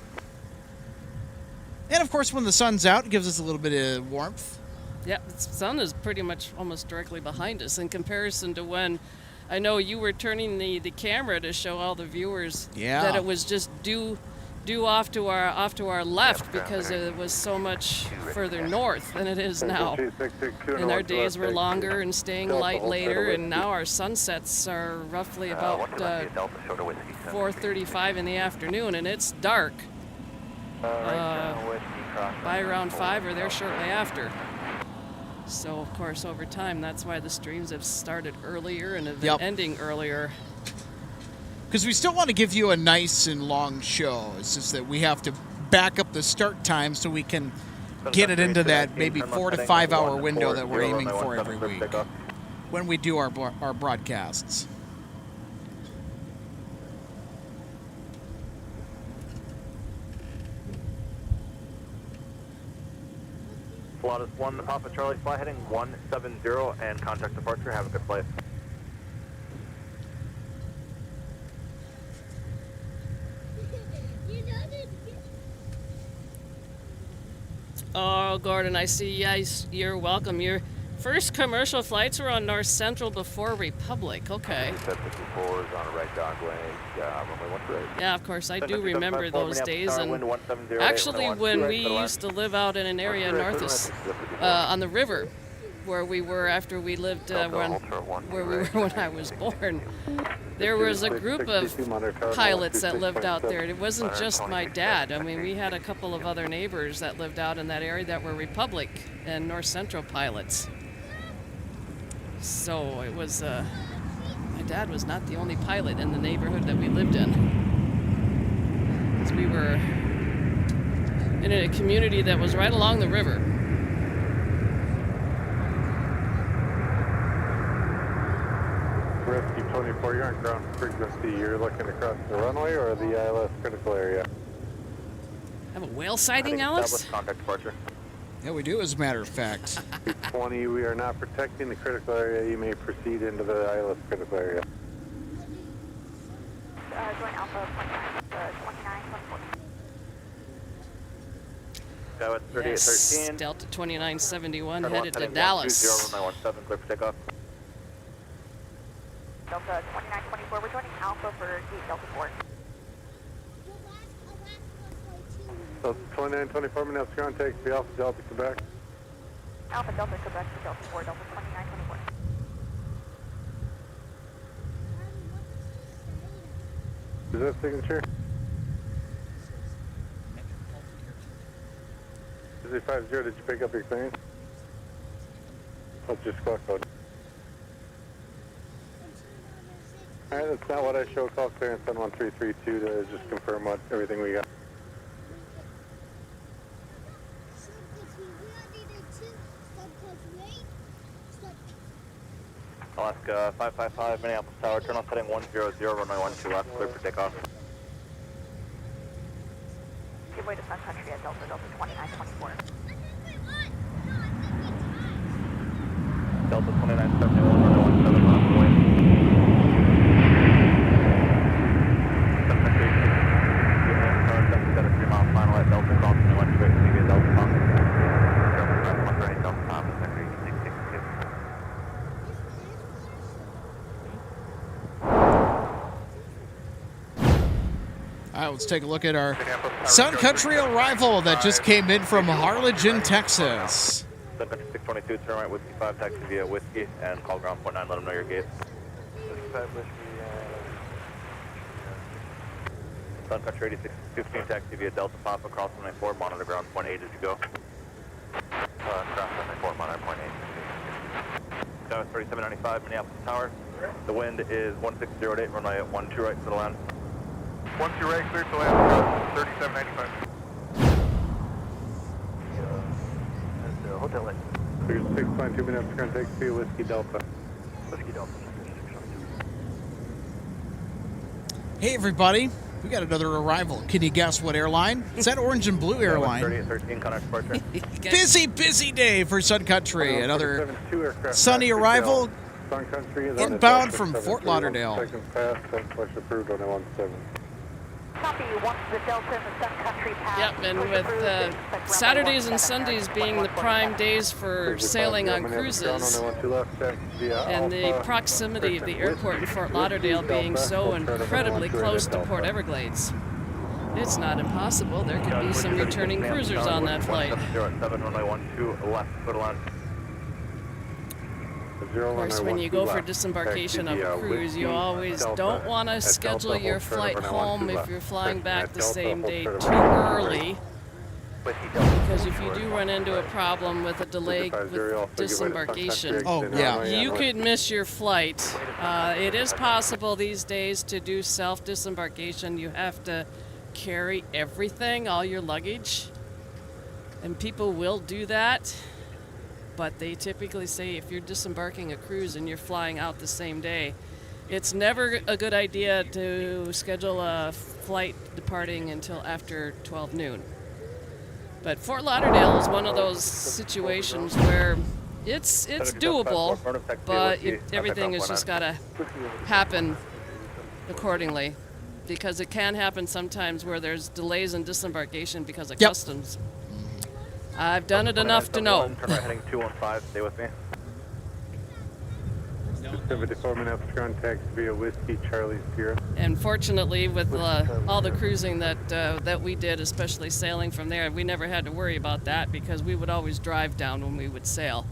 And of course, when the sun's out, it gives us a little bit of warmth. Yeah, the sun is pretty much almost directly behind us in comparison to when I know you were turning the camera to show all the viewers that it was just due off to our left because it was so much further north than it is now. And our days were longer and staying light later, and now our sunsets are roughly about 4:35 in the afternoon, and it's dark by around 5 or there shortly after. So, of course, over time, that's why the streams have started earlier and have been ending earlier. Because we still want to give you a nice and long show. It's just that we have to back up the start time so we can get it into that maybe 4 to 5 hour window that we're aiming for every week when we do our broadcasts. Pilatus 1, Papa Charlie, fly heading 170 and contact departure. Have a good flight. Oh, Gordon, I see. Yes, you're welcome. Your first commercial flights were on North Central before Republic. Okay. 54 is on a right dog leg. Yeah, of course, I do remember those days. And actually, when we used to live out in an area north on the river, where we were after we lived where we were when I was born, there was a group of pilots that lived out there. It wasn't just my dad. I mean, we had a couple of other neighbors that lived out in that area that were Republic and North Central pilots. So it was, my dad was not the only pilot in the neighborhood that we lived in. Because we were in a community that was right along the river. Rescue 24, you're on ground frequency. You're looking across the runway or the ILS critical area? Have a whale sighting, Alex? Contact departure. Yeah, we do, as a matter of fact. 20, we are not protecting the critical area. You may proceed into the ILS critical area. Joint Alpha 29, Go at 3813. Yes, Delta 2971 headed to Dallas. 17, clear for takeoff. Delta 2924, we're joining Alpha for gate Delta 4. So 2924 minutes contact the Alpha Delta Quebec. Alpha Delta Quebec to Delta 4, Delta 2924. Is that signature? Is it 50? Did you pick up your clearance? What's your squawk code? Alright, that's not what I show. Call clearance on 1332 to just confirm everything we got. Alaska 555, Minneapolis Tower, turn on heading 100, runway 12 left, clear for takeoff. Give way to Sun Country at Delta 2924. Delta 2971, runway 17 on the way. Sun Country, set a 3 mile final at Delta, crossing the 1 straight, leaving Delta Pop. Delta Pop, Sun Country 8662. All right, let's take a look at our Sun Country arrival that just came in from Harlingen, Texas. Sun Country 622, turn right whiskey 5, taxi via whiskey, and call ground point 9, let them know your gate. Sun Country 8615, taxi via Delta Papa, cross runway 4, monitor ground point 8 as you go. Cross runway 4, monitor point 8. Tower 3795, Minneapolis Tower. The wind is 1608, runway at 12 right to the land. 12 right, clear to land, 3795. Hotel line. Clear 6.2 minutes, current taxi via Whiskey Delta. Whiskey Delta. Hey, everybody. We got another arrival. Can you guess what airline? It's that orange and blue airline. 3813, contact departure. Busy day for Sun Country. Another sunny arrival Sun Country is inbound from Fort Lauderdale. Seconds past, flush approved on 17. Copy, once the Delta and the Sun Country pass. Yep, and with Saturdays and Sundays being the prime days for sailing on cruises, and the proximity of the airport in Fort Lauderdale being so incredibly close to Port Everglades, it's not impossible. There could be some returning cruisers on that flight. Of course, when you go for disembarkation of a cruise, you always don't want to schedule your flight home if you're flying back the same day too early, because if you do run into a problem with a delay with disembarkation, you could miss your flight. It is possible these days to do self-disembarkation. You have to carry everything, all your luggage, and people will do that. But they typically say if you're disembarking a cruise and you're flying out the same day, it's never a good idea to schedule a flight departing until after 12 noon. But Fort Lauderdale is one of those situations where it's doable, but everything has just got to happen accordingly, because it can happen sometimes where there's delays in disembarkation because of customs. I've done it enough to know. Turn right heading 215, stay with me. 74 minutes, contact via Whiskey Charlie Sierra. And fortunately, with all the cruising that we did, especially sailing from there, we never had to worry about that because we would always drive down when we would sail.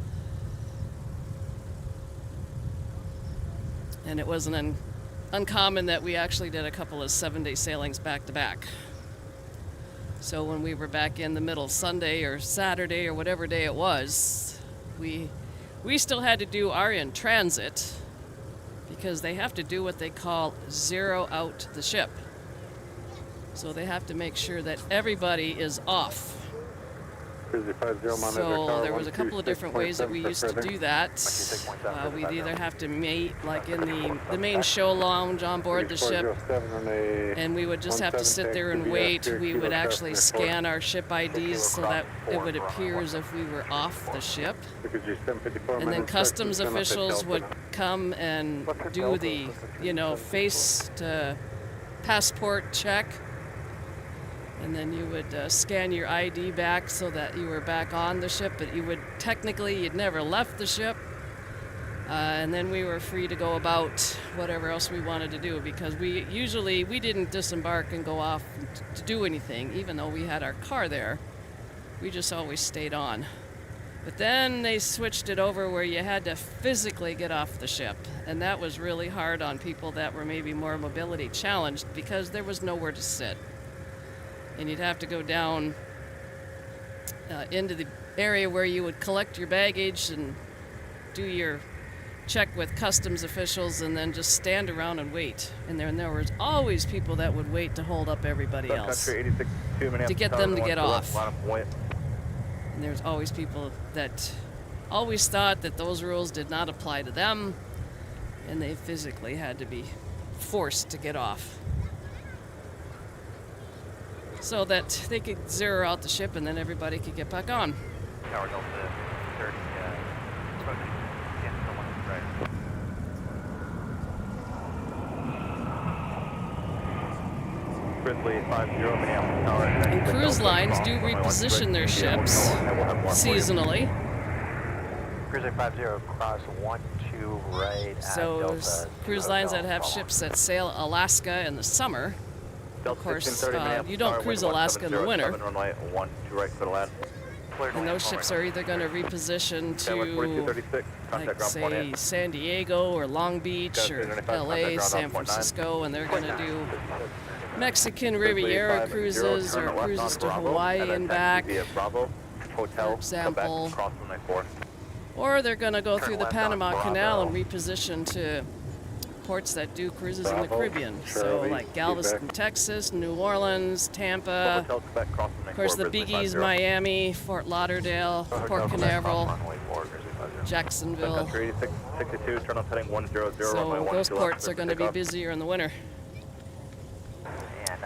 And it wasn't uncommon that we actually did a couple of 7-day sailings back to back. So when we were back in the middle of Sunday or Saturday or whatever day it was, we still had to do our in transit because they have to do what they call zero out the ship. So they have to make sure that everybody is off. So there was a couple of different ways that we used to do that. We'd either have to meet like in the main show lounge on board the ship, and we would just have to sit there and wait. We would actually scan our ship IDs so that it would appear as if we were off the ship. And then customs officials would come and do the, face to passport check. And then you would scan your ID back so that you were back on the ship, but you'd never left the ship. And then we were free to go about whatever else we wanted to do, because we didn't disembark and go off to do anything, even though we had our car there. We just always stayed on. But then they switched it over where you had to physically get off the ship. And that was really hard on people that were maybe more mobility challenged, because there was nowhere to sit. And you'd have to go down into the area where you would collect your baggage and do your check with customs officials, and then just stand around and wait. And there was always people that would wait to hold up everybody else to get them to get off. And there's always people that always thought that those rules did not apply to them, and they physically had to be forced to get off so that they could zero out the ship and then everybody could get back on. Tower Delta 30, approaching in someone right. Grizzly 50, Minneapolis Tower. And cruise lines do reposition their ships seasonally. Grizzly 50, cross 12 right at So Delta. cruise lines that have ships that sail Alaska in the summer, of course, you don't cruise Alaska in the winter. Runway 12 right for the land. And those ships are either going to reposition to, like, say, San Diego or Long Beach or LA, San Francisco, and they're going to do Mexican Riviera cruises or cruises to Hawaii and back, for example. Or they're going to go through the Panama Canal and reposition to ports that do cruises in the Caribbean. So like Galveston, Texas, New Orleans, Tampa, of course the biggies, Miami, Fort Lauderdale, Port Canaveral, Jacksonville. So those ports are going to be busier in the winter. And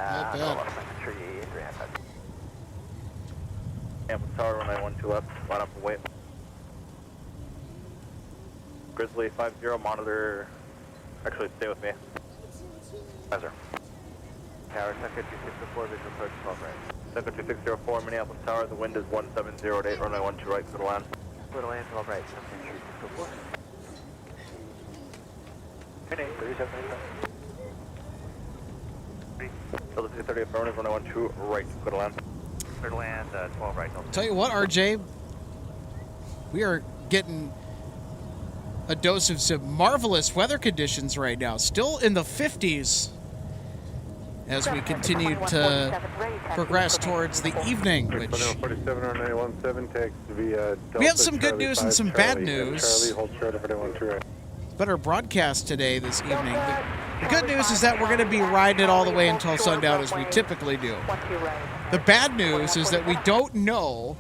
Minneapolis Tower, runway 12 left, line up and wait. Grizzly 50, monitor. Actually, stay with me. Yes, sir. Tower, Sun Country 604, visual approach 12 right. Sun Country 604, Minneapolis Tower, the wind is 1708, runway 12 right for the land. For the land, 12 right, Sun Country 604. Minute 3795. Delta 230 affirmative, runway 12 right for the land. For the land, 12 right. Tell you what, RJ, we are getting a dose of some marvelous weather conditions right now. Still in the 50s as we continue to progress towards the evening, which we have some good news and some bad news. Better broadcast today this evening. The good news is that we're going to be riding it all the way until sundown as we typically do. The bad news is that we don't know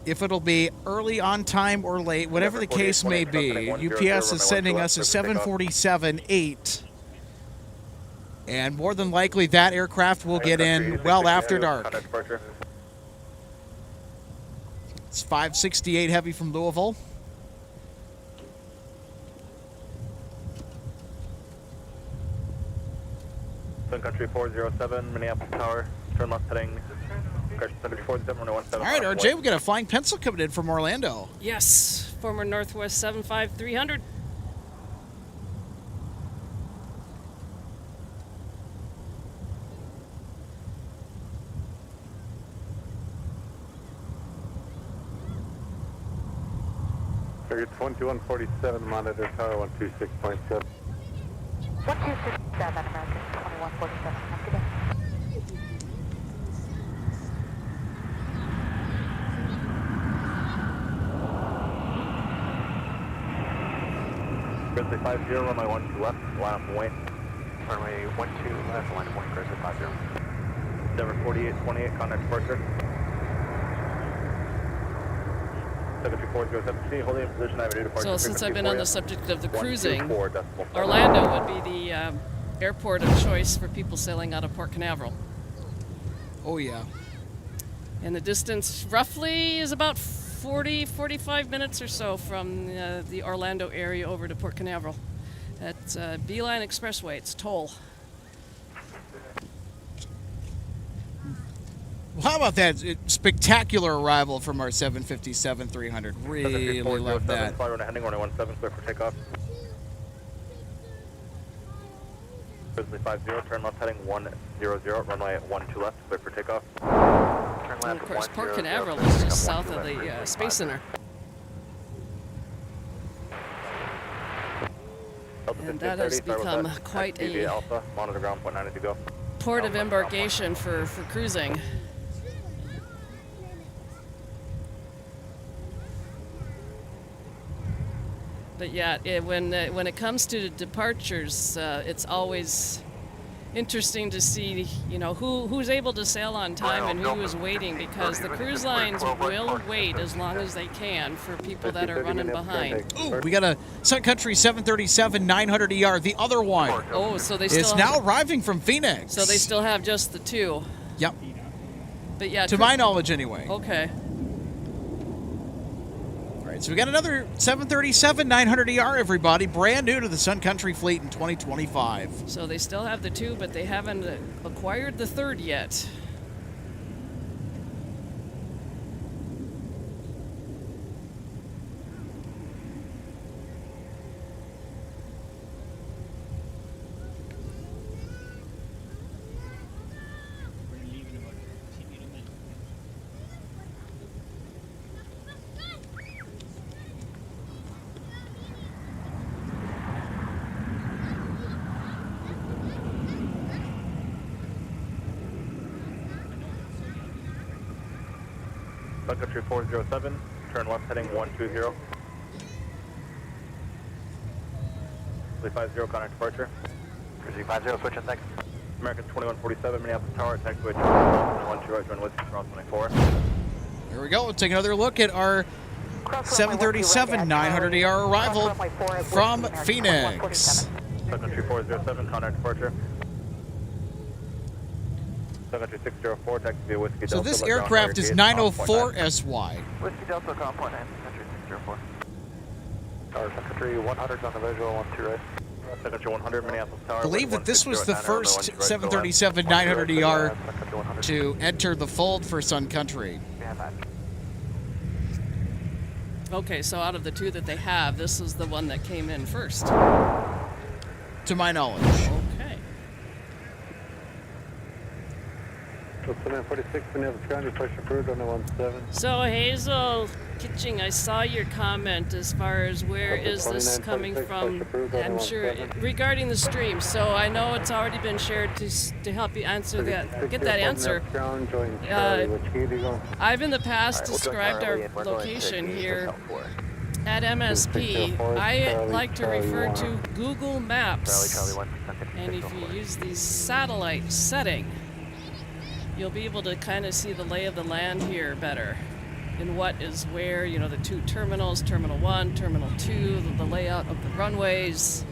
if it'll be early on time or late, whatever the case may be. UPS is sending us a 747-8, and more than likely that aircraft will get in well after dark. It's 568 heavy from Louisville. Sun Country 407, Minneapolis Tower, turn left heading. All right, RJ, we got a flying pencil coming in from Orlando. Yes, former Northwest 75300. Target 2147, monitor tower 126.7. 1267, American 2147. Have a good day. Grizzly 50, runway 12 left, line up and wait. Runway 12 left, line of point, Grizzly 50. Endeavor 4828, contact departure. Secretary 4017, holding in position, I have a new departure. So since I've been on the subject of the cruising, Orlando would be the airport of choice for people sailing out of Port Canaveral. Oh, yeah. And the distance roughly is about 45 minutes or so from the Orlando area over to Port Canaveral. That's Beeline Expressway. It's toll. Well, how about that spectacular arrival from our 757-300? Really love that. Fly runway heading, runway 17, clear for takeoff. Grizzly 50, turn left heading 100, runway 12 left, clear for takeoff. Turn And left, of course, Port 100, Canaveral is just south of the Space Center. And that has become quite a Alpha, monitor ground, 0.9 to go. port of embarkation for cruising. But yeah, when it comes to departures, it's always interesting to see, you know, who's able to sail on time and who is waiting, because the cruise lines will wait as long as they can for people that are running behind. Ooh, we got a Sun Country 737 900ER, the other one. Oh, so they still It's now arriving from Phoenix. So they still have just the two. Yep. But yeah, to my knowledge anyway. Okay. All right, so we got another 737 900ER, everybody, brand new to the Sun Country fleet in 2025. So they still have the two, but they haven't acquired the third yet. Sun Country 407, turn left heading 120. 350, contact departure. 350, switch in, thanks. American 2147, Minneapolis Tower, taxiway 12 right, join Whiskey, cross 24. Here we go. We'll take another look at our 737 900ER arrival from Phoenix. Sun Country 407, contact departure. Sun Country 604, taxi via Whiskey So Delta. this aircraft is 904 SY. Whiskey Delta, com point 9, Sun Country 604. Tower, Sun Country 100 on the visual, 12 right. Sun Country 100, Minneapolis Tower. I believe that this was the first 737 900ER to enter the fold for Sun Country. Okay, so out of the two that they have, this is the one that came in first. To my knowledge. Okay. Sun 946, Minneapolis Ground, push approved on 17. So Hazel Kitching, I saw your comment as far as where is this coming from. I'm sure regarding the stream. So I know it's already been shared to help you answer that, get that answer. I've in the past described our location here at MSP. I like to refer to Google Maps, and if you use the satellite setting, you'll be able to kind of see the lay of the land here better. And what is where, you know, the two terminals, Terminal 1, Terminal 2, the layout of the runways.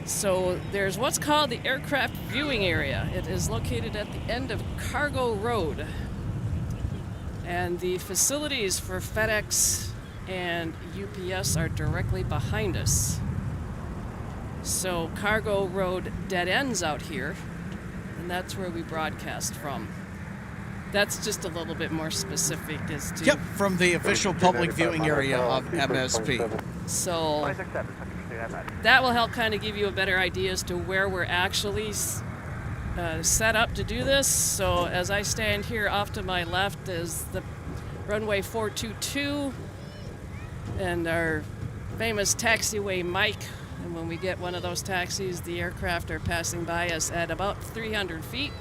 So there's what's called the aircraft viewing area. It is located at the end of Cargo Road. And the facilities for FedEx and UPS are directly behind us. So Cargo Road dead ends out here, and that's where we broadcast from. That's just a little bit more specific as to... Yep, from the official public viewing area of MSP. So that will help kind of give you a better idea as to where we're actually set up to do this. So as I stand here, off to my left is the runway 422 and our famous taxiway Mike. And when we get one of those taxis, the aircraft are passing by us at about 300 feet.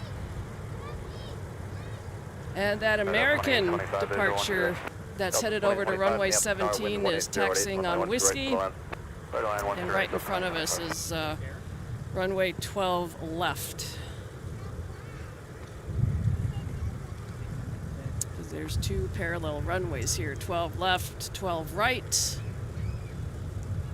And that American departure that's headed over to runway 17 is taxiing on Whiskey. And right in front of us is runway 12 left. There's two parallel runways here, 12 left, 12 right,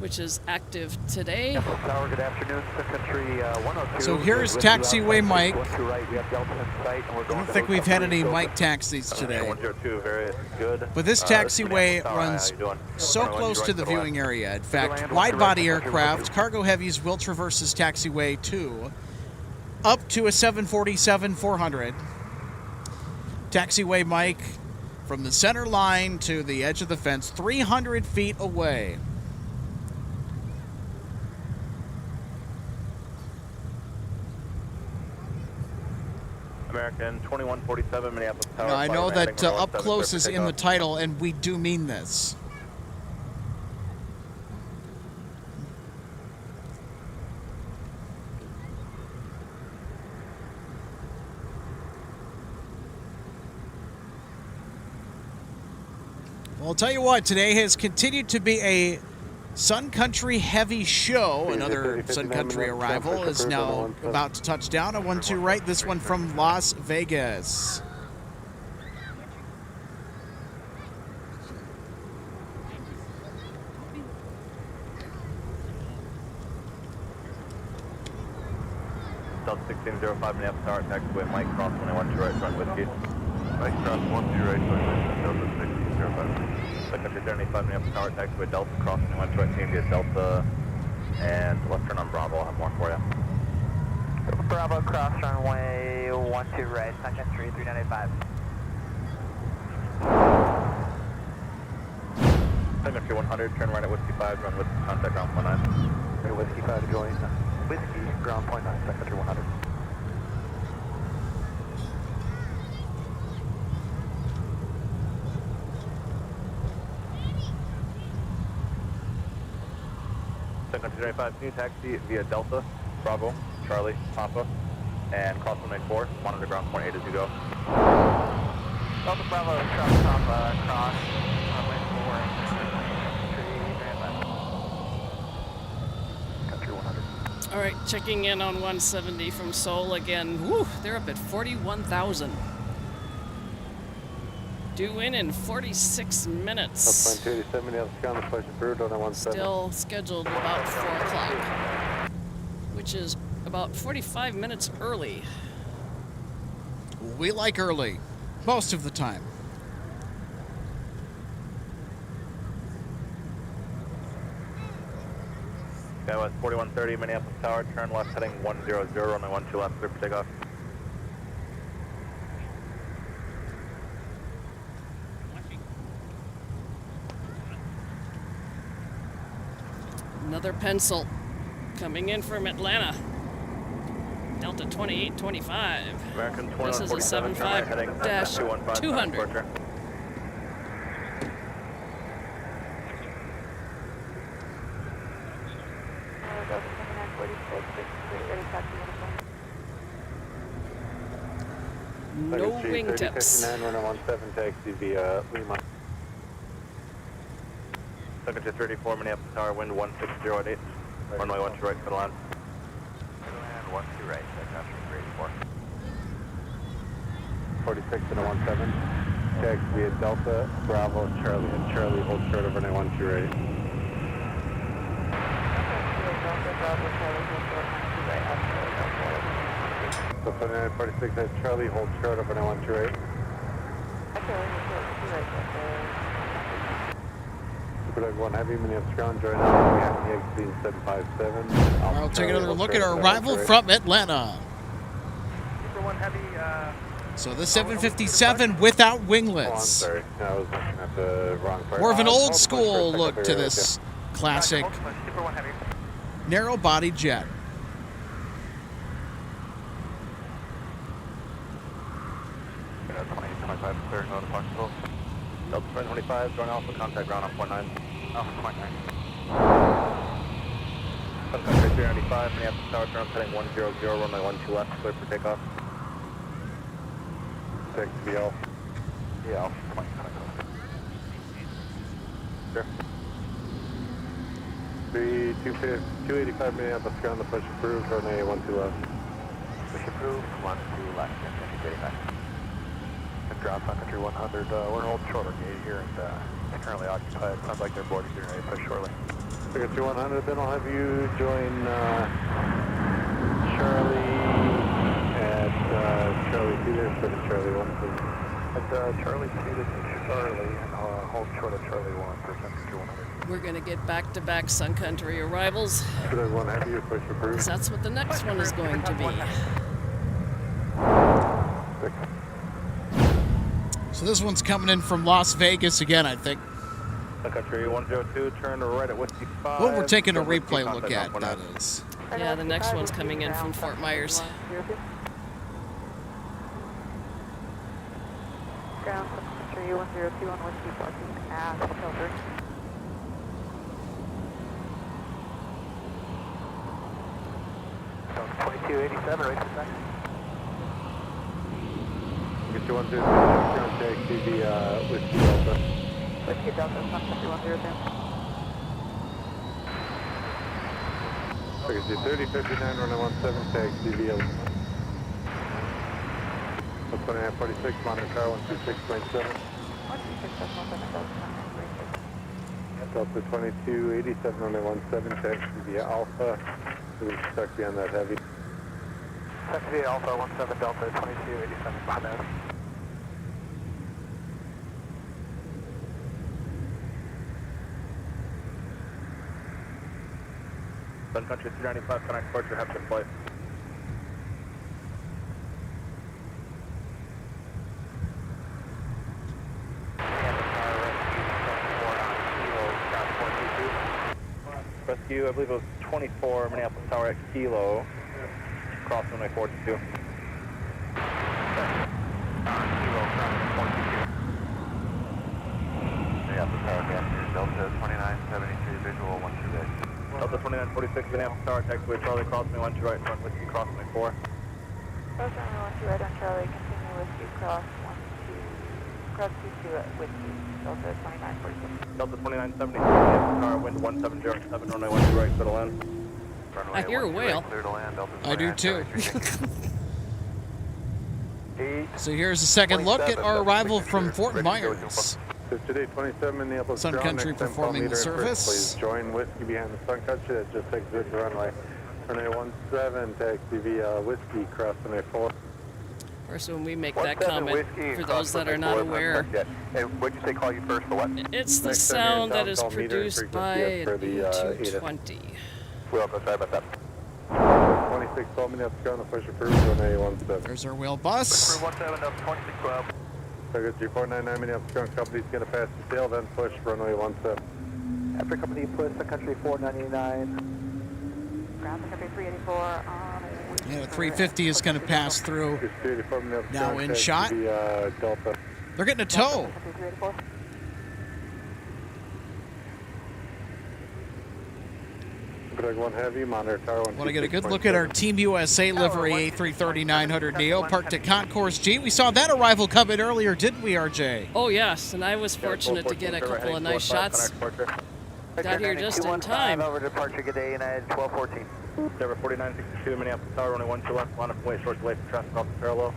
which is active today. Tower, good afternoon, Sun Country 102. So here's taxiway Mike. Right, we have Delta in sight, and we're I going don't think we've had any Mike taxis today. 102, very good. But this taxiway runs so close to the viewing area. In fact, wide-body aircraft, cargo heavies will traverse this taxiway too, up to a 747-400. Taxiway Mike, from the center line to the edge of the fence, 300 feet away. American 2147, Minneapolis Tower. Now, I know that up close is in the title, and we do mean this. Well, I'll tell you what, today has continued to be a Sun Country Heavy Show, another Sun Country arrival, is now about to touch down at 12 right. This one from Las Vegas. Delta 1605 Minneapolis Tower, taxiway Mike, cross 112 right, front whiskey. Mike, cross 12 right, Delta 1605. Sun Country 75 Minneapolis Tower, taxiway Delta, cross 112 right, team via Delta, and left turn on Bravo, I'll have more for you. Bravo, cross runway 12 right, Sun Country 395. Sun Country 100, turn right at Whiskey 5, run with contact ground 19. Whiskey 5 join Whiskey, ground point 9, Sun Country 100. Sun Country 95, new taxi via Delta, Bravo, Charlie, Papa, and cross 194, monitor ground point 8 as you go. Delta Bravo, cross Papa, cross runway 4, Country 100. All right, checking in on 170 from Seoul again. Woo, they're up at 41,000. Due in 46 minutes. Up 287, the ground push approved on 17. Still scheduled about 4 o'clock, which is about 45 minutes early. We like early, most of the time. Skywest 4130, Minneapolis Tower, turn left heading 100, runway 12 left, clear for takeoff. Another pencil coming in from Atlanta. Delta 2825. American This is a 75-200. No wingtips. 3059, taxi via Lima. Sun Country 34, Minneapolis Tower, wind 160 at 8. Runway 12 right for the line. And 12 right, Sun Country 384. 46 and a 17. Taxi via Delta, Bravo, Charlie, and Charlie hold short of runway 12 right. So for 46 at Charlie, hold short of runway 12 right. Super 1 Heavy, Minneapolis ground, join us, Yankee 757. All right, we'll take another look at our arrival from Atlanta. Super 1 Heavy, So the 757 without winglets. Oh, I'm sorry. No, I was looking at the wrong part. More of an old school look to this classic Super 1 Heavy. narrow body jet. Yeah, 25, clear, no possible. Delta 25, join Alpha, contact ground on 49. Alpha 49. Sun Country 395, Minneapolis Tower, turn heading 100, runway 12 left, clear for takeoff. Taxi via Alpha. Yeah, Alpha 20. Sure. 285 Minneapolis ground, the push approved, runway 12 left. Push approved, 12 left, Sun Country 35. Ground Sun Country 100, we're holding shorter gate here and it's currently occupied. Sounds like they're boarding here and push shortly. Sun Country 100, then I'll have you join Charlie at Charlie Peters for the Charlie 1, please. At Charlie Peters and Charlie and hold short of Charlie 1 for Sun Country 100. We're going to get back-to-back Sun Country arrivals. Super 1 Heavy, your push approved. 'Cause that's what the next one is going to be. So this one's coming in from Las Vegas again, I think. Sun Country 102, turn right at Whiskey 5. What we're taking a replay look at, that is. Yeah, the next one's coming in from Fort Myers. Ground Sun Country 102 on Whiskey parking at Hotel 3. So 2287, right this second. Get you 102, ground taxi via Whiskey Delta. Whiskey Delta, Sun Country 102. Legacy 3059, runway 17, taxi via 12946, monitor tower 126.7. 126.17, Delta 2287, runway 17, taxi via Alpha. We're stuck beyond that heavy. Taxi via Alpha 17 Delta 2287, behind that. Sun Country 395, connect departure, have a good flight. Rescue, I believe it was 24 Minneapolis Tower at Kilo, cross runway 42. Kilo, crossing 42. Minneapolis Tower, gas Delta 2973, visual 128. Delta 2946, Minneapolis Tower, taxiway Charlie, crossing 12 right, front whiskey, crossing 4. Cross runway 12 right on Charlie, continue whiskey, cross 22 at whiskey, Delta 2946. Delta 2973, Minneapolis Tower, wind 1707, runway 12 right, clear to land. Runway I hear a 12 whale. Clear to land, Delta I do too. 2973. So here's a second look at our arrival from Fort Myers. So today 27 Minneapolis Sun ground, Country next time performing the 12 meter and service. Please join whiskey behind the Sun Country that just exits the runway. Runway 17, taxi via whiskey, cross runway 4. Of course, when we make that comment, for those that are not aware, Hey, what'd you say call you first, for what? it's the Next time sound you're in that is town, call meter and produced frequency by as per the, ATIS. 220. Well, sorry about that. 26 12 Minneapolis ground, push approved, runway 17. There's our whale bus. Crew 17 up 2612. Target 3499 Minneapolis ground, company's going to pass the tail, then push runway 17. After company push, Sun Country 499. Ground Sun Country 384 on Yeah, the 350 is going to pass through. 384 Minneapolis Now ground, in taxi shot. via Delta. They're getting a tow. Sun Country 384. Drag 1 heavy, monitor tower 1. Want to get a good look at our Team USA livery A330-900 Neo parked at Concourse G. We saw that arrival come in earlier, didn't we, RJ? Oh yes, and I was fortunate to get a couple of nice shots. Got here just in time. Over departure, good day, United 1214. Server 4962, Minneapolis Tower, runway 12 left, line up way, short delay for traffic off the parallel.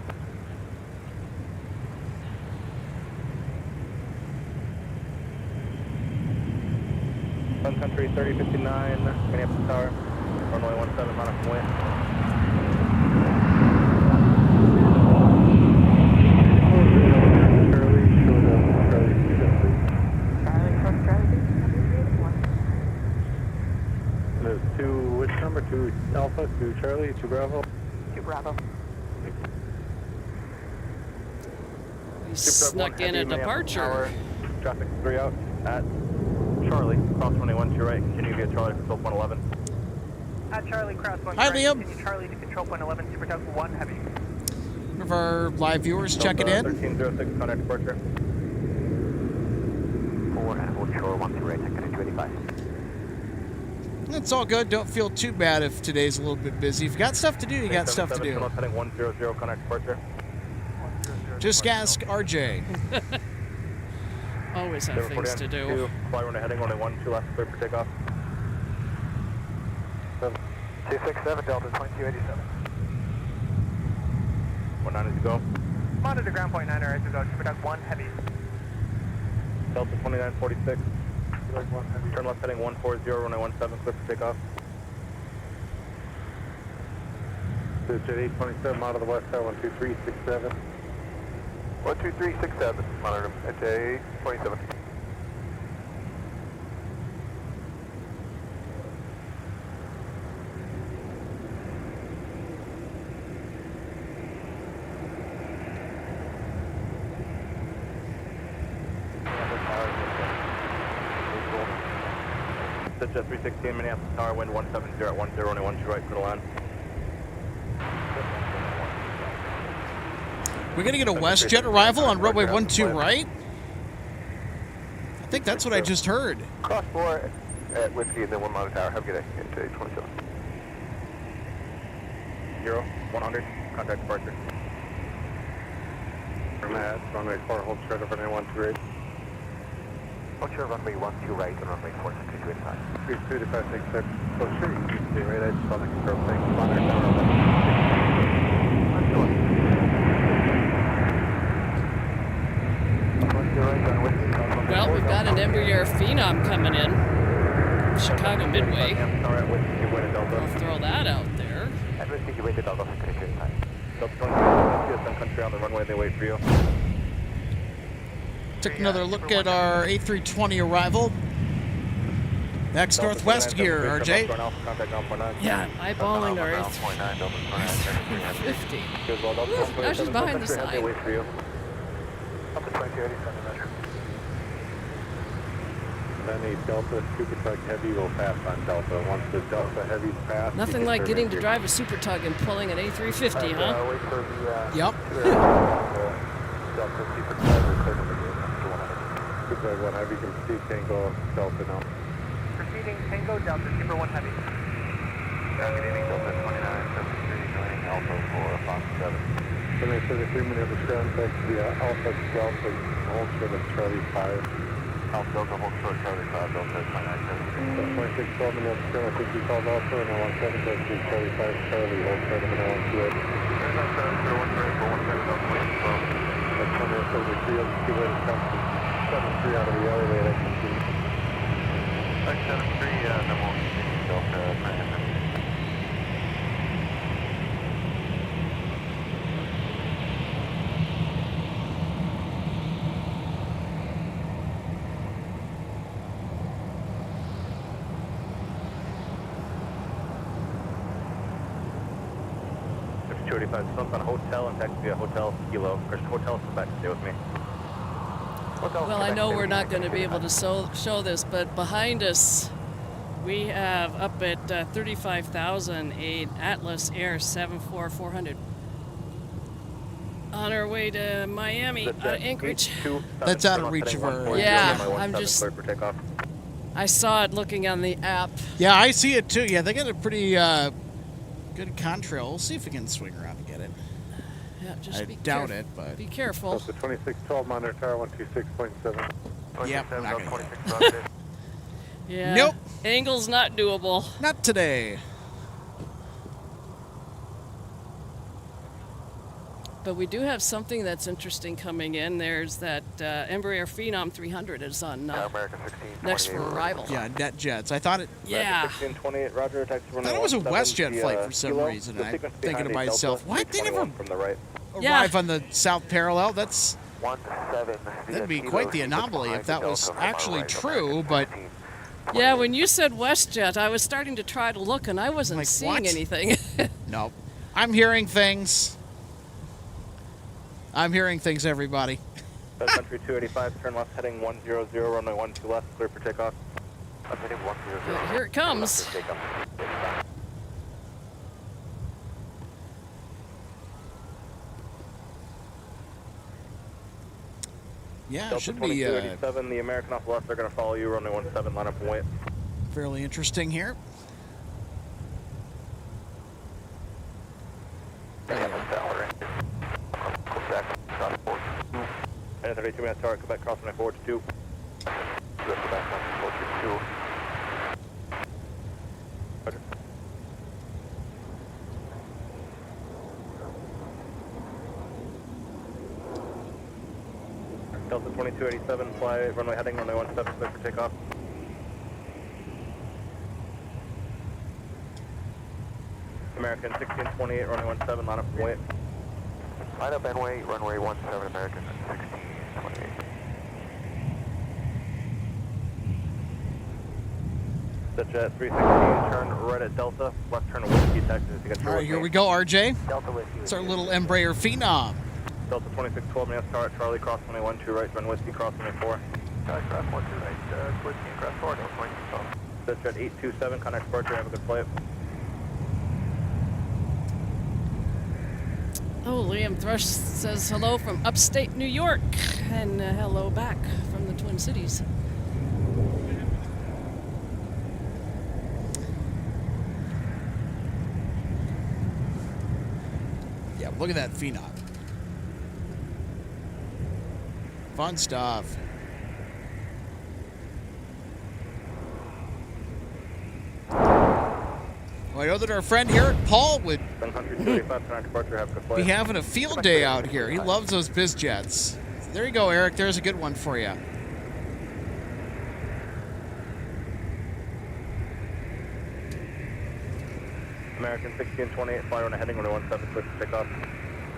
Sun Country 3059, Minneapolis Tower, runway 17, line up way. Charlie, cross Charlie, Country 384. There's 2, which number? 2 Alpha, 2 Charlie, 2 Bravo. 2 Bravo. We snuck in a departure. Traffic 3 out at Charlie, cross runway 12 right, continue via Charlie, control point 11. At Charlie, cross 1 Hi, right, Liam. continue Charlie to control point 11, Super Duck 1 heavy. One of our live viewers checking in. 1306, contact departure. 4 and hold shore 1 right, Sun Country 285. It's all good. Don't feel too bad if today's a little bit busy. If you got stuff to do, you got stuff to do. Heading 100, contact departure. Just ask RJ. Always have things to do. Fly runway heading runway 12 left, clear for takeoff. 267 Delta 2287. 19 is to go. Monitor ground point 9 right to go, Super Duck 1 heavy. Delta 2946. Turn left heading 140, runway 17, clear for takeoff. This jet 827 out of the west tower 12367. 12367, monitor at A27. Jet 316, Minneapolis Tower, wind 170 at 10, runway 12 right, clear to land. We're going to get a WestJet arrival on runway 12 right? I think that's what I just heard. Cross 4 at Whiskey and then 1 monitor tower. Have a good day. At A27. 100, contact departure. Matt, runway 4, hold straight over runway 128. What's your runway 12 right and runway 4 to 285? 325, take six. So sure, you can stay right. I just want to confirm things. Monitor tower, Well, we've got an Embraer Phenom coming in. Chicago Midway. I'll throw that out there. Sun Country on the runway, they wait for you. Took another look at our A320 arrival. Next northwest here, RJ. Yeah, eyeballing our A350. Now she's behind the side. Then a Delta Super Tug Heavy will pass on Delta. Once the Delta Heavy's passed, Nothing like getting to drive a Super Tug and pulling an A350, huh? Wait for the Yep. Delta Super Tug or clear number 100. Super Tug 1 Heavy can proceed Tango Delta now. Proceeding Tango Delta, Super 1 Heavy. Good evening, Delta 29, 73, joining Alpha for Fox 7. Then they said a 3-minute ground back to the Alpha Delta, hold short of Charlie 5. Alpha Delta, hold short, Charlie 5, Delta 29, 26, 12 minutes ground, I think we called Alpha, and I want 7 to Charlie 5, Charlie, hold short of an L2. That's under over 3 of the 2 way to come to 7-3 out of the elevator, I can see. 73, then we'll continue Delta 29. Stump on hotel and taxi via hotel Kilo. Christian, hotel, come back and stay with me. Well, I know we're not going to be able to show this, but behind us, we have up at 35,000 a Atlas Air 74400 on our way to Miami, Anchorage. That's out of reach of our... Yeah, I'm just... I saw it looking on the app. Yeah, I see it too. Yeah, they got a pretty good contrail. We'll see if we can swing around and get it. Yeah, just I be doubt careful. it, but... Be careful. So 2612 monitor tower 126.7. Yep, I'm not gonna get it. Yeah. Nope. Angle's not doable. Not today. But we do have something that's interesting coming in. There's that Embraer Phenom 300 is on next for arrival. Yeah, net jets. I thought it... Yeah. 1628, Roger, taxi I thought it was a WestJet flight for some reason. And I'm thinking to myself, why they never arrive on the south parallel? That'd be quite the anomaly if that was actually true, but... Yeah, when you said WestJet, I was starting to try to look, and I wasn't Like, seeing what? anything. Nope. I'm hearing things. I'm hearing things, everybody. Sun Country 285, turn left, heading 100, runway 12 left, clear for takeoff. Here it comes. Yeah, it Delta should be 2287, the American off left, they're going to follow you, runway 17, line up and wait. fairly interesting here. And 32 minutes tower, Quebec, cross runway 4 to 2. Roger. Delta 2287, fly runway heading, runway 17, clear for takeoff. American 1628, runway 17, line up and wait. Line up and wait, runway 17, American 1628. Jet 316, turn right at Delta, left turn to Whiskey, taxi to get All right, here we go, RJ. Delta Whiskey. It's our little Embraer Phenom. Delta 2612, minutes tower at Charlie, cross runway 12 right, run Whiskey, cross runway 4. Charlie, cross 12 right, Whiskey and cross 4, no point. Jet 827, contact departure, have a good flight. Oh, Liam Thrush says hello from upstate New York, and hello back from the Twin Cities. Yeah, look at that Phenom. Fun stuff. I know that our friend here, Paul, would Sun Country 35, turn departure, have a good be flight. having a field day out here. He loves those biz jets. So there you go, Eric. There's a good one for you. American 1628, fly runway heading runway 17, clear for takeoff.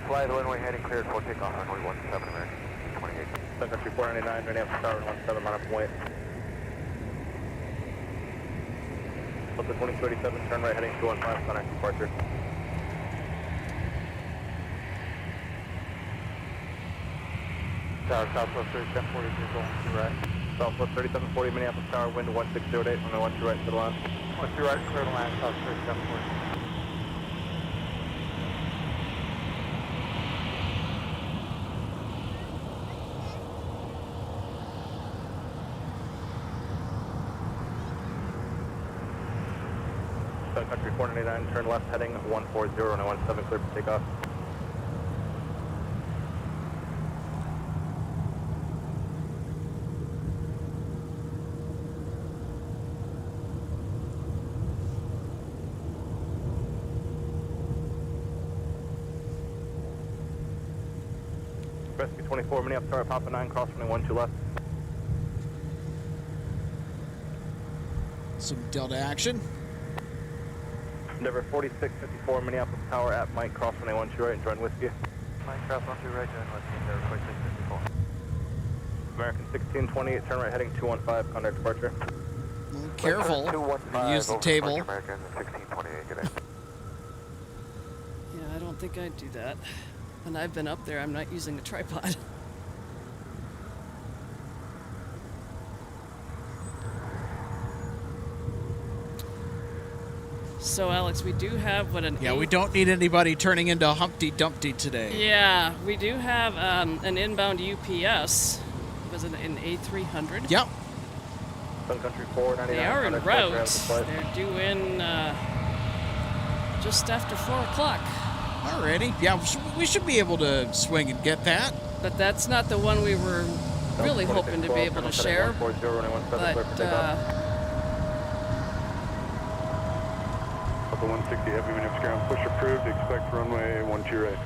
Fly the runway heading cleared for takeoff, runway 17, American 28. Sun Country 499, Minneapolis Tower, 17, line up and wait. Delta 2037, turn right heading 215, Sun departure. Tower Southwest 3740, going to right. Southwest 3740, Minneapolis Tower, wind 1608, runway 12 right to the line. 12 right, clear to land, South 3740. Sun Country 499, turn left heading 140, runway 17, clear for takeoff. Rescue 24, Minneapolis Tower, Papa 9, cross runway 12 left. Some Delta action. Endeavor 4654, Minneapolis Tower at Mike, cross runway 12 right and join whiskey. Mike, cross 12 right, join whiskey, Endeavor 4654. American 1628, turn right heading 215, contact departure. Careful. 215, Use the over table. American 1628, good day. Yeah, I don't think I'd do that. And I've been up there, I'm not using a tripod. So, Alex, we do have what an... Yeah, we don't need anybody turning into Humpty Dumpty today. Yeah, we do have an inbound UPS. Was it an A300? Yep. Sun Country 499. They are en contact route. departure, They're due in just after 4 o'clock. Alrighty. Yeah, we should be able to swing and get that. But that's not the one we were really hoping to be able to share. But Delta 160, heavy maneuvers ground, push approved, expect runway 12 right.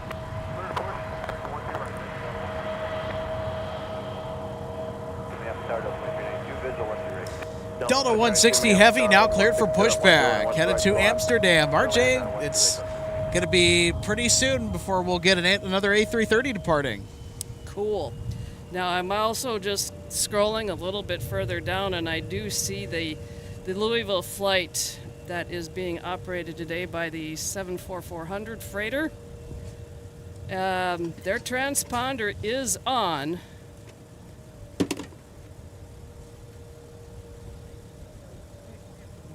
Delta 160 Heavy now cleared for pushback. Headed to Amsterdam. RJ, it's going to be pretty soon before we'll get another A330 departing. cool. Now I'm also just scrolling a little bit further down, and I do see the Louisville flight that is being operated today by the 74400 freighter. Their transponder is on.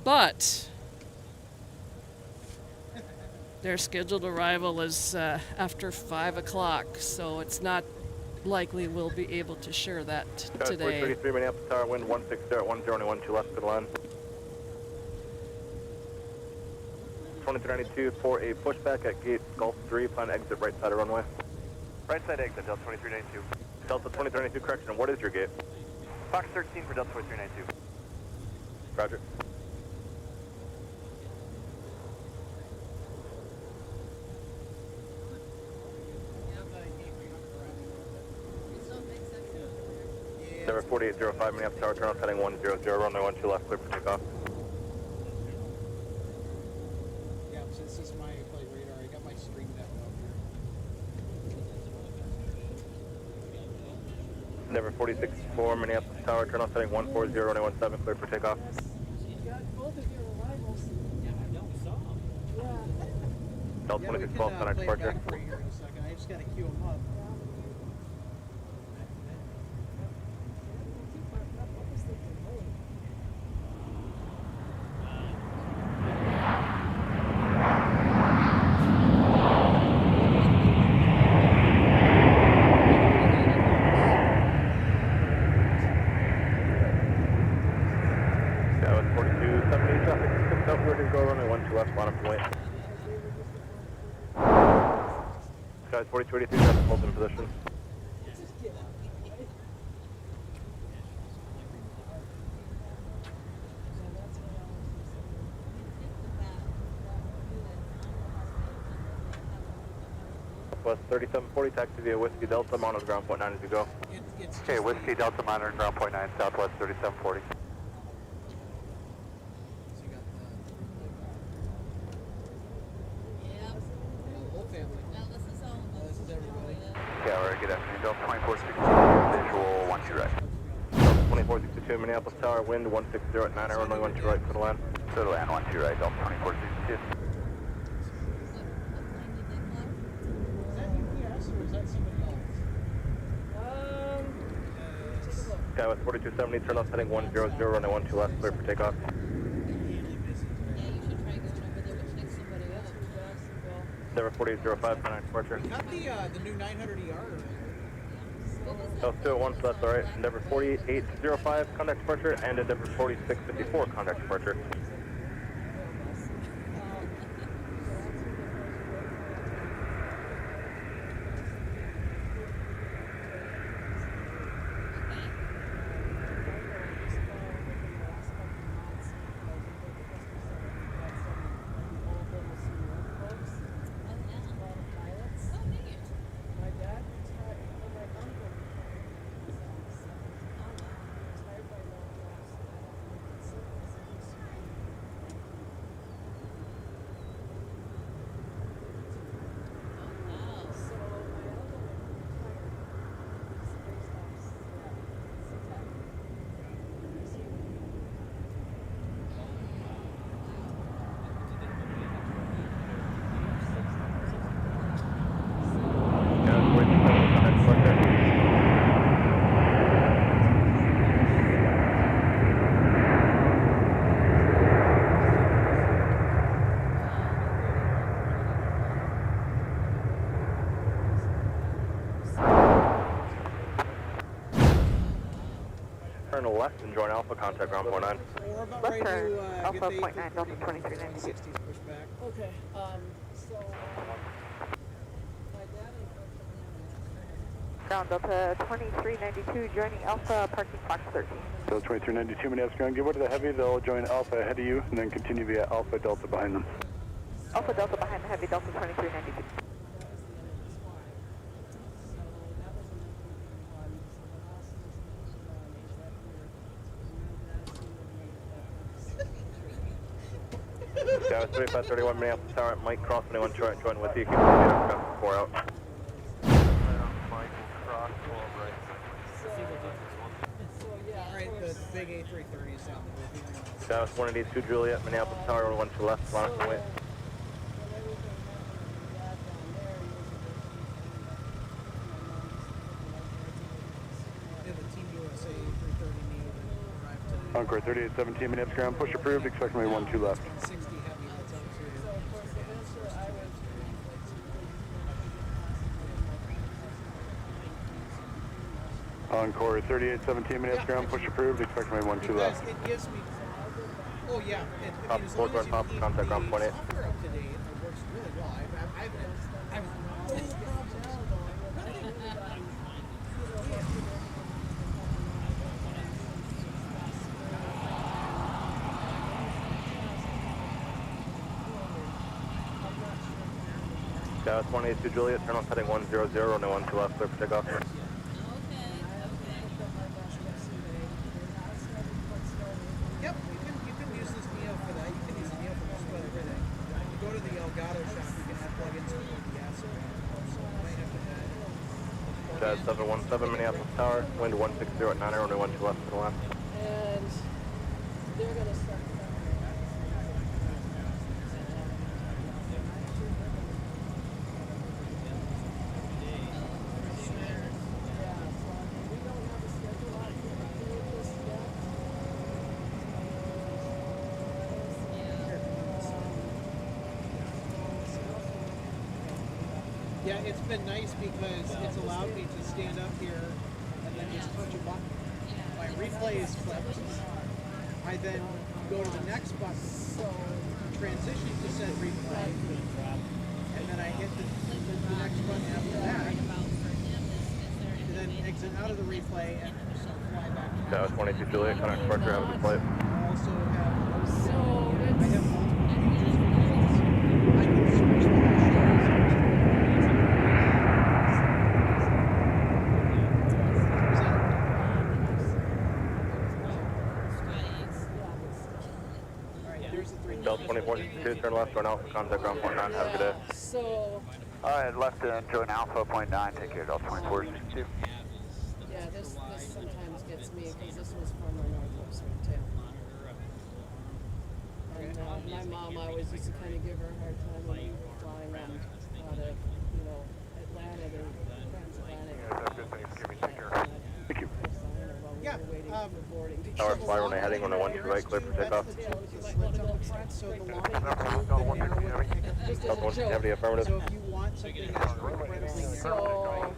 But their scheduled arrival is after 5 o'clock, so it's not likely we'll be able to share that today. 433 Minneapolis Tower, wind 160 at 1012 left, good line. 2392 for a pushback at gate Gulf 3, plan exit right side of runway. Right side exit, Delta 2392. Delta 2392, correction, what is your gate? Fox 13 for Delta 2392. Roger. Number 4805 Minneapolis Tower, turn off heading 100, runway 12 left, clear for takeoff. Yeah, since this is my flight radar, I got my stream deck up here. Number 464 Minneapolis Tower, turn off heading 140, runway 17, clear for takeoff. Delta 2612, center departure. For you here in a second. I just got to queue them up. That was 4270 traffic, 6 out, ready to go, runway 12 left, bottom point. Guys, 4283, traffic hold in position. Southwest 3740, taxi via Whiskey Delta, monitor ground point 9 as you go. Okay, Whiskey Delta monitoring ground point 9, Southwest 3740. Yeah, we're good afternoon, Delta 2462, visual 12 right. 2462 Minneapolis Tower, wind 160 at 9, runway 12 right, clear to land. Clear to land 12 right, Delta 2462. Is that UPS or is that somebody else? Skywest 4270, turn left heading 100, runway 12 left, clear for takeoff. Endeavor 4805, 9 departure. Got the new 900ER already. South 201, so that's alright. Endeavor 4805, contact departure, and Endeavor 4654, contact departure. Turn left and join Alpha, contact ground point 9. We're about Left ready turn, to Alpha get the point 9, Delta 2390. 60s pushed back. Okay, Ground Delta 2392 joining Alpha, parking box 13. Delta 2392 Minneapolis ground, give way to the heavy, they'll join Alpha ahead of you, and then continue via Alpha Delta behind them. Alpha Delta behind the heavy, Delta 2392. Skywest 3531 Minneapolis Tower, Mike Cross, anyone join with you, keep the 4 out. Alright, the big A330 is down the way. Skywest 182 Juliet, Minneapolis Tower, 12 left, line up and wait. We have a Team USA A330 Neo that arrived today. Encore 3817 Minneapolis ground, push approved, expect runway 12 left. 60 heavy, that's up to Encore 3817 Minneapolis ground, push approved, expect runway 12 left. It gives me... Oh yeah, Top as long as you top, keep contact ground point 8. the software up to date, it works really well. Skywest 182 Juliet, turn left heading 100, runway 12 left, clear for takeoff. Yep, you can use this Neo for that. You can use the Neo for just about everything. You go to the Elgato shop, you can have plugins for the gas. So you might have to add. 717 Minneapolis Tower, wind 160 at 9, runway 12 left to the left. and they're gonna start. Yeah, it's been nice because it's allowed me to stand up here and then just touch a button. My replay is flipped. I then go to the next button, transition to said replay, and then I hit the next button after that, and then exit out of the replay and fly back. That was 22 Juliet, connect departure, have a good flight. I also have, So I have multiple pages because I can search the hashtag. there's the 3. Delta 2462, turn left, run Alpha, contact ground point 9, have a good day. So, Alright, left and join Alpha, point 9, take care, Delta 2462. yeah, this sometimes gets me because this was from our Northwest Red Tail. And my mom always used to kind of give her a hard time when we were flying out of, Atlanta to transatlantic. Thank you. Yeah, Tower, fly runway heading, runway 12 right, clear for takeoff. So the line Delta 170, affirmative. So if you want something that's incredibly So,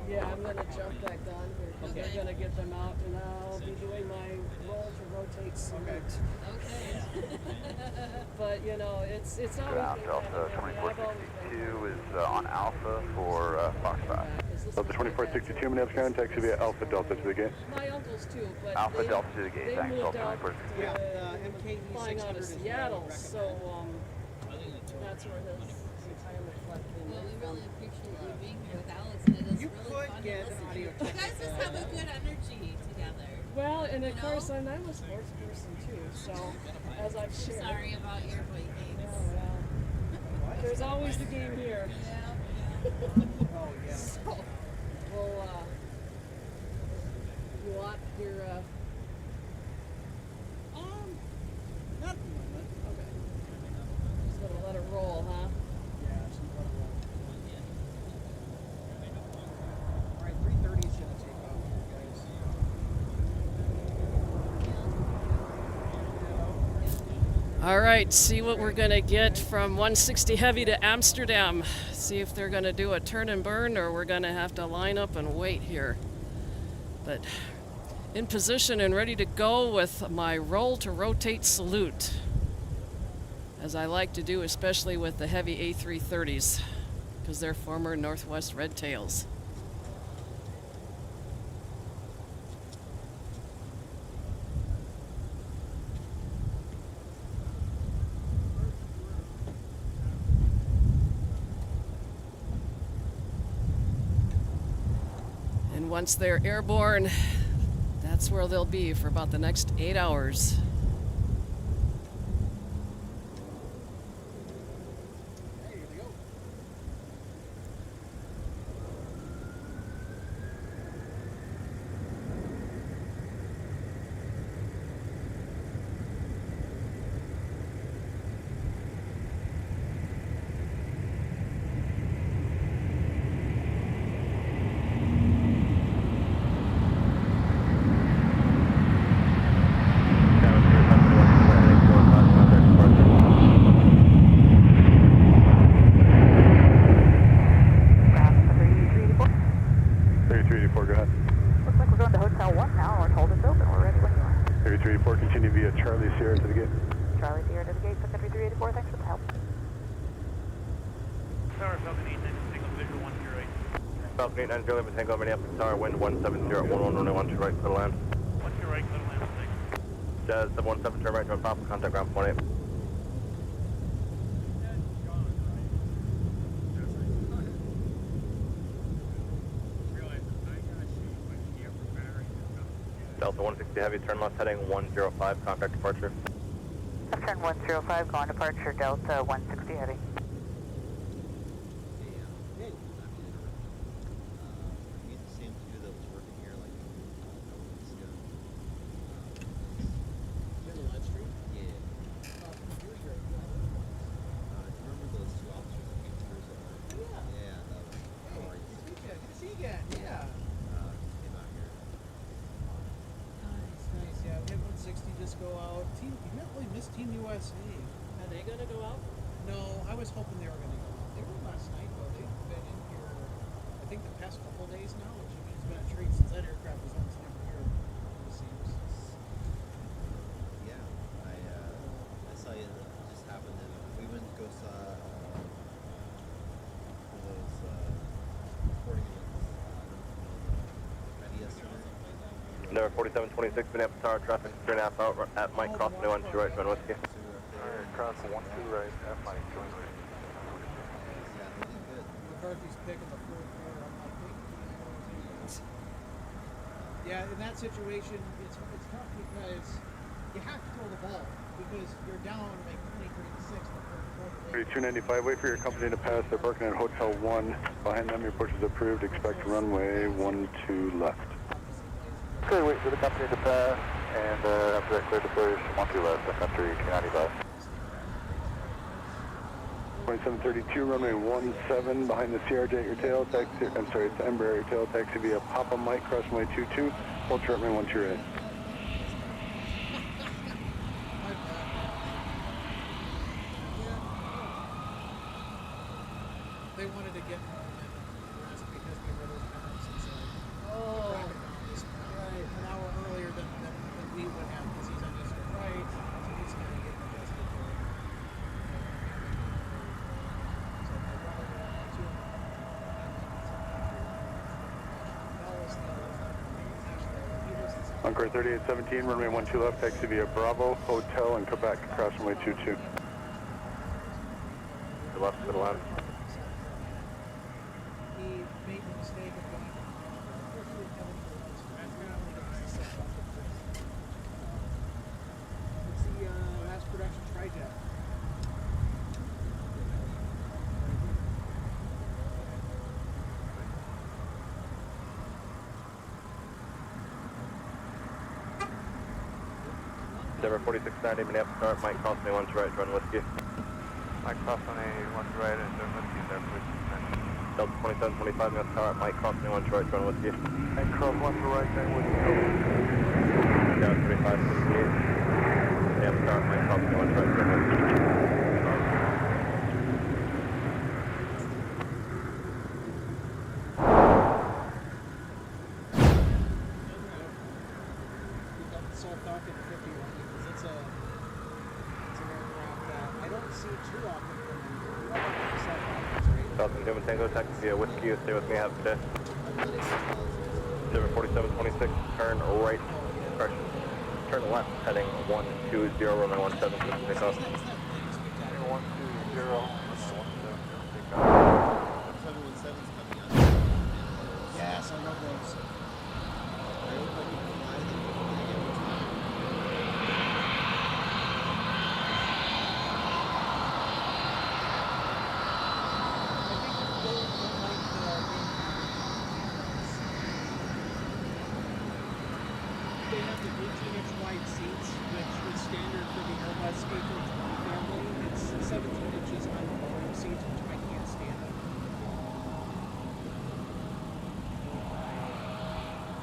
yeah, I'm going to jump that gun here because they're going to get them out, and I'll be doing my roll to rotate salute. Okay. But, it's always Ground, Delta 2462 is on Alpha for Foxtrot. Delta 2462, Minneapolis ground, taxi via Alpha Delta to the gate. My uncles too, but Alpha Delta to the gate, they thanks, moved Delta out 2462. flying out of Seattle, so that's where his retirement flight came Well, we in. really appreciate you being here with Alex, and it is You really could fun get to listen audio to. You guys just have a good energy together. Well, and of course, I'm a sports person too, so as I've shared. Sorry about your Vikings. Well, there's always the game here. Yeah. So, well, you want your, not at the moment. okay. Just gonna let it roll, huh? Yeah, just let it roll. All right, 330 is gonna take off, guys. All right, see what we're gonna get from 160 Heavy to Amsterdam. See if they're gonna do a turn and burn or we're gonna have to line up and wait here. But in position and ready to go with my roll to rotate salute, as I like to do, especially with the heavy A330s, because they're former Northwest Red Tails. And once they're airborne, that's where they'll be for about the next 8 hours. Continue via Charlie Sierra to the gate. Charlie Sierra to the gate, Sun Country 384, thanks for the help. Tower Falcon 890, single visual 108. Falcon 890, Lima Tango, Minneapolis Tower, wind 170 at 11, runway 12 right, clear to land. 12 right, clear to land, thanks. Jazz 717, turn right, join Papa, contact ground point 8. Delta 160 Heavy, turn left heading 105, contact departure. Left turn 105, going departure, Delta 160 Heavy. Go out. Team, you really missed Team USA. Are they gonna go out? No, I was hoping they were gonna go out. They were last night though. They've been in here, I think, the past couple of days now, which has been a treat since that aircraft was almost never here. It seems. Yeah, I saw you. It just happened. And we went and go saw one of those sporting events. Ready yesterday. Number 4726, Minneapolis Tower, traffic 3.5 out at Mike, cross the 12 right, join Whiskey. Alright, cross 12 right, at Mike, join right. McCarthy's picking the fourth quarter. I'm like, yeah, in that situation, it's tough because you have to throw the ball because you're down like 20-36 before 3295, wait for your company to pass. They're parking at Hotel 1. Behind them, your push is approved. Expect runway 12 left. Okay, wait for the company to pass, and after that, clear deploy 12 left, Sun Country 295. 2732, runway 17, behind the CRJ at your tail, taxi, I'm sorry, it's Embraer at your tail, taxi via Papa Mike, cross runway 22, hold short runway 12 right. They wanted to get more than us because we were those parents and said, right, an hour earlier than we would have because he's on district right, so he's going to get adjusted for it. So my brother went to Encore 3817, runway 12 left, taxi via Bravo, Hotel, and Quebec, cross runway 22. To the left, to the left. He made the mistake of going it's the last production trijet. Endeavor 4690, Minneapolis Airport, Mike cross me 1 to right, run whiskey. Mike cross on a 1 to right, and then whiskey, Endeavor 4690. Delta 2725, Minneapolis Airport, Mike cross me 1 to right, run whiskey. And cross 1 to right, then whiskey. Down 3568. Minneapolis Airport, Mike cross me 1 to right, run whiskey. Falcon German Tango, taxi via whiskey, stay with me, have a good day. Endeavor 4726, turn right, correction, turn left, heading 120, runway 17, take off. 120, runway 17, take off. 717's coming out. Yes, I love those. I hope I can fly them before they get retired. They have the 18-inch wide seats, which is standard for the Airbus A320 family. It's 17 inches on the Boeing seats, which I can't stand.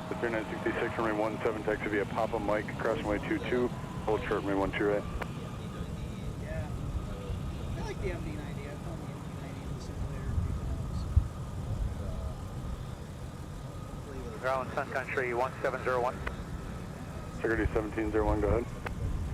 The 3966, runway 17, taxi via Papa Mike, cross runway 22, hold short runway 12 right. Yeah. I like the MD-90. I've flown the MD-90 in the simulator 3 times. Ground Sun Country 1701. Security 1701, go ahead.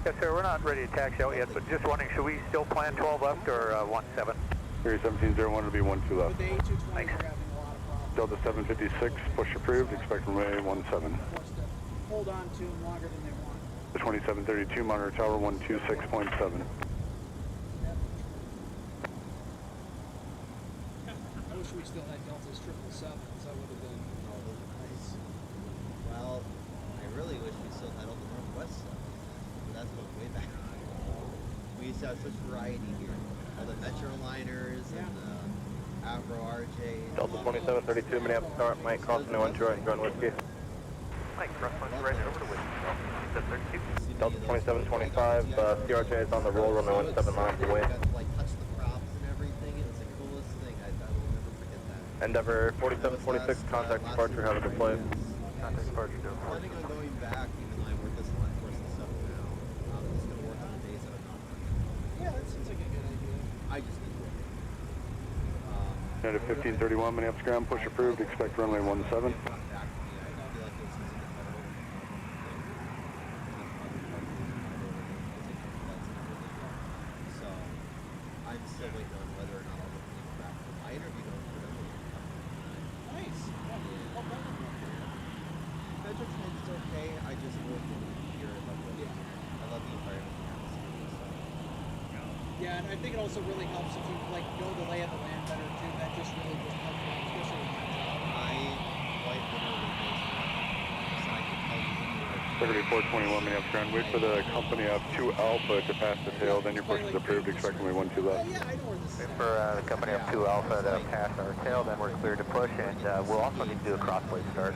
Yes, sir, we're not ready to taxi out yet, but just wondering, should we still plan 12 left or 17? Security 1701 will be 12 left. With the A220, we're having a lot of problems. Delta 756, push approved, expect runway 17. Forced to hold on to them longer than they want. The 2732, monitor tower 126.7. I wish we still had Delta's 777s. That would have been nice. Well, I really wish we still had all the Northwest stuff. But that's going way back. We used to have such variety here. All the Metroliners and the Avro RJs. Delta 2732, Minneapolis Airport, Mike cross me 1 to right, run whiskey. Mike cross 1 to right, over to whiskey. Delta 2725, CRJ is on the roll, runway 17 miles away. Got to like touch the props and everything. It was the coolest thing. I will never forget that. Endeavor 4726, contact departure, have a good flight. Contact departure, do. Planning on going back, even though I work as a law enforcement stuff now. I'm just going to work on the days that I'm not working. Yeah, that seems like a good idea. I just need to work. United 1531, Minneapolis ground, push approved, expect runway 17. So I'm still waiting on whether or not I'll get the back from my interview. Nice. Vegetarian's okay. I just work in here. I love the environment. Yeah, and I think it also really helps if you like know the lay of the land better too. That just really just helps you, especially with my job. My wife literally goes, so I can tell you when you're Security 421 Minneapolis ground. Wait for the company up 2 Alpha to pass the tail, then your push is approved. Expect runway 12 left. Yeah, I know where this is. Wait for the company up 2 Alpha to pass our tail, then we're cleared to push, and we'll also need to do a crossway start.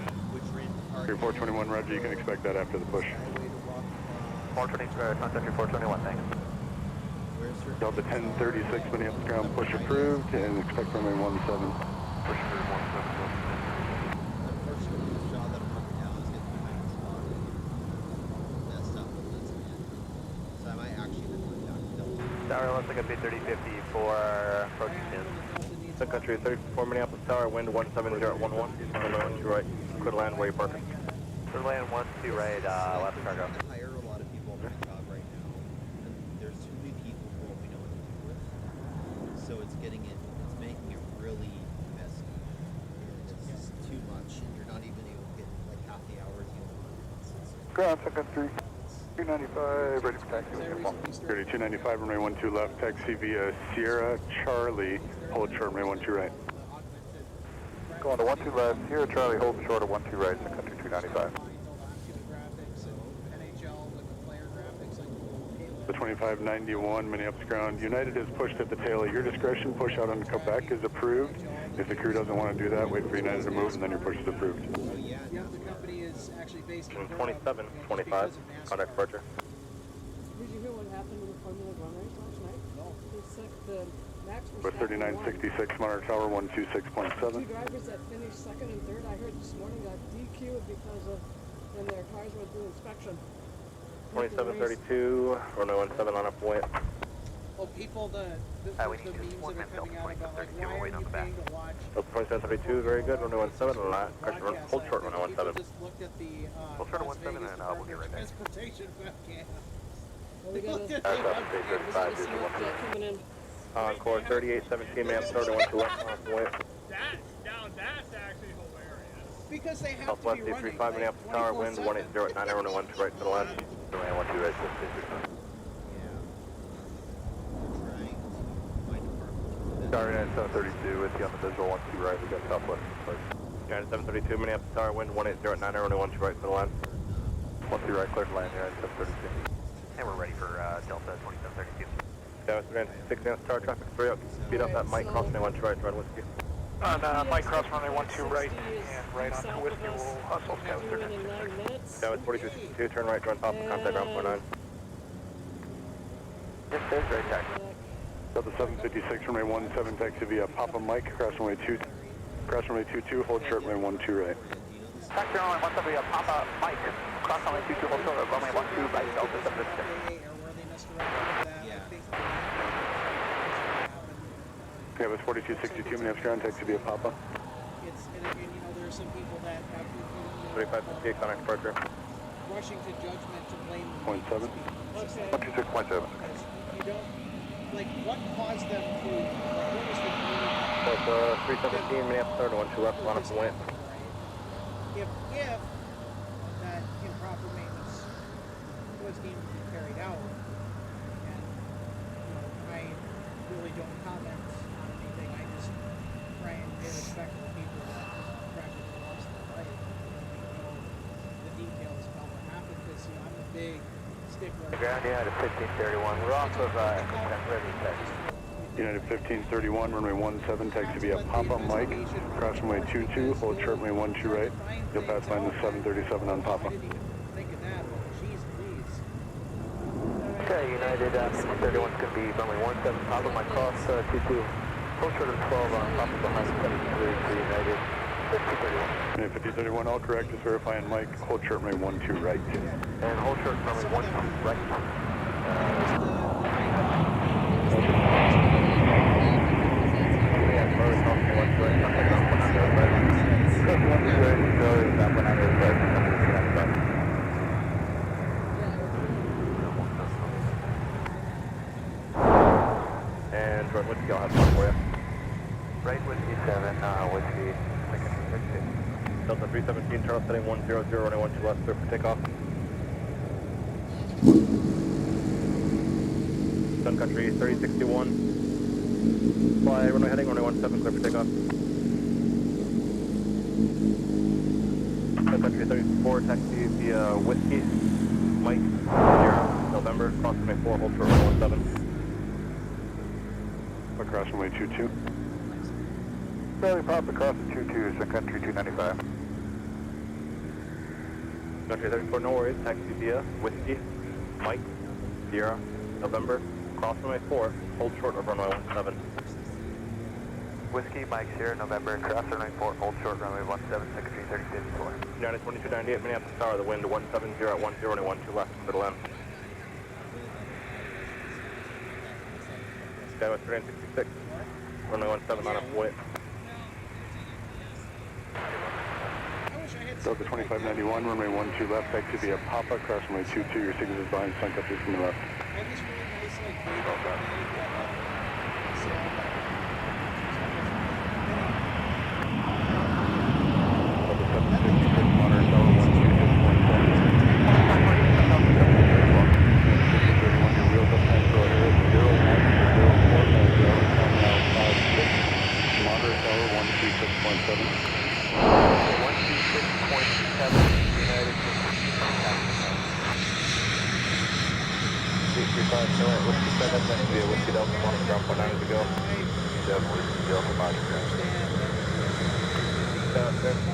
Security 421 Roger, you can expect that after the push. 420, Sun Country 421, thanks. Delta 1036 Minneapolis ground, push approved, and expect runway 17. Push approved 17. Unfortunately, the shot that I'm looking now is getting behind the spot. Messed up with this, man. So I might actually be going down to Delta. Tower, looks like a B3050 for approaching 10. Sun Country 34 Minneapolis Tower, wind 170 at 11. Runway 12 right. Clear to land where you're parking. Clear to land 12 right, left cargo. I hire a lot of people on my job right now, and there's too many people for what we know what to do with. So it's making it really messy. It's just too much, and you're not even able to get like half the hours you want. Ground, Sun Country 295, ready for taxi. Security 295, runway 12 left, taxi via Sierra Charlie, hold short, runway 12 right. Going to 12 left, Sierra Charlie, hold short of 12 right, Sun Country 295. The 2591 Minneapolis ground. United is pushed at the tail at your discretion. Push out on Quebec is approved. If the crew doesn't want to do that, wait for United to move, and then your push is approved. Yeah, the company is actually based in 27, 25, contact departure. Did you hear what happened in the Formula One race last night? No. The Max With 3966 Monarch Tower 126.7. Two drivers that finished second and third, I heard this morning, got DQ'd because of when their cars went through inspection. 2732, runway 17 on up point. Oh, people, the we need memes one that are minute, coming out about like, 2732, why are wait on you the back. paying to watch? 2732, very good, runway 17 on that. Actually, hold short, runway 17. People just looked at the Hold short of Las 17 Vegas and we'll get right back. transportation webcam. Well, we They looked gotta, at the That's webcam. big, 35, see what's coming in. Encore 3817, ma'am, starting 12 left on up point. That's actually hilarious. Because they have Southwest to be running 835 Minneapolis Tower, wind 180 at 9, runway 12 right to the left. Runway 12 right, Yeah. We're trying to find a Tower 9732 with you on the visual 12 right, we got Southwest. United 732 Minneapolis Tower, wind 180 at 9, runway 12 right to the left. 12 right, clear to land, United 732. And we're ready for Delta 2732. Dallas 6 Minneapolis Tower, traffic 3 up. Speed up that Mike, cross runway 12 right, run whiskey. On Mike Cross, runway 12 right, and right onto Whiskey, we'll hustle Scout 36. Dallas 4262, turn right, run Papa, contact ground 49. Yes, sir, great taxi. Delta 756, runway 17, taxi via Papa Mike, cross runway 22, hold short, runway 12 right. Taxi runway 17 via Papa Mike, cross runway 22, hold short of runway 12 right, Delta 756. Okay, it was 4262 Minneapolis ground, taxi via Papa. And you know, there are some people that have 3558, contact departure. rushing to judgment to blame Point 7. 126.7. You don't, like, what caused them to, what was the Delta 317 Minneapolis Tower, 12 left, on up and went. if that improper maintenance was deemed to be carried out, and, you know, I really don't comment on anything, I just try and pay respect to the people that practically lost their life, and know the details about what happened, because, you know, I'm a big stickler. Ground United 1531, we're off of Ready Text. United 1531, runway 17, taxi via Papa Mike, cross runway 22, hold short runway 12 right. You'll pass line the 737 on Papa. Think of that, but geez, please. Okay, United 1531 is going to be runway 17, Papa Mike cross 22. Hold short of 12 on Papa behind 73 for United 1531. United 5031, all correct, just verifying Mike, hold short runway 12 right. And hold short runway 12 right. And right whiskey, I'll have one for you. Right whiskey 7, whiskey, Delta 317, turn off setting 100, runway 12 left, clear for takeoff. Sun Country 3061. Fly runway heading, runway 17, clear for takeoff. Sun Country 34, taxi via Whiskey, Mike, Sierra, November, cross runway 4, hold short runway 17. Across runway 22. Charlie Papa across the 22, Sun Country 295. Country 34, no worries, taxi via Whiskey, Mike, Sierra, November, cross runway 4, hold short of runway 17. Whiskey, Mike, Sierra, November, cross runway 4, hold short runway 17, secretary 3054. United 2298, Minneapolis Tower, the wind 170 at 10, runway 12 left, middle end. Skywest 366, runway 17 on up wait. Delta 2591, runway 12 left, back to via Papa, cross runway 22, your signal is behind Sun Country from the left. Whiskey Delta, on the ground, 0.9 to go. Definitely Delta body crash.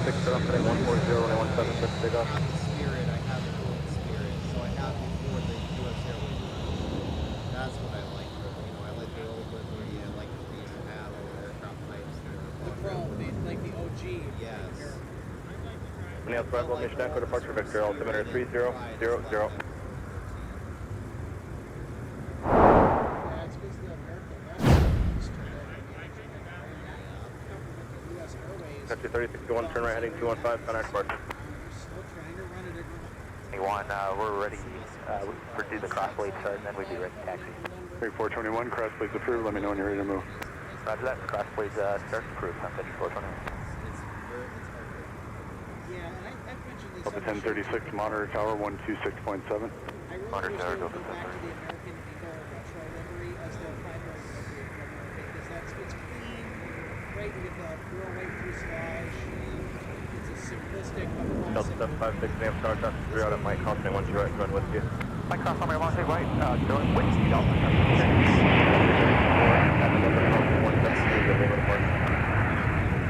6 setting 140, runway 17, set to take off. Spirit, I have it for Spirit, so I have it for the U.S. Airways. That's what I like. I like the old livery. I like the things that have all the aircraft types. The chrome, like the OG. Yes. Minneapolis arrival, mission echo departure vector, altimeter 3000. Country 3061, turn right heading 215, contact departure. We're ready for do the crossblade start, and then we'd be ready to taxi. 3421, crossblade's approved. Let me know when you're ready to move. Roger that. Crossblade start approved. Sun Country 421. Yeah, and I've mentioned this. Delta 1036, monitor tower 126.7. Monitor tower, Delta 1036. American Eagle retro livery as the primary livery because it's clean, right? You get the pearl white fuselage. It's a simplistic but Delta 756, Nam Star, traffic 3 out at Mike, crossing 12 right, join Whiskey. Mike, cross runway 12 right, join Whiskey Delta.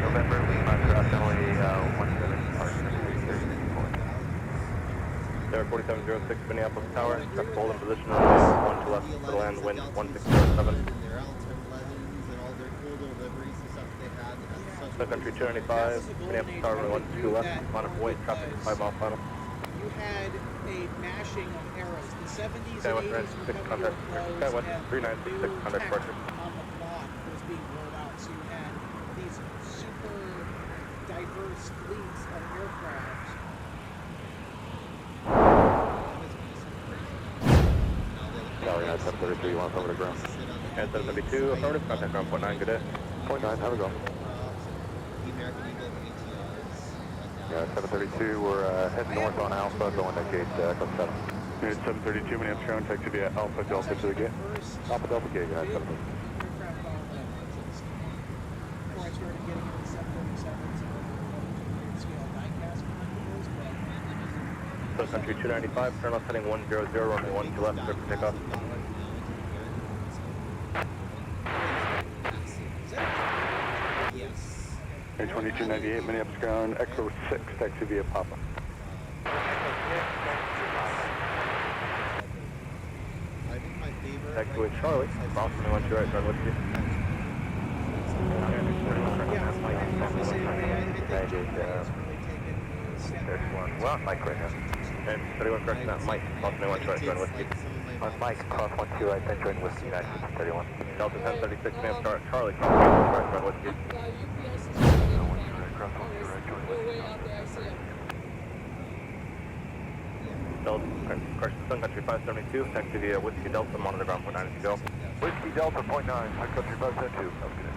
November, Lima, cross runway 17, There 4706, Minneapolis Tower, traffic hold in position, runway 1 to left, middle end, wind 1607. Sun Country 295, Minneapolis Tower, runway 1 to left, line of wait, traffic 5 mile final. You had a mashing of eras. The 70s Skywest and 80s were 396, coming to a contact, close, Skywest and 396, new contact tech departure. on the block was being rolled out. So you had these super diverse fleets of aircraft. Charlie, 733, you want over the ground? And 772, affirmative, contact ground, 0.9, good day. 0.9, have a go. Yeah, 732, we're heading north on Alpha, going to gate Echo 7. Unit 732, Minneapolis ground, taxi via Alpha Delta to the gate. Alpha Delta gate, United 732. Before I started getting into the 737s and scale diecast collectibles, but Sun Country 295, turn left heading 100, runway 1 to left, clear for takeoff. Air 2298, Minneapolis ground, Echo 6, taxi via Papa. Taxiway Charlie, Boston 1 to right, turn Whiskey. Well, Mike right now. And 31 correction at Mike, Boston 1 to right, turn Whiskey. On Mike, cross 12 right, then join Whiskey United 31. Delta 1036, man start Charlie, cross 1 to right, turn Whiskey. Delta, Sun Country 572, taxi via Whiskey Delta, monitor ground 0.9 to go. Whiskey Delta 0.9, Sun Country 572. Have a good day.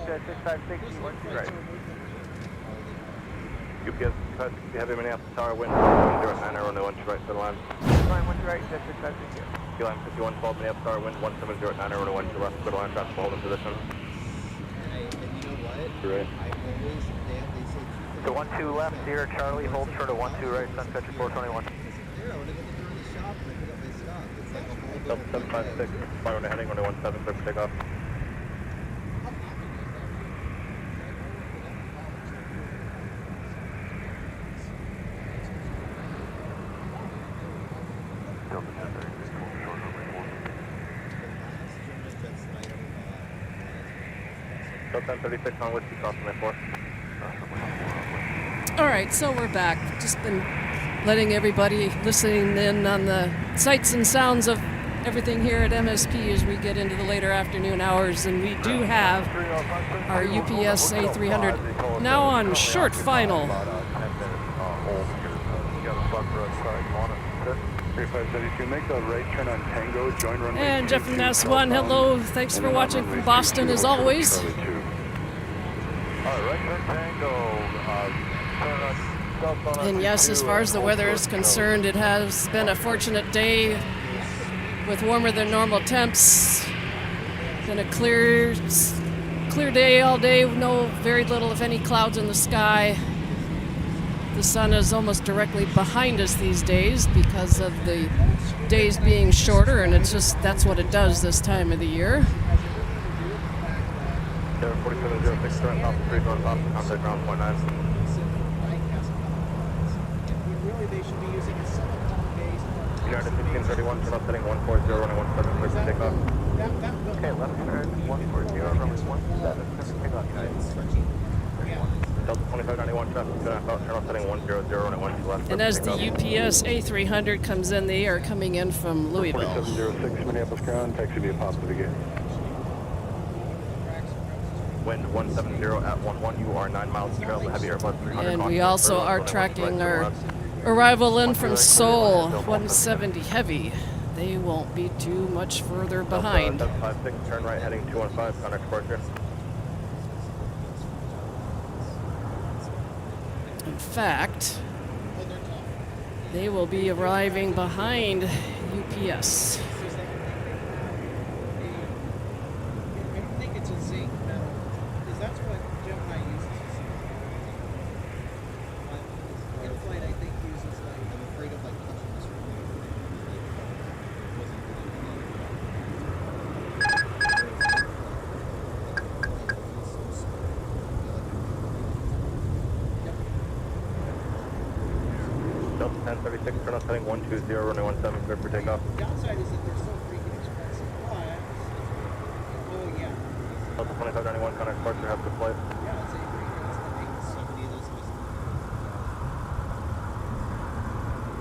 Jet 6560, 1 right. UPS 560, heavy Minneapolis Tower, wind 709, runway 1 to right, center line. Line 1 right, that's expected here. Line 5112, Minneapolis Tower, wind 1709, over to 1 to left, clear to line, traffic hold in position. And you know what? Right. I always, they say So 12 left, Sierra Charlie, hold short of 12 right, Sun Country 421. there, I would have got to go to the shop and I pick up my stuff. It's like a whole Delta 756, fire on heading, runway 17, clear for takeoff. Delta 1036 on Whiskey, crossing my 4. All right, so we're back. Just been letting everybody listening in on the sights and sounds of everything here at MSP as we get into the later afternoon hours, and we do have our UPS A300 now on short final. Make the right turn on Tango, join runway And Jeff from S1, hello. Thanks for watching from Boston as always. And yes, as far as the weather is concerned, it has been a fortunate day with warmer than normal temps. Been a clear day all day, no very little if any clouds in the sky. The sun is almost directly behind us these days because of the days being shorter, and it's just that's what it does this time of the year. 4706, current top 3, going top, contact ground 0.9. Really, they should be using a silicone base. United 1531, turn up heading 140, runway 17, clear for takeoff. Okay, left turn 140, runway 17, clear for takeoff, guys. Delta 2591, traffic, turn up heading 100, runway 12 left. And as the UPS A300 comes in, they are coming in from Louisville. 4706 Minneapolis ground, taxi via pop to the gate. Wind 170 at 11, you are 9 miles to trail, the heavy Airbus 300. And we also are tracking our arrival in from Seoul, 170 heavy. They won't be too much further behind. Delta 756, turn right heading 215, contact departure. In fact, they will be arriving behind UPS. I think it's a zinc metal, because that's what Gemini uses. In-flight, I think, uses like... I'm afraid of like touching this room. Delta 1036, turn up heading 120, runway 17, clear for takeoff. The downside is that they're so freaking expensive, but... Oh, yeah. Delta 2591, contact departure, have a good flight. Yeah, it's a great... It's the Somebody of those was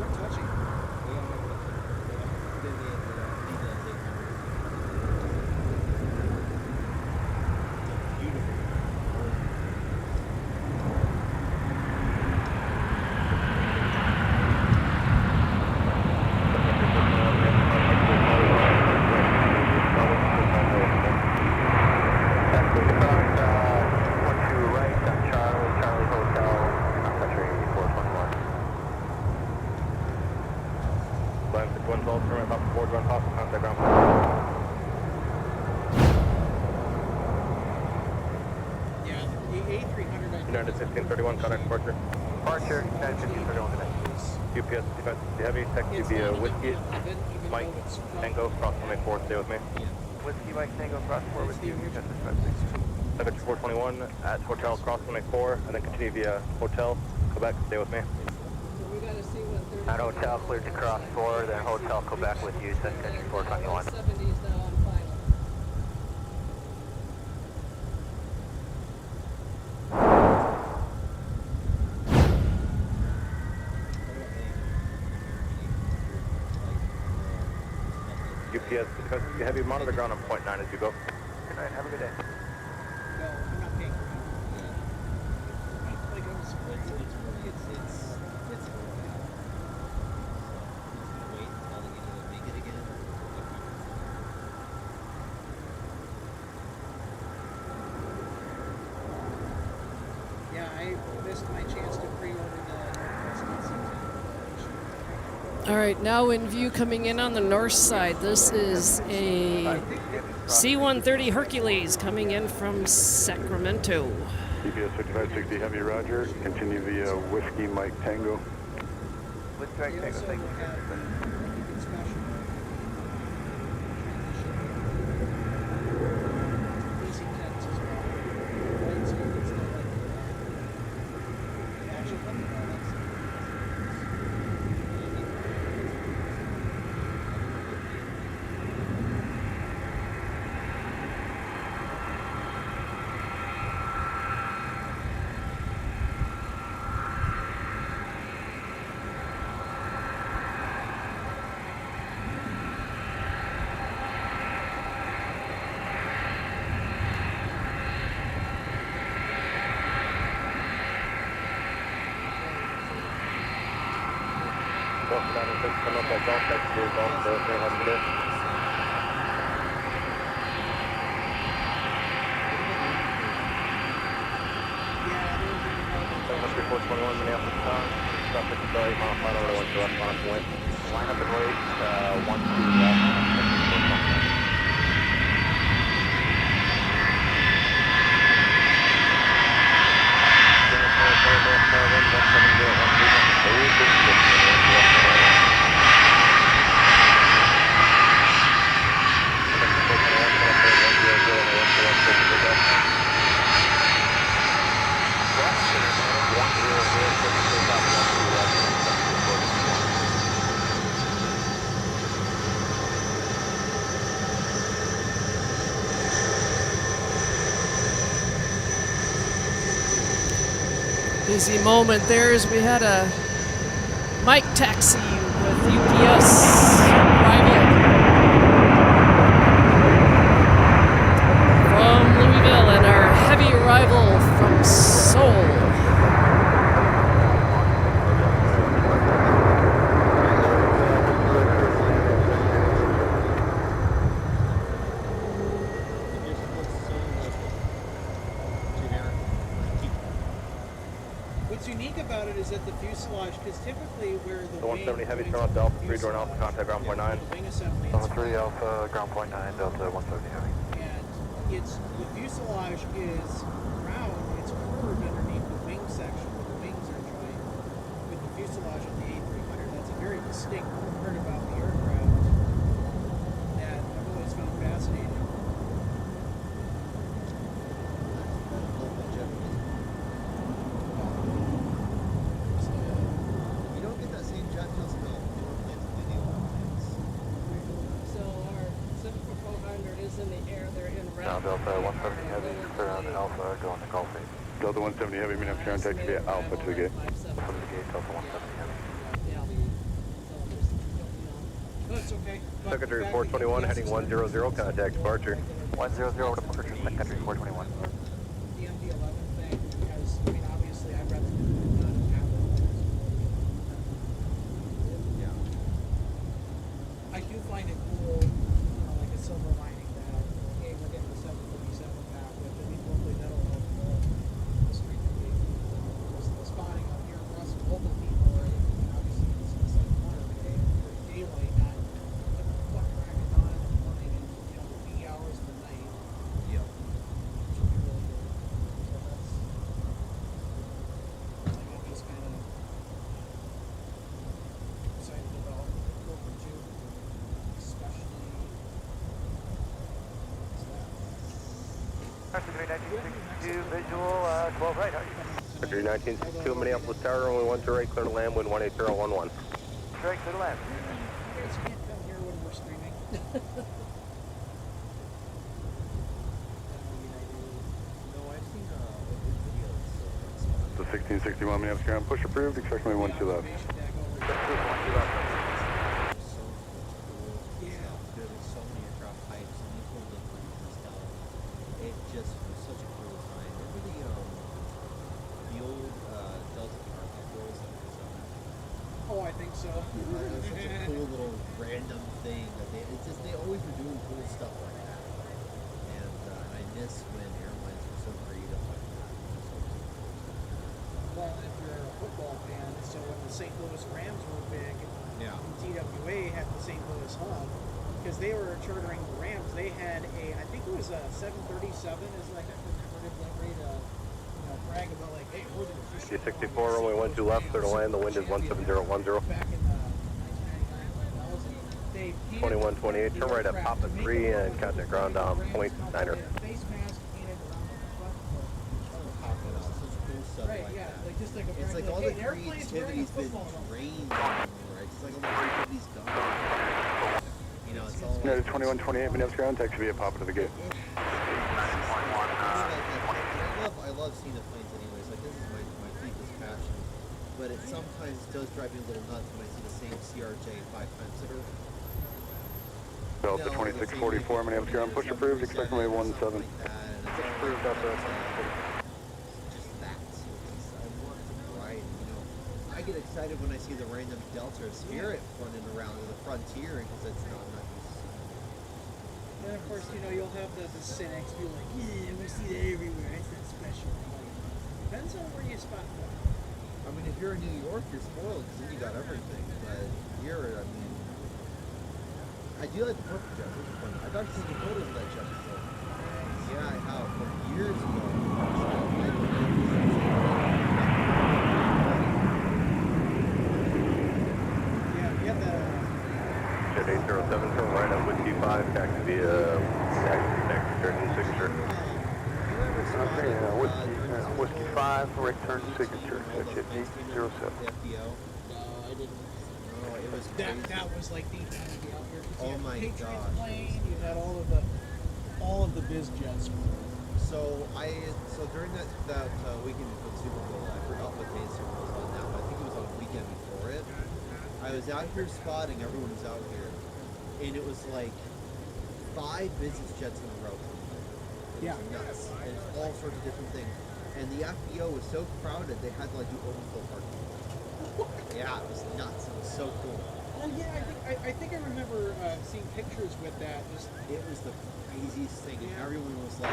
They're touching. Line 6112, turn right top to board, run top, contact ground. Yeah, the A300, I think... United 1631, contact departure. Departure, United 1531 today. UPS 5560 heavy, taxi via Whiskey, Mike, Tango, cross runway 4, stay with me. Whiskey Mike Tango, cross 4 with you, UPS Secretary 421 at Hotel, cross runway 4, and then continue via Hotel, Quebec, stay with me. We gotta see what At Hotel, cleared to cross 4, then Hotel Quebec with you, Sun Country 421. 70s now on final. UPS 5560 heavy, monitor ground on 0.9 as you go. Good night, have a good day. No, I'm not paying for that. Like, I was... It's wait until they either make it again. Yeah, I missed my chance to pre-order the Northwest DC-10. All right, now in view coming in on the north side. This is a C-130 Hercules coming in from Sacramento. GPS 5560 Heavy Roger. Continue via Whiskey Mike Tango. Whiskey Mike Tango, thank you. Come up like golf, that's good, golf, there. MSP 421 Minneapolis Tower. Stop at the 8 mile final runway 12 left on wind. Line up and wait, 1 2 left. Busy moment there as we had a mic taxi with UPS arrival from Louisville and our heavy arrival from Seoul. What's unique about it is that the fuselage, because typically where the 170 heavy, turn off Delta 3 door Alpha, contact ground point 9. wing assembly, Delta 3 Alpha, ground point 9, Delta 170 heavy. and it's the fuselage is round, it's curved underneath the wing section where the wings are joined with the fuselage of the A300. That's a very distinct part about the aircraft that I've always found fascinating. You don't get that same jet fuel smell from newer planes than the old planes. So our 7400 is in the air, they're in red. Now Delta 170 heavy, clear on Alpha, going to Gulf 8. Delta 170 Heavy, Minneapolis, contact via Alpha to the gate. From the gate, Delta 170 heavy. No, it's okay. But Secretary the fact that 421, UPS heading is 100, contact departure. 100 departure, Secretary 421. the MD-11 thing, because, I mean, obviously I'd rather not have it. Yeah. I do find it cool, you know, like a silver lining that, hey, we're getting the 747 back, which I mean, hopefully that'll help the street the spotting out here for us local people, right? I mean, obviously it's the same corner every day, during daylight, not what the fuck cracking on in the morning and, you know, the wee hours of the night. Yep. Which would be really good. So that's, like, I'm just kind of excited about the program too, especially. Secretary 1962, visual 12 right, how are you? Secretary 1962, Minneapolis Tower, only 1 to right, clear to land, wind 18011. Right, clear to land. You guys can't come here when we're streaming. No, I've seen videos. The 1661 Minneapolis ground, push approved, expect me 1 2 left. So many aircraft types, so many cool different stuff. It just was such a cool time. Remember the old Delta cargo girls that was on that? Oh, I think so. It was such a cool little random thing that they always were doing cool stuff like that. And I miss when airlines were so creative like that. Well, and if you're a football fan, so when the St. Louis Rams were big, Yeah. And TWA had the St. Louis hub because they were chartering the Rams. They had I think it was a 737 is like a converted livery to, brag about like, hey, we're the official. C64, runway 12 left, clear to land. The wind is 17010. Back in the 1999. They 2128, turn right at Papa 3 and contact ground on point 9er. Face mask painted around the front of Such cool stuff right, like yeah, that. like just like a It's like all the creativity's been drained, right? It's like all the creativity's gone. You know, it's all like... United 2128, Minneapolis ground, taxi via Papa to the gate. I love seeing the planes anyways, like this is my deepest passion. But it sometimes does drive me a little nuts when I see the same CRJ 5 times in a row. Delta 2644, Minneapolis ground, push approved, expect runway 17. Approved, Delta. Just that. I want the variety, I get excited when I see the random Delta or Spirit running around in the Frontier because it's not used to seeing. And of course, you'll have the cynics be like, yeah, we see that everywhere, it's not special. Depends on where you spot them. I mean, if you're in New York, you're spoiled because then you got everything. But here, I mean, I do like the purple jet. It's fun. I've actually taken photos of that jet before. Yeah, I have. From years ago. Yeah, we have the... Jet 807, turn right at Whiskey 5, taxi via taxi turn signature. Okay, Whiskey 5, return signature, jet 807. That was like the time to be out here. Oh my Patriots plane, you had all of the biz jets. So during that weekend before the Super Bowl, I forgot what day the Super Bowl was on now, but I think it was on the weekend before it. I was out here spotting, everyone was out here, and it was like 5 business jets in a row. It was nuts. And it's all sorts of different things. And the FBO was so crowded, they had to like do overflow parking. Yeah, it was nuts. It was so cool. Oh yeah, I think I remember seeing pictures with that. It was the craziest thing, and everyone was like,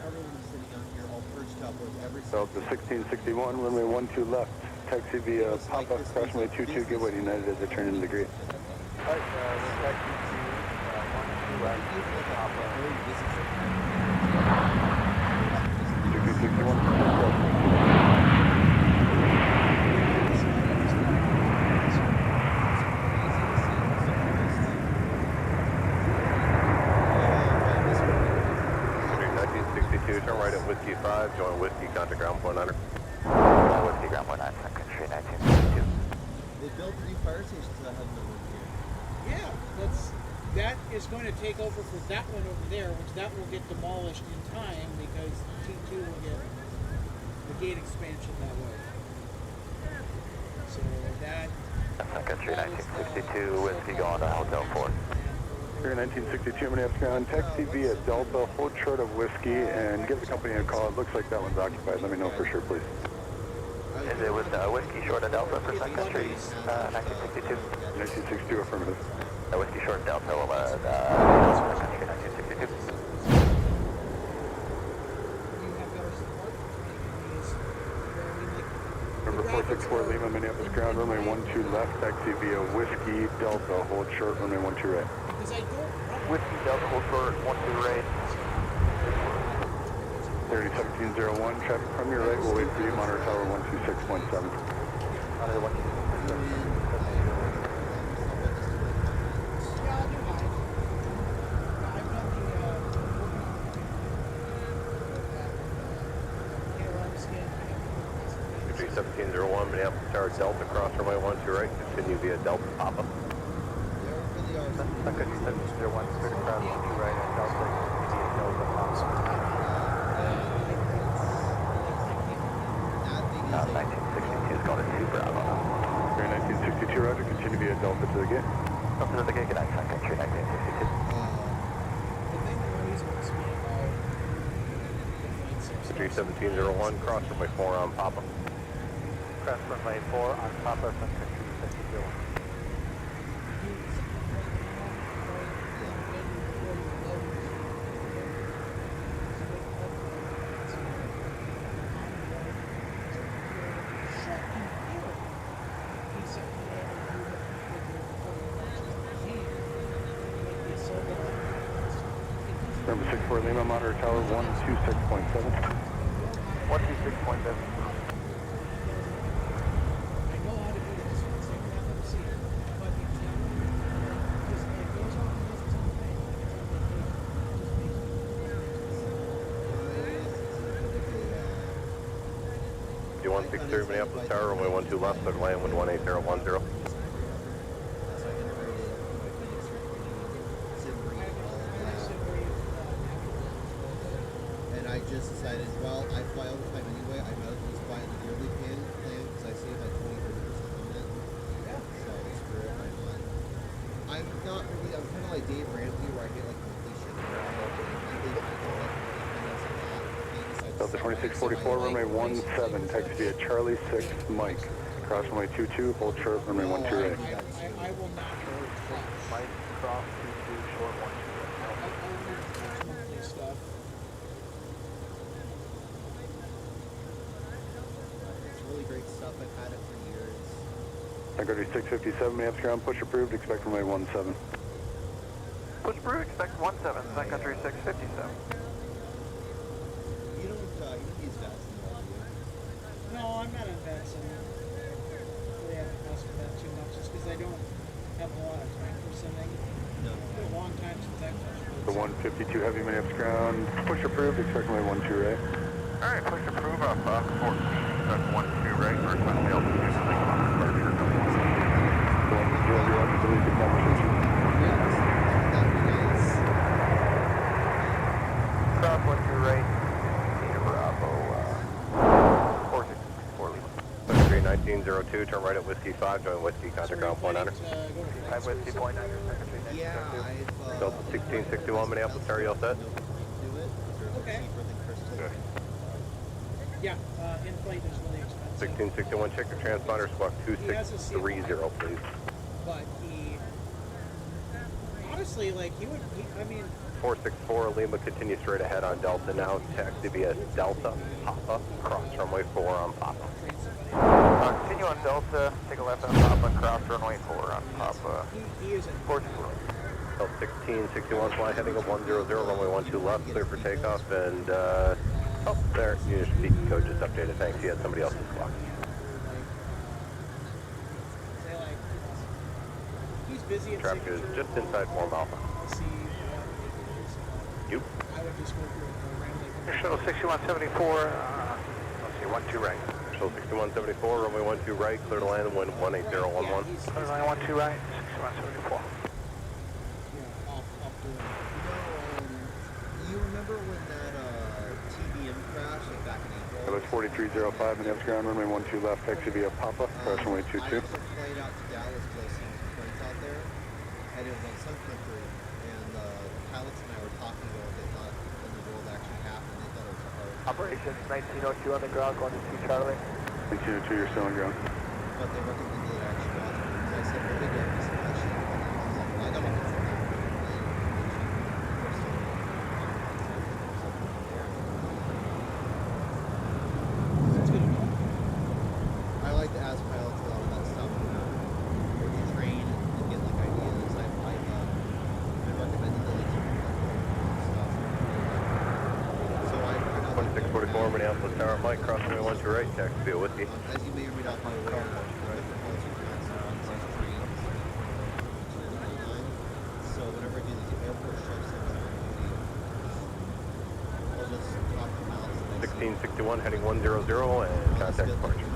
everyone was sitting out here all perched up with every. Delta 1661, runway 12 left, taxi via Papa, cross runway 22, get waiting United as they turn into the gate. Alright, taxi to 12 left, Papa. 2261. Turn right at Whiskey 5, join Whiskey, contact ground point 9. Whiskey, ground point 9, Sun Country 1962. They built a new fire station that hasn't been working here. Yeah, that is going to take over for that one over there, which that will get demolished in time because T2 will get the gate expansion that way. So that... Sun Country 1962, Whiskey going to Hotel 4. Here 1962, Minneapolis ground, taxi via Delta, hold short of Whiskey, and give the company a call. It looks like that one's occupied. Let me know for sure, please. Is it with Whiskey short of Delta for Sun Country 1962? 1962, affirmative. Whiskey short Delta will Sun Country 1962. Number 464, Lima, Minneapolis ground, runway 12 left, taxi via Whiskey, Delta, hold short, runway 12 right. Whiskey Delta, hold short, 12 right. 301701, traffic from your right, we'll wait for you, monitor tower 126.7. Monitor 126.7. Minneapolis Tower Delta, cross runway 12 right, continue via Delta Papa. Sun Country 701, clear to cross 12 right at Delta, via Delta Papa. 1962 is going to 2 Bravo. 1962, roger, continue via Delta to the gate. Delta to the gate, good night, Sun Country 1962. 1701, cross runway 4 on Papa. Cross runway 4 on Papa, Sun Country 5201. He Number 64 Lima, monitor tower 126.7. 126.7. D163 Minneapolis Tower, runway 12 left, clear to land with 18010. And I just decided, well, I fly all the time anyway, I might as well just fly in the yearly plan because I save like 20-30% on it. So screw it, why not? I'm not really, I'm kind of like Dave Ramsey where I get like completion. Delta 2644, runway 17, taxi via Charlie 6, Mike. Cross runway 22, hold short, runway 12 right. I will not Mike, cross 22, short 1. monthly stuff. It's really great stuff, I've had it for years. Sun Country 657, Minneapolis ground, push approved, expect runway 17. Push approved, expect 17, Sun Country 657. You don't use VATS anymore, do you? No, I'm not on VATS anymore. Really haven't messed with that too much, just because I don't have a lot of time for simming. No. It's been a long time since I've touched it. The 152 heavy Minneapolis ground, push approved, expect runway 12 right. Alright, push approved off 14, expect 12 right, request the altitude, departure, number 1. 100, delete the conversation. Cross 12 right, Peter Bravo, 4664 Lima. 1902, turn right at Whiskey 5, join Whiskey, contact ground point under. I'm Whiskey point 9, Secretary. Yeah, I've... Delta 1661 Minneapolis Tower, you all set? Okay. Good. Yeah, in-flight is really expensive. 1661, check your transponder, squawk 2630, please. But he... Honestly, like, I mean... 464 Lima, continue straight ahead on Delta now, taxi via Delta, Papa, cross runway 4 on Papa. Continue on Delta, take a left on Papa, cross runway 4 on Papa. He is in... 464. Delta 1661, fly heading at 100, runway 12 left, clear for takeoff, and, oh, there, your speed code just updated, thanks, you had somebody else's clock. He's busy at Traffic is just inside Form Alpha. You? I would just go through a rambling. Shuttle 6174, let's see, 12 right. Shuttle 6174, runway 12 right, clear to land, wind 18011. Clear line 12 right, 6174. You remember when that TBM crash, like back in April? That was 4305, Minneapolis ground, runway 12 left, taxi via Papa, cross runway 22. I took a flight out to Dallas because I was seeing some friends out there, and it was on Sun Country, and the pilots and I were talking about what they thought when the world actually happened. They thought it was a heart. Operation 1902 on the ground, going to 2 Charlie. 1902, you're still on ground. But they recognized that it actually was. So I said, what did they do? He said, actually, I got my kids there. I like to ask pilots a lot of that stuff where you train and get like ideas. I've recommended that they do stuff. So I got 2644 Minneapolis Tower, Mike, cross runway 12 right, taxi via Whiskey. as you may or may not be aware, different pilots are on these trains. So whenever I do these airport shifts, I'll just talk to pilots. 1661 heading 100 and contact departure.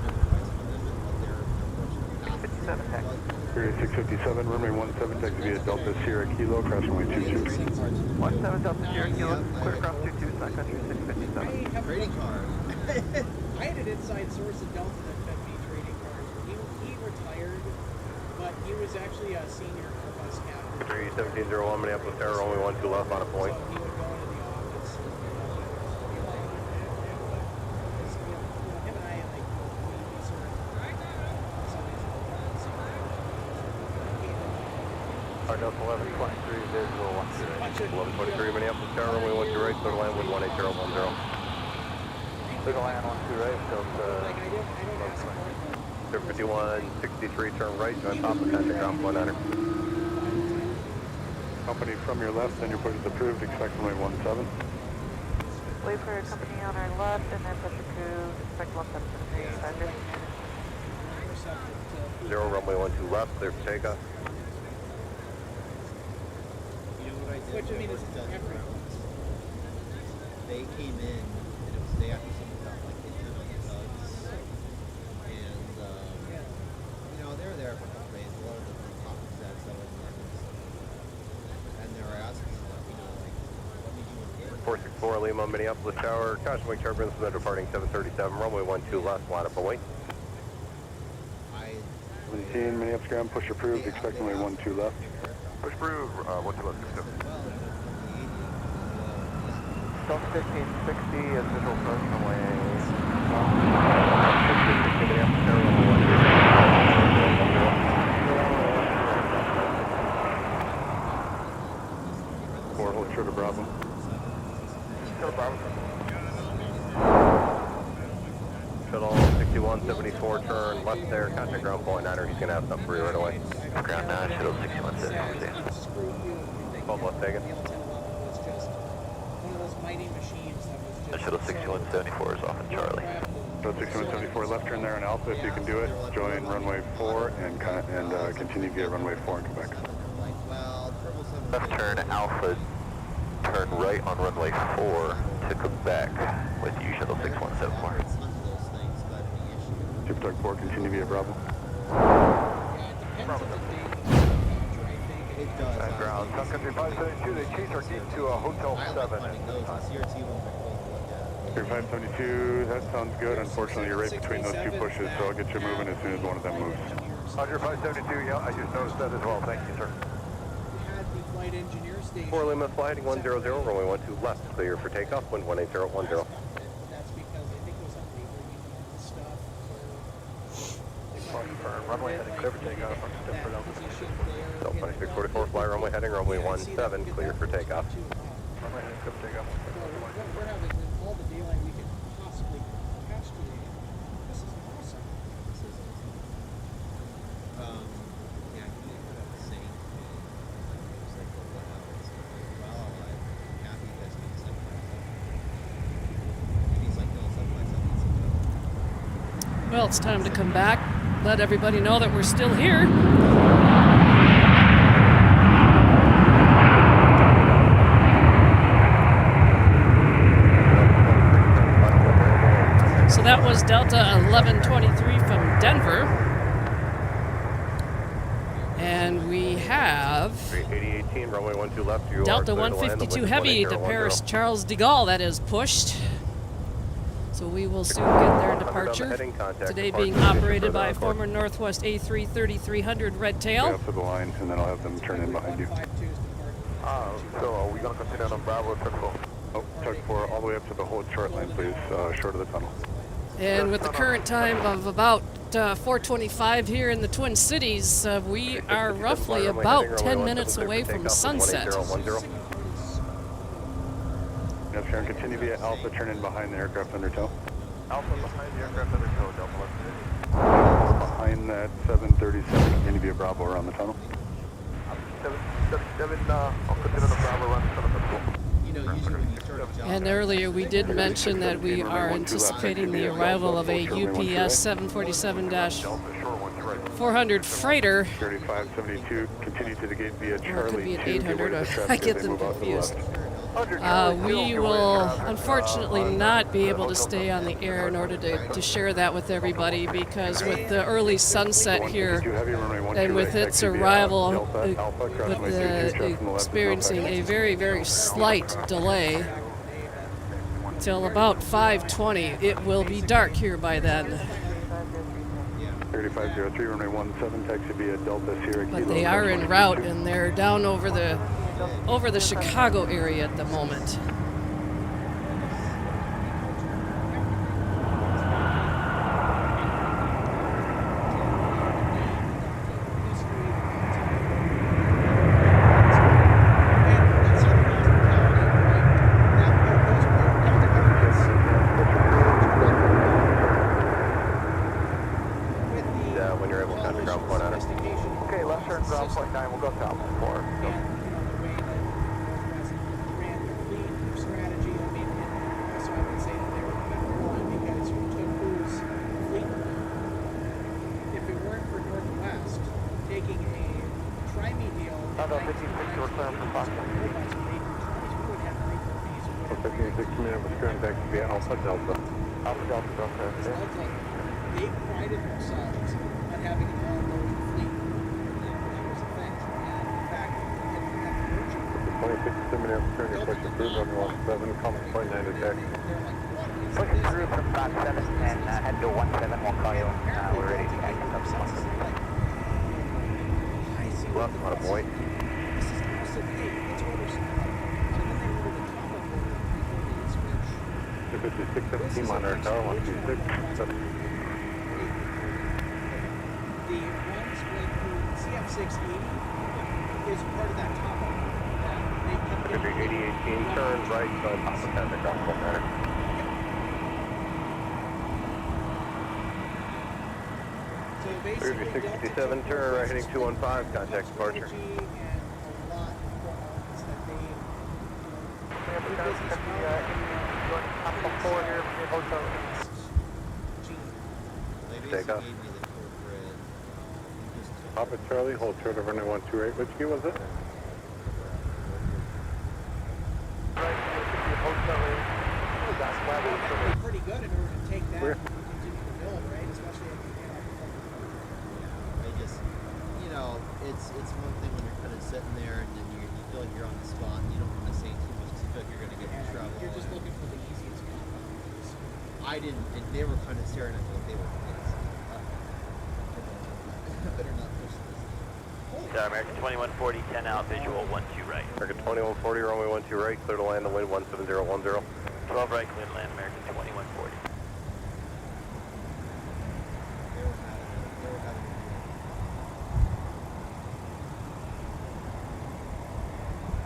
57 taxi. Area 657, runway 17, taxi via Delta Sierra Kilo, cross runway 22. 17 Delta Sierra Kilo, clear across 22, Sun Country 657. Trading card. I had an inside source in Delta that fed me trading cards. He retired, but he was actually a senior Airbus captain. 1701 Minneapolis Tower, only 12 left on a point. So he would go into the office. Him and I, like, we sort of Our Delta 1123 visual 1123 Minneapolis Tower, only 12 right, clear to land with 18010. Clear to land 12 right, Delta. Clear 5163, turn right, join Papa, contact ground point under. Company from your left, then your push is approved, expect runway 17. Wait for company on our left and then push approved, expect 17. 0, runway 12 left, clear for takeoff. You know what I did? Which, I mean, was is Delta every- Ground. They came in, and it was the day after someone got like hit on the tugs. And, you know, they were there for a couple days. A lot of the top execs that were and they were asking, you know, like, what did you want to get? 464 Lima, Minneapolis Tower. Caution wing turbulence, we're departing 737, runway 12 left, line up away. 17, Minneapolis ground, push approved, expect runway 12 left. Push approved, 12 left, 67. Delta 1560 is visual approach runway 4, hold short of Bravo. Shuttle 6174, turn left there, contact ground point 9er, he's going to have something for you right away. Ground 9, shuttle 6174. 12 left taken. One of those mighty machines that was just Shuttle 6174 is off in Charlie. Shuttle 6174, left turn there in Alpha if you can do it. Join runway 4 and continue via runway 4 and come back. Left turn Alpha, turn right on runway 4 to Quebec with you, shuttle 6174. Super Tug 4, continue via Bravo. It does. Ground, Sun Country 572, they chase our gate to Hotel 7. Here 572, that sounds good. Unfortunately, you're right between those two pushes, so I'll get you moving as soon as one of them moves. Roger 572, yeah, I just noticed that as well. Thank you, sir. We had the flight engineer station. 4 Lima flight 100, runway 12 left, clear for takeoff, wind 18010. That's because I think it was on paper and stuff. Runway heading clear for takeoff. Delta 2644, fly runway heading, runway 17, clear for takeoff. Runway heading clear for takeoff. We're having all the daylight we could possibly catch today. This is awesome. Yeah, he ended up saying to me, he was like, well, what happens? Well, I'm happy you guys made 757. And he's like, no, 757 needs to go. Well, it's time to come back. Let everybody know that we're still here. So that was Delta 1123 from Denver. And we have 8018, runway 12 left, you Delta are clear to land 152 with Heavy, the 18010. Paris Charles de Gaulle that is pushed. So we will soon get their departure. Today being operated by former Northwest A3 3300 Red Tail. Up to the line, and then I'll have them turn in behind you. So are we going to continue on Bravo or Tug 4? Oh, Tug 4, all the way up to the hold short line, please, short of the tunnel. And with the current time of about 4:25 here in the Twin Cities, we are roughly about 10 minutes away from sunset. Yes, sir, and continue via Alpha, turn in behind the aircraft under tow. Alpha behind the aircraft under tow, Delta 1. Behind that 737, continue via Bravo around the tunnel. 777, I'll continue the Bravo run to the pool. You know, usually when you start a job, And earlier we did mention that we are anticipating the arrival of a UPS 747-400 freighter. 3572, continue to the gate via Or it could Charlie be an 2. 800. I get them confused. We will unfortunately not be able to stay on the air in order to share that with everybody, because with the early sunset here and with its arrival experiencing a very, very slight delay till about 5:20, it will be dark here by then. 3503, runway 17, taxi via Delta Sierra. But they are en route and they're down over the Chicago area at the moment. Okay, left turn ground point 9, we'll go south 4. Delta 1560, we're clearing for Fox. 1560 Minneapolis, current taxi via Alpha Delta. Alpha Delta, okay. They prided themselves on having an all-knowing fleet. That was a thing. And in fact, at the merchant, 2057 Minneapolis, current push approved on 17, come 29 to taxi. Push approved from Fox 7 and head to 17, we'll call you. We're ready to exit up to 1. Left, not a boy. this is also, hey, let's order some. So then they ordered a top-up order before they switch. 5617 monitor tower, 126. The ones with the CF680 is part of that top-up. They kept getting 8018, turn right, Papa Panda, Gospel Matter. So basically, 67, turn right, heading 215, contact departure. Take off. Papa Charlie, hold short of runway 128. Which key was it? pretty good in order to take that and continue to build, right? Especially if I just, it's one thing when you're kind of sitting there and then you feel like you're on the spot and you don't want to say too much because you feel like you're going to get in trouble. You're just looking for the easiest compound. I didn't, and they were kind of staring at me like they were I better not push this. American 2140, 10 out, visual 12 right. American 2140, runway 12 right, clear to land, wind 17010. 12 right, clear to land, American 2140.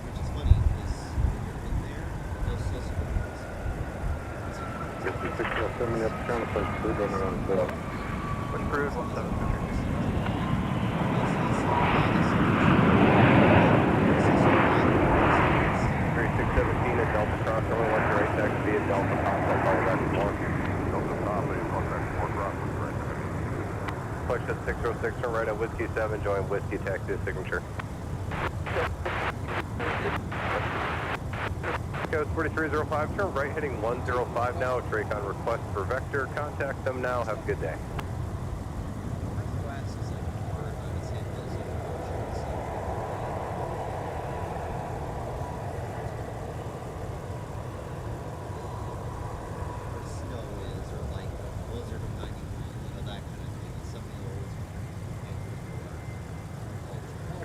Which is funny, because when you're in there, those systems. 5607, you have to turn the place through, going around the Push cruise 17. 3617 at Delta Cross, runway 18 right, taxi via Delta Pop, I'll call you back tomorrow. Delta Pop, contact 4 Crosswinds, right. Push at 606, turn right at Whiskey 7, join Whiskey, taxi to signature. Coast 4305, turn right heading 105 now, Tracon request for Vector, contact them now, have a good day.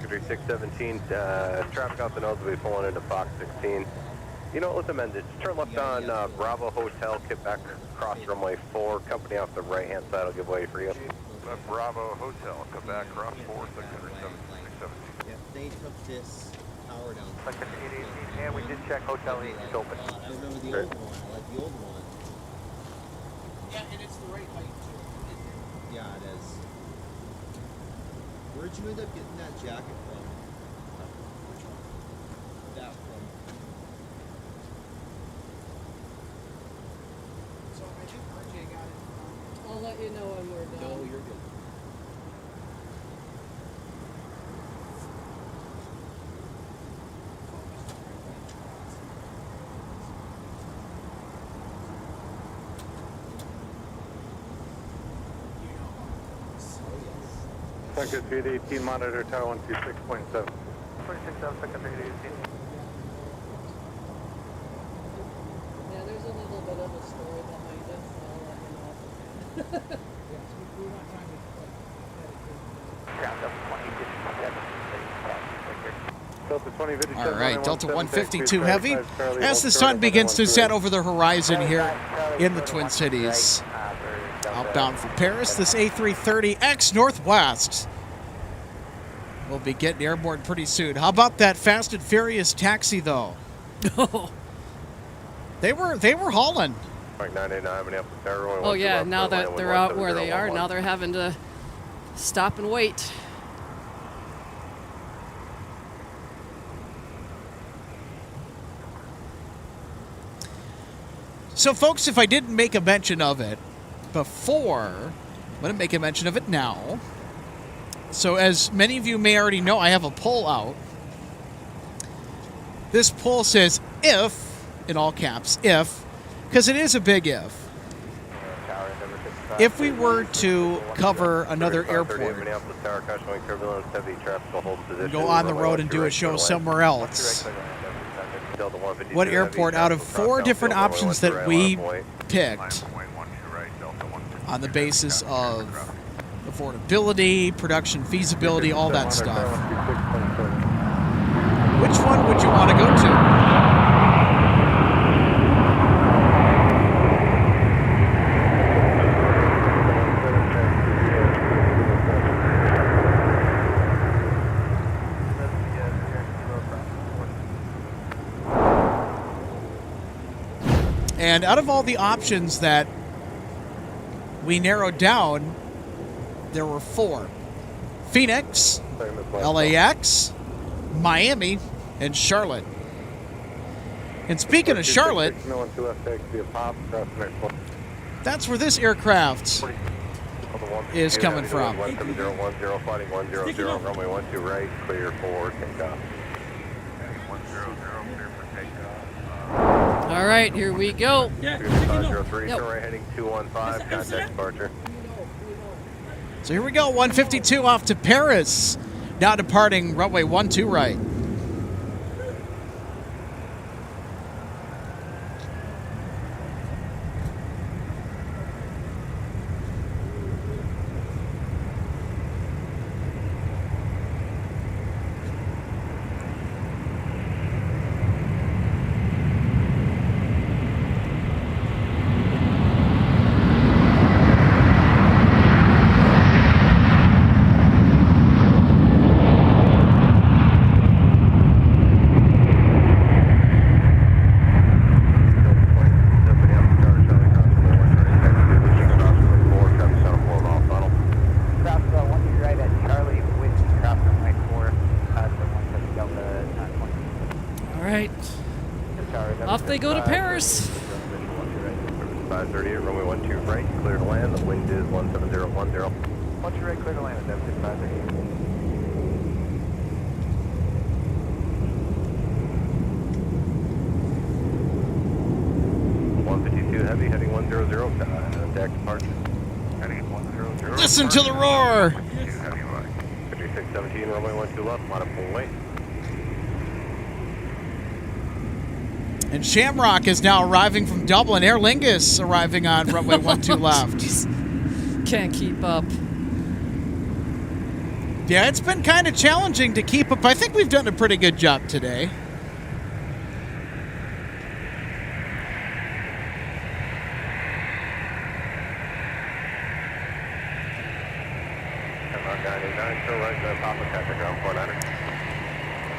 Country 617, traffic out the nose will be pulling into Fox 16. You know what, let's amend it. Turn left on Bravo Hotel, Quebec, cross runway 4, company off the right-hand side will give way for you. Bravo Hotel, Quebec, cross 4, 617. Yeah, they took this tower down. Like an 818, and we did check Hotel 8, it's open. I remember the old one, I like the old one. Yeah, and it's the right height too. Yeah, it is. Where'd you end up getting that jacket from? Which one? That from. So I think RJ got it from. I'll let you know when we're done. No, you're good. Second Street 18, monitor tower 126.7. 26 out, second 818. Yeah, there's a little bit of a story behind it, so I'll let you know. Yes, we're not trying to Ground up 2057, Delta 2057. All right, Delta 152 Heavy. As the sun begins to set over the horizon here in the Twin Cities. Outbound from Paris, this A330X Northwest will be getting airborne pretty soon. How about that Fast and Furious taxi, though? they were hauling. 989 Minneapolis Airport. Oh yeah, now that they're out where they are, now they're having to stop and wait. So, folks, if I didn't make a mention of it before, I'm going to make a mention of it now. So, as many of you may already know, I have a poll out This poll says if, in all caps, if, because it is a big if. If we were to cover another airport, go on the road and do a show somewhere else, what airport out of 4 different options that we picked on the basis of affordability, production feasibility, all that stuff, which one would you want to go to? And out of all the options that we narrowed down, there were 4. Phoenix, LAX, Miami, and Charlotte. And speaking of Charlotte, that's where this aircraft is coming from. 1710 flighting 100, runway 12 right, clear for takeoff. All right, here we go. 503, turn right heading 215, contact departure. So here we go, 152 off to Paris. Now departing runway 12 right. Off they go to Paris. 538, runway 12 right, clear to land. The wind is 17010. 12 right, clear to land at 538. 152 heavy, heading 100, contact departure. Heading 100. Listen to the roar! 5617, runway 12 left, line up full weight. And Shamrock is now arriving from Dublin. Aer Lingus arriving on runway 12 left. Can't keep up. Yeah, it's been kind of challenging to keep up. I think we've done a pretty good job today.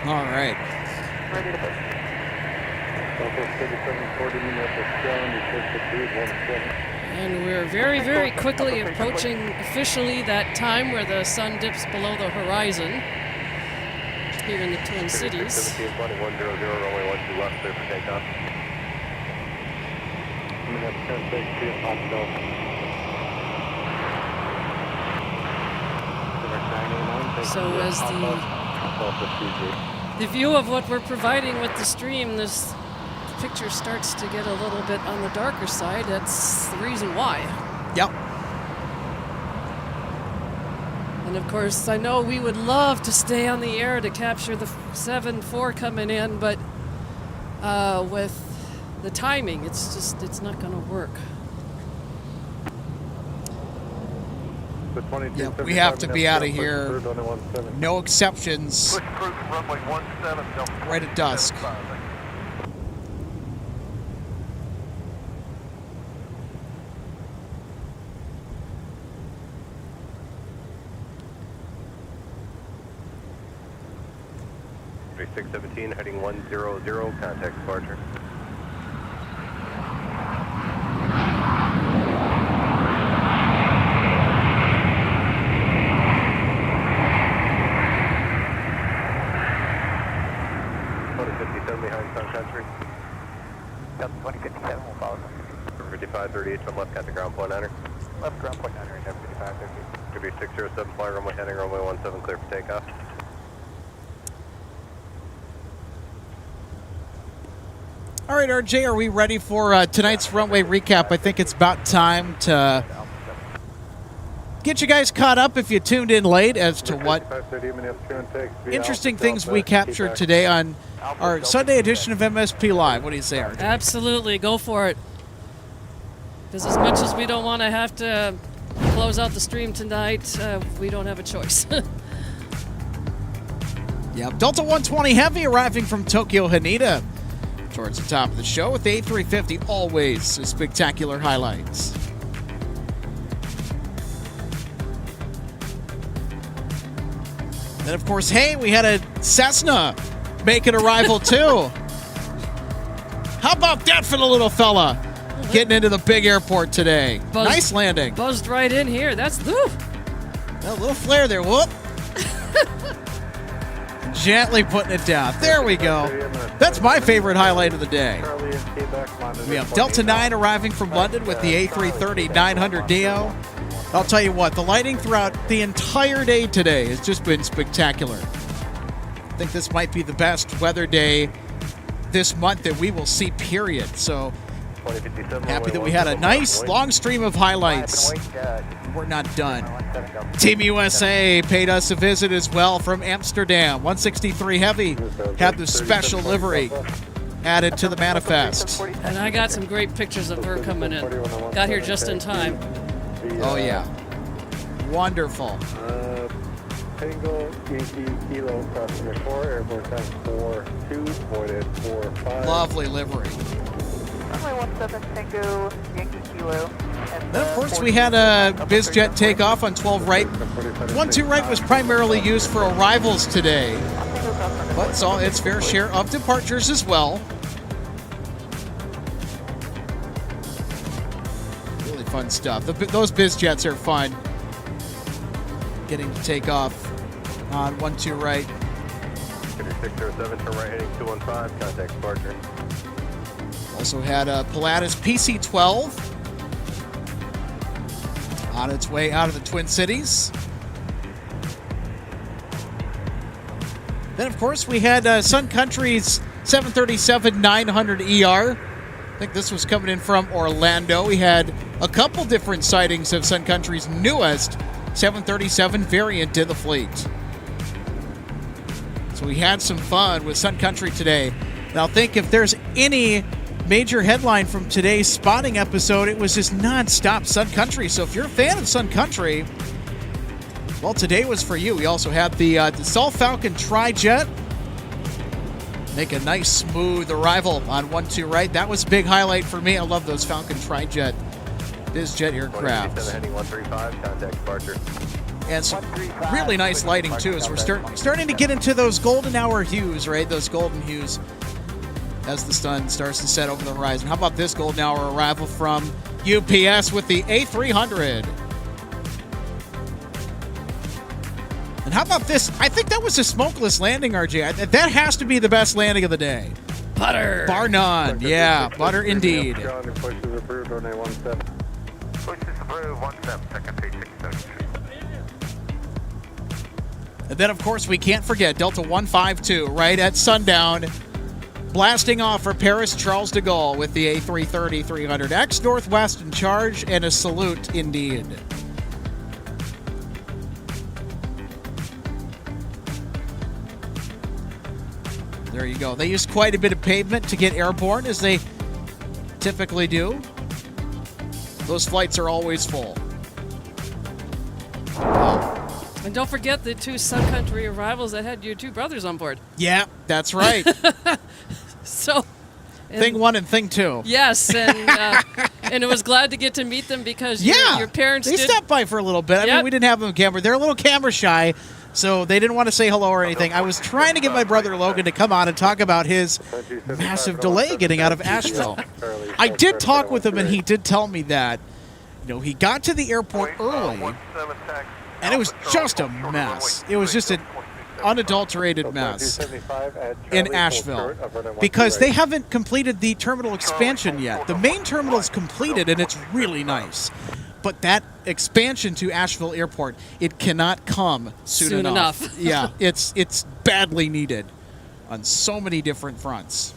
All right. Ready to push. And we're very, very quickly approaching officially that time where the sun dips below the horizon here in the Twin Cities. 1720, 100, runway 12 left, clear for takeoff. So as the view of what we're providing with the stream, this picture starts to get a little bit on the darker side. That's the reason why. Yep. And of course, I know we would love to stay on the air to capture the 7-4 coming in, but with the timing, it's not going to work. Yep, we have to be out of here. No exceptions. Right at dusk. .617 heading 100, contact departure. Behind Sun Country. Delta 2057 will follow. 5538 from left, contact ground point niner. Left ground point niner, 5538. 607, fly runway heading runway 17, clear for takeoff. All right, RJ, are we ready for tonight's runway recap? I think it's about time to get you guys caught up if you tuned in late as to what interesting things we captured today on our Sunday edition of MSP Live. What do you say, RJ? Absolutely, go for it. Because as much as we don't want to have to close out the stream tonight, we don't have a choice. Yep, Delta 120 Heavy arriving from Tokyo Haneda towards the top of the show with the A350, always spectacular highlights. Then, of course, hey, we had a Cessna make an arrival, too. How about that for the little fella getting into the big airport today? Nice landing. Buzzed right in here. That's woo. A little flare there. Whoop. Gently putting it down. There we go. That's my favorite highlight of the day. We have Delta 9 arriving from London with the A330-900neo. I'll tell you what, the lighting throughout the entire day today has just been spectacular. I think this might be the best weather day this month that we will see, period. So happy that we had a nice long stream of highlights. We're not done. Team USA paid us a visit as well from Amsterdam. 163 Heavy had the special livery added to the manifest. And I got some great pictures of her coming in. Got here just in time. Oh, yeah. Wonderful. Tango Yankee Kilo customer 4, airborne time 42, voided 45. Lovely livery. Runway 17 Tango Yankee Kilo. Then, of course, we had a BizJet takeoff on 12 right. 12 right was primarily used for arrivals today, but saw its fair share of departures as well. Really fun stuff. Those BizJets are fun. Getting to take off on 12 right. 607, turn right heading 215, contact departure. Also had a Pilatus PC-12 on its way out of the Twin Cities. Then, of course, we had Sun Country's 737-900ER. I think this was coming in from Orlando. We had a couple different sightings of Sun Country's newest 737 variant in the fleet. So we had some fun with Sun Country today. And I'll think if there's any major headline from today's spotting episode, it was just non-stop Sun Country. So if you're a fan of Sun Country, well, today was for you. We also had the Dassault Falcon Tri-Jet make a nice smooth arrival on 12 right. That was a big highlight for me. I love those Falcon Tri-Jet BizJet aircraft. Heading 135, contact departure. And some really nice lighting too, as we're starting to get into those golden hour hues, right? Those golden hues as the sun starts to set over the horizon. How about this golden hour arrival from UPS with the A300? And how about this? I think that was a smokeless landing, RJ. That has to be the best landing of the day. Butter. Bar none. Yeah, butter indeed. Pushes approved on A17. Pushes approved 17, second 36. And then, of course, we can't forget Delta 152 right at sundown, blasting off for Paris Charles de Gaulle with the A330-300X Northwest in charge, and a salute indeed. There you go. They used quite a bit of pavement to get airborne, as they typically do. Those flights are always full. And don't forget the two Sun Country arrivals that had your two brothers on board. Yeah, that's right. So, thing one and thing two. Yes, and it was glad to get to meet them because your parents they did stopped by for a little bit. I mean, we didn't have them on camera. They're a little camera shy, so they didn't want to say hello or anything. I was trying to get my brother Logan to come on and talk about his massive delay getting out of Asheville. I did talk with him, and he did tell me that, he got to the airport early, and it was just a mess. It was just an unadulterated mess in Asheville because they haven't completed the terminal expansion yet. The main terminal's completed, and it's really nice. But that expansion to Asheville Airport, it cannot come soon enough. Yeah, it's badly needed on so many different fronts.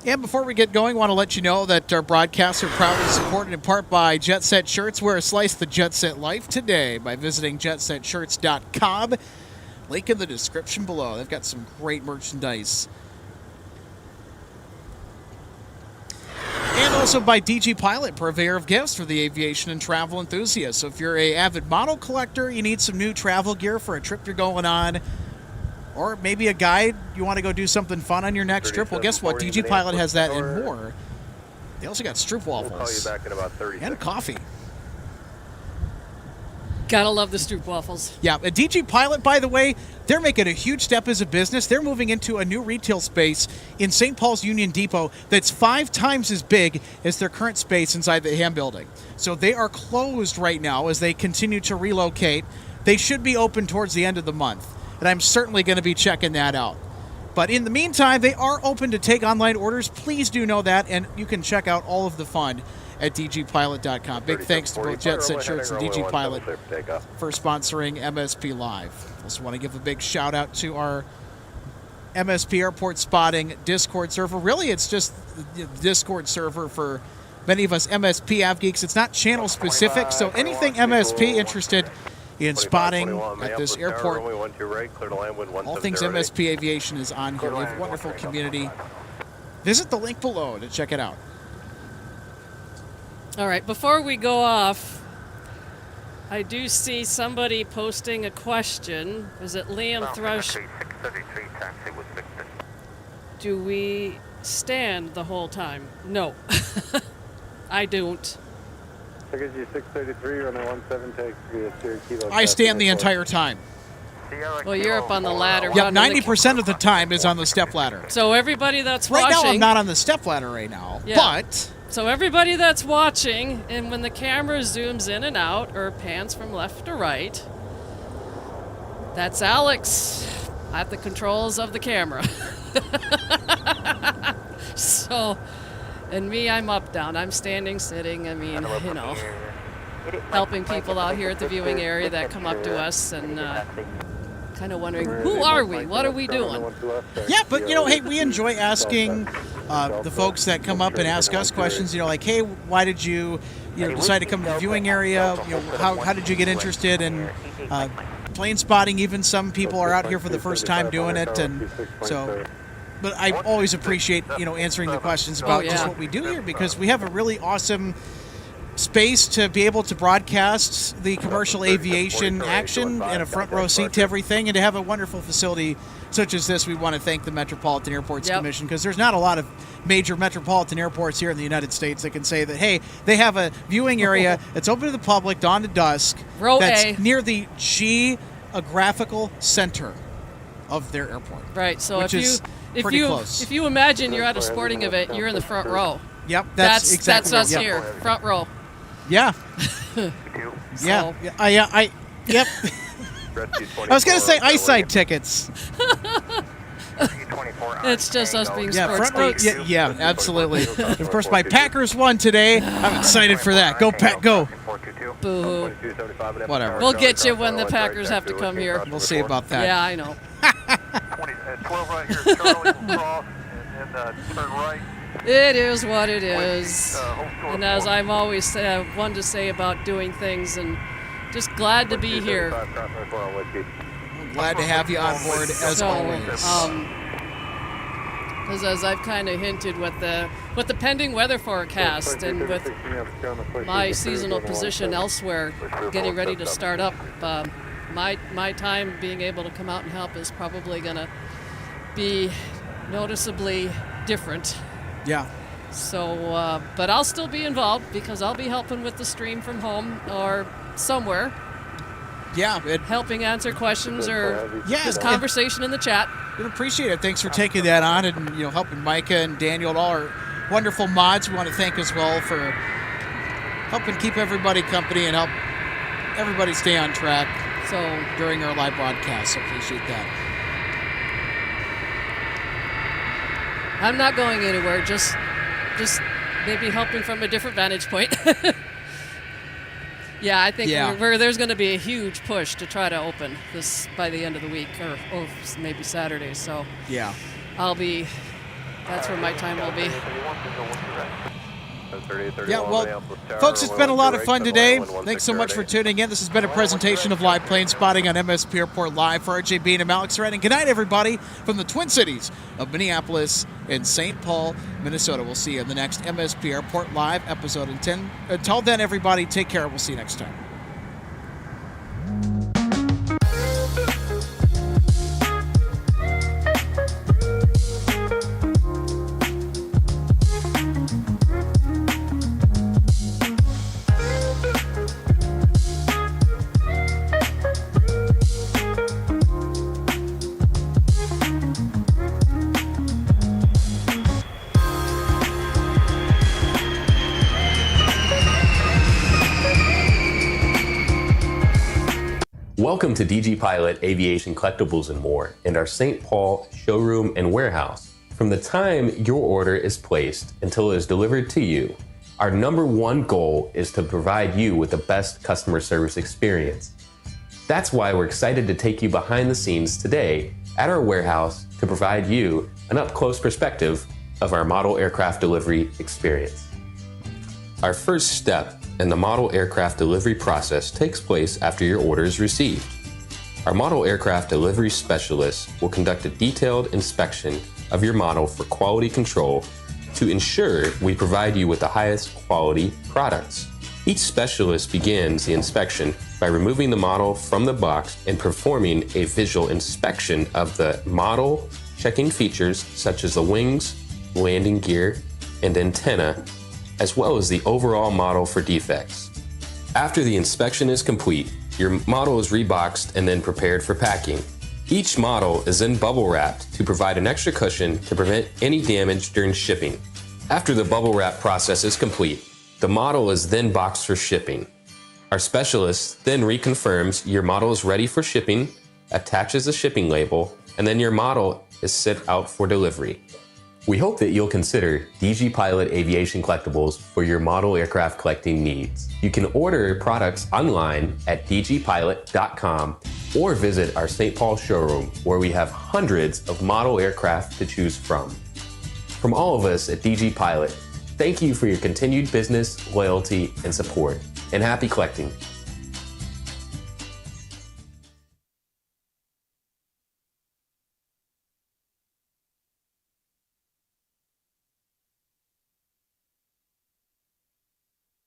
And before we get going, I want to let you know that our broadcasts are proudly supported in part by Jet Set Shirts. Wear a slice of the Jet Set life today by visiting jetsetshirts.com. Link in the description below. They've got some great merchandise. And also by DG Pilot, purveyor of gifts for the aviation and travel enthusiasts. So if you're an avid model collector, you need some new travel gear for a trip you're going on, or maybe a guide, you want to go do something fun on your next trip, well, guess what? DG Pilot has that and more. They also got Stroop waffles. We'll call you back in about 30 and coffee. Gotta love the Stroop waffles. Yeah, and DG Pilot, by the way, they're making a huge step as a business. They're moving into a new retail space in St. Paul's Union Depot that's 5 times as big as their current space inside the Ham building. So they are closed right now as they continue to relocate. They should be open towards the end of the month, and I'm certainly going to be checking that out. But in the meantime, they are open to take online orders. Please do know that, and you can check out all of the fun at dgpilot.com. Big thanks to both Jet Set Shirts and DG Pilot for sponsoring MSP Live. Also want to give a big shout out to our MSP Airport Spotting Discord server. Really, it's just the Discord server for many of us MSP Av Geeks. It's not channel specific, so anything MSP interested in spotting at this airport, all things MSP Aviation is on here. We have a wonderful community. Visit the link below to check it out. All right, before we go off, I do see somebody posting a question. Was it Liam Thrush? Do we stand the whole time? No, I don't. Package 633, runway 17, takes via Sierra Kilo. I stand the entire time. Well, you're up on the ladder. Yep, 90% of the time is on the step ladder. So everybody that's right watching... now, I'm not on the step ladder right now, Yeah. but... So everybody that's watching, and when the camera zooms in and out, or pans from left to right, that's Alex at the controls of the camera. So, and me, I'm up, down. I'm standing, sitting, I mean, you know, helping people out here at the viewing area that come up to us and kind of wondering, who are we? What are we doing? Yeah, but, you know, hey, we enjoy asking the folks that come up and ask us questions, you know, like, hey, why did you decide to come to the viewing area? You know, how did you get interested in plane spotting? Even some people are out here for the first time doing it, and so... But I always appreciate, you know, answering the questions about just what we do here, because we have a really awesome space to be able to broadcast the commercial aviation action and a front row seat to everything, and to have a wonderful facility such as this. We want to thank the Metropolitan Airports Commission, because there's not a lot of major metropolitan airports here in the United States that can say that, hey, they have a viewing area that's open to the public dawn to dusk, that's near the geographical center of their airport. Right, so which is pretty close. If you imagine you're at a sporting event, you're in the front row. Yep, that's exactly us here, front row. Yeah. So. I yep. I was gonna say eyesight tickets. It's just us being front sports row. geeks. Yeah, absolutely. Of course, my Packers won today. I'm excited for that. Go Pack, go. Boo. Whatever. We'll get you when the Packers have to come here. We'll see about that. Yeah, I know. 12 right here, Charlie, will cross, and then turn right. It is what it is. And as I'm always one to say about doing things, and just glad to be here. I'm glad to have you on board as always. Because as I've kind of hinted with the pending weather forecast and with my seasonal position elsewhere getting ready to start up, my time being able to come out and help is probably going to be noticeably different. Yeah. So, but I'll still be involved because I'll be helping with the stream from home or somewhere. Yeah. Helping answer questions or just conversation in the chat. We appreciate it. Thanks for taking that on, and helping Micah and Daniel and all our wonderful mods. We want to thank as well for helping keep everybody company and help everybody stay on track. So during our live broadcast, so appreciate that. I'm not going anywhere. Just maybe helping from a different vantage point. Yeah, I think there's going to be a huge push to try to open this by the end of the week or maybe Saturday. So yeah, I'll be That's where my time will be. Yeah, well, folks, it's been a lot of fun today. Thanks so much for tuning in. This has been a presentation of live plane spotting on MSP Airport Live for RJ Bean and Alex Red. And good night, everybody, from the Twin Cities of Minneapolis and St. Paul, Minnesota. We'll see you in the next MSP Airport Live episode in 10. Until then, everybody, take care. We'll see you next time. Welcome to DG Pilot Aviation Collectibles and More and our St. Paul showroom and warehouse. From the time your order is placed until it is delivered to you, our #1 goal is to provide you with the best customer service experience. That's why we're excited to take you behind the scenes today at our warehouse to provide you an up-close perspective of our model aircraft delivery experience. Our first step in the model aircraft delivery process takes place after your order is received. Our model aircraft delivery specialist will conduct a detailed inspection of your model for quality control to ensure we provide you with the highest quality products. Each specialist begins the inspection by removing the model from the box and performing a visual inspection of the model, checking features such as the wings, landing gear, and antenna, as well as the overall model for defects. After the inspection is complete, your model is reboxed and then prepared for packing. Each model is then bubble wrapped to provide an extra cushion to prevent any damage during shipping. After the bubble wrap process is complete, the model is then boxed for shipping. Our specialist then reconfirms your model is ready for shipping, attaches a shipping label, and then your model is sent out for delivery. We hope that you'll consider DG Pilot Aviation Collectibles for your model aircraft collecting needs. You can order products online at dgpilot.com or visit our St. Paul showroom where we have hundreds of model aircraft to choose from. From all of us at DG Pilot, thank you for your continued business, loyalty, and support, and happy collecting.